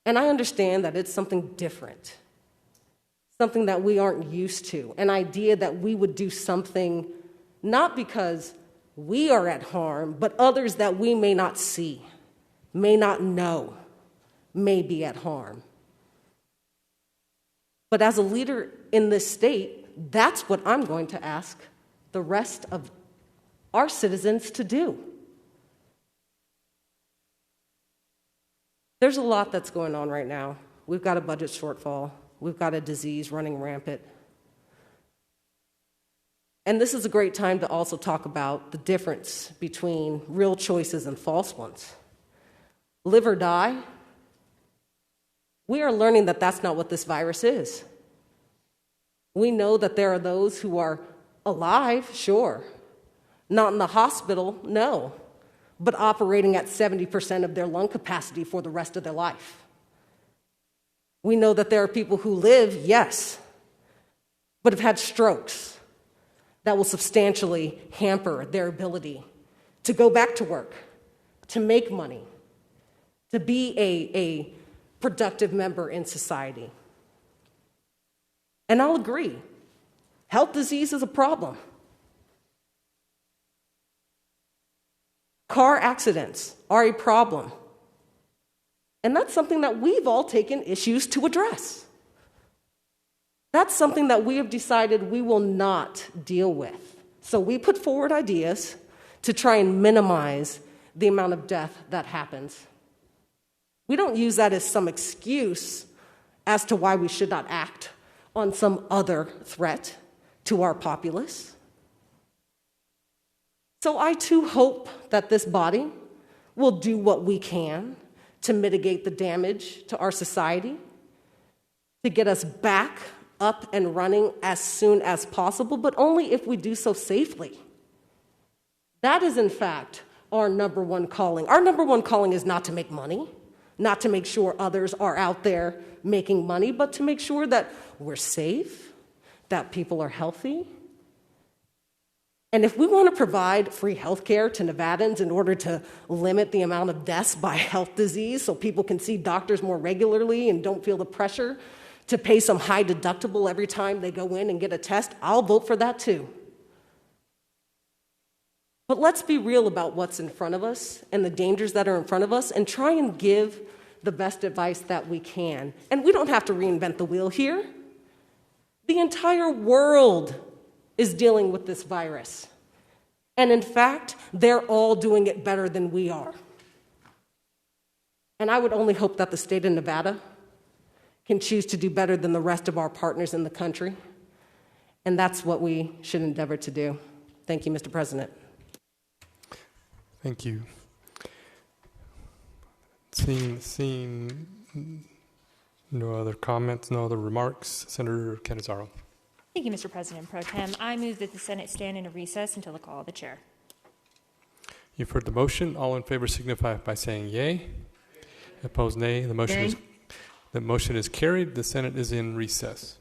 And I understand that it's something different something that we aren't used to, an idea that we would do something not because we are at harm, but others that we may not see, may not know, may be at harm. But as a leader in this state, that's what I'm going to ask the rest of our citizens to do. There's a lot that's going on right now. We've got a budget shortfall. We've got a disease running rampant. And this is a great time to also talk about the difference between real choices and false ones. Live or die, we are learning that that's not what this virus is. We know that there are those who are alive, sure. Not in the hospital, no. But operating at 70% of their lung capacity for the rest of their life. We know that there are people who live, yes, but have had strokes that will substantially hamper their ability to go back to work, to make money, to be a productive member in society. And I'll agree, health disease is a problem. Car accidents are a problem. And that's something that we've all taken issues to address. That's something that we have decided we will not deal with. So we put forward ideas to try and minimize the amount of death that happens. We don't use that as some excuse as to why we should not act on some other threat to our populace. So I too hope that this body will do what we can to mitigate the damage to our society, to get us back up and running as soon as possible, but only if we do so safely. That is, in fact, our number one calling. Our number one calling is not to make money, not to make sure others are out there making money, but to make sure that we're safe, that people are healthy. And if we want to provide free health care to Nevadans in order to limit the amount of deaths by health disease so people can see doctors more regularly and don't feel the pressure to pay some high deductible every time they go in and get a test, I'll vote for that too. But let's be real about what's in front of us and the dangers that are in front of us and try and give the best advice that we can. And we don't have to reinvent the wheel here. The entire world is dealing with this virus. And in fact, they're all doing it better than we are. And I would only hope that the state of Nevada can choose to do better than the rest of our partners in the country. And that's what we should endeavor to do. Thank you, Mr. President. Thank you. Seeing no other comments, no other remarks, Senator Canizaro. Thank you, Mr. President Pro Tem. I move that the Senate stand in a recess until the call of the chair. You've heard the motion. All in favor signify by saying yay. Opposed, nay. The motion is carried. The Senate is in recess.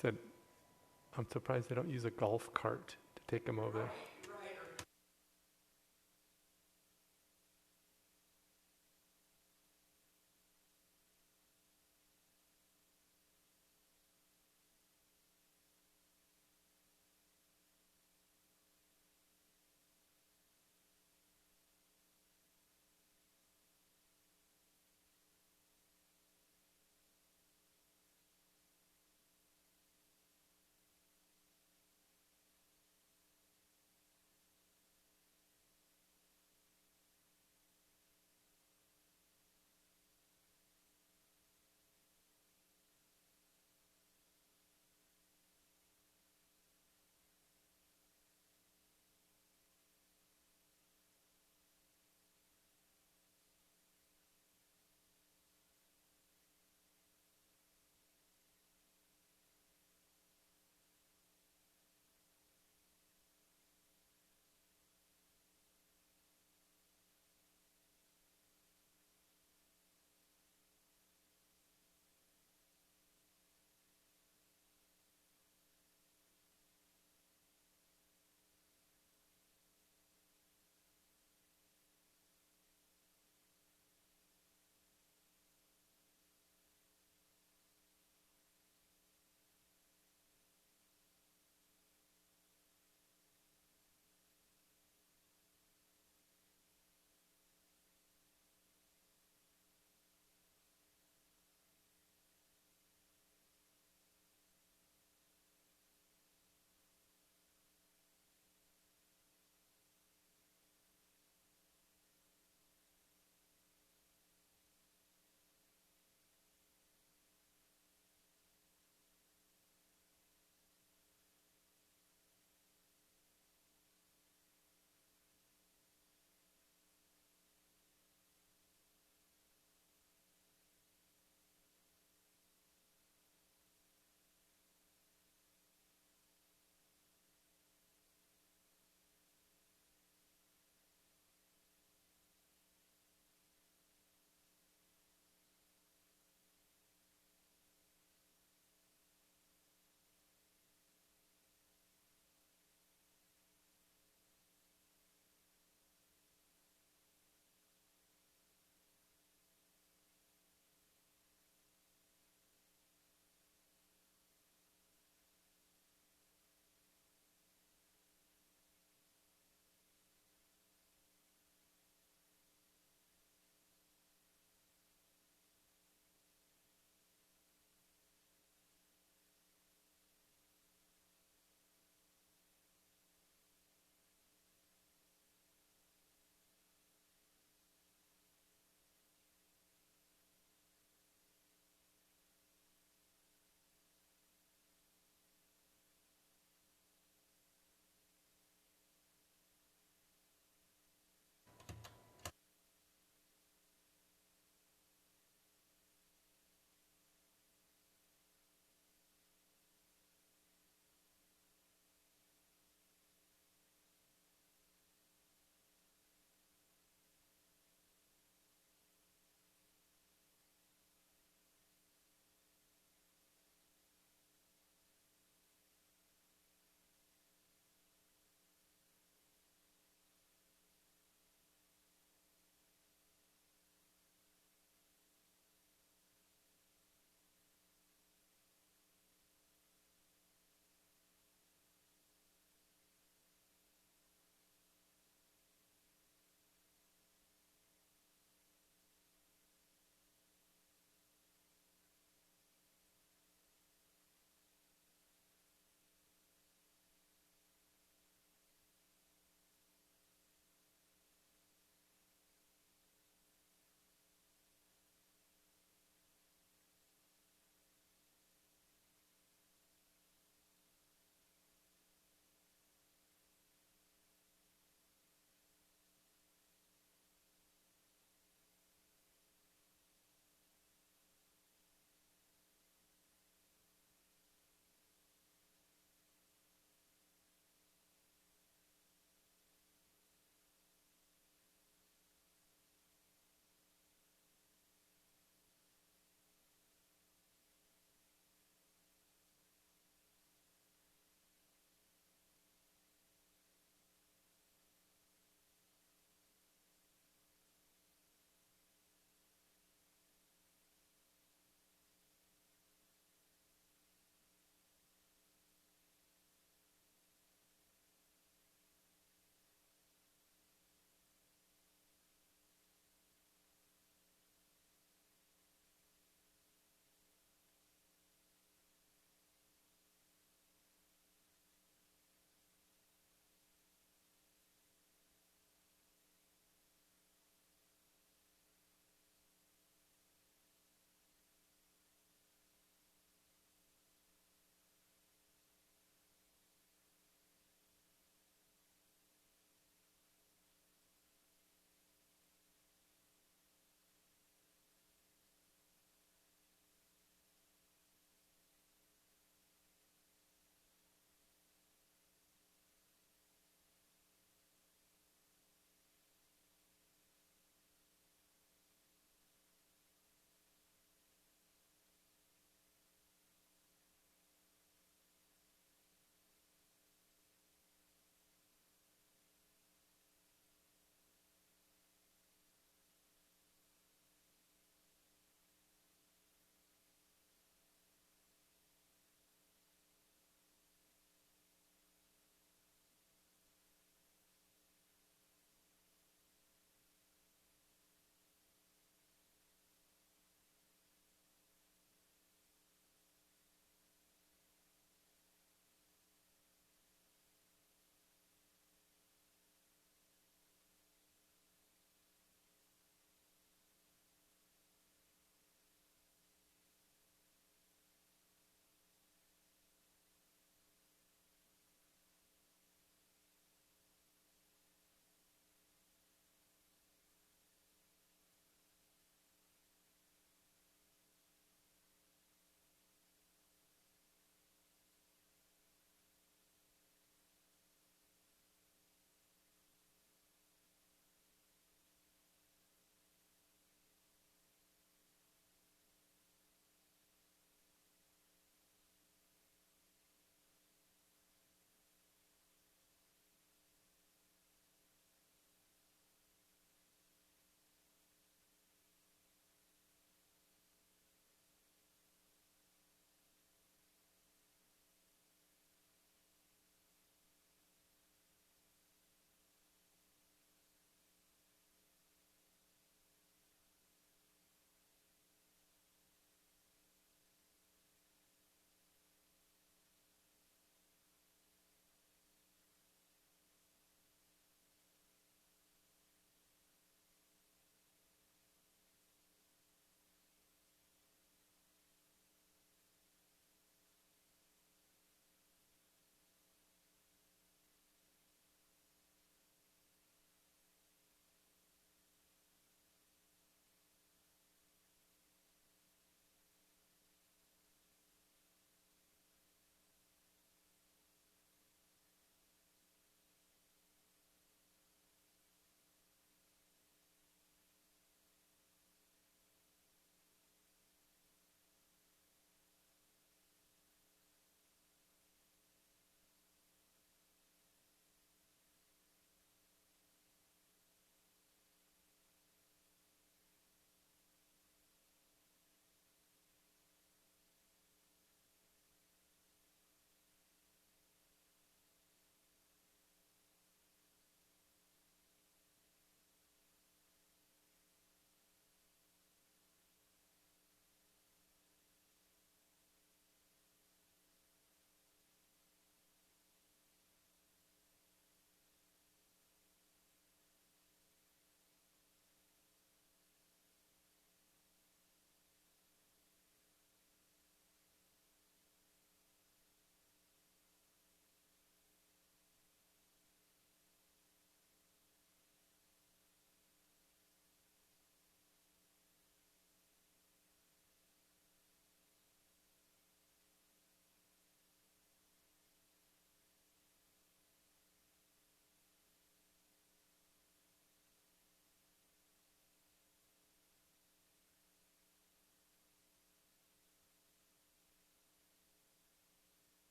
Said, I'm surprised they don't use a golf cart to take them over there.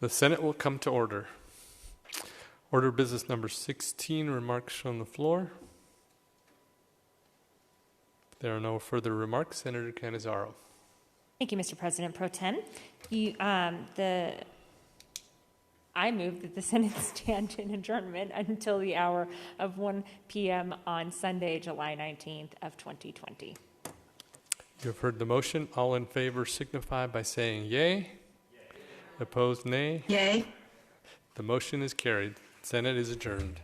The Senate will come to order. Order business number 16, remarks from the floor. There are no further remarks. Senator Canizaro. Thank you, Mr. President Pro Tem. I move that the Senate stand in adjournment until the hour of 1 p.m. on Sunday, July 19th of 2020. You have heard the motion. All in favor signify by saying yay. Yay. Opposed, nay. Yay. The motion is carried. Senate is adjourned.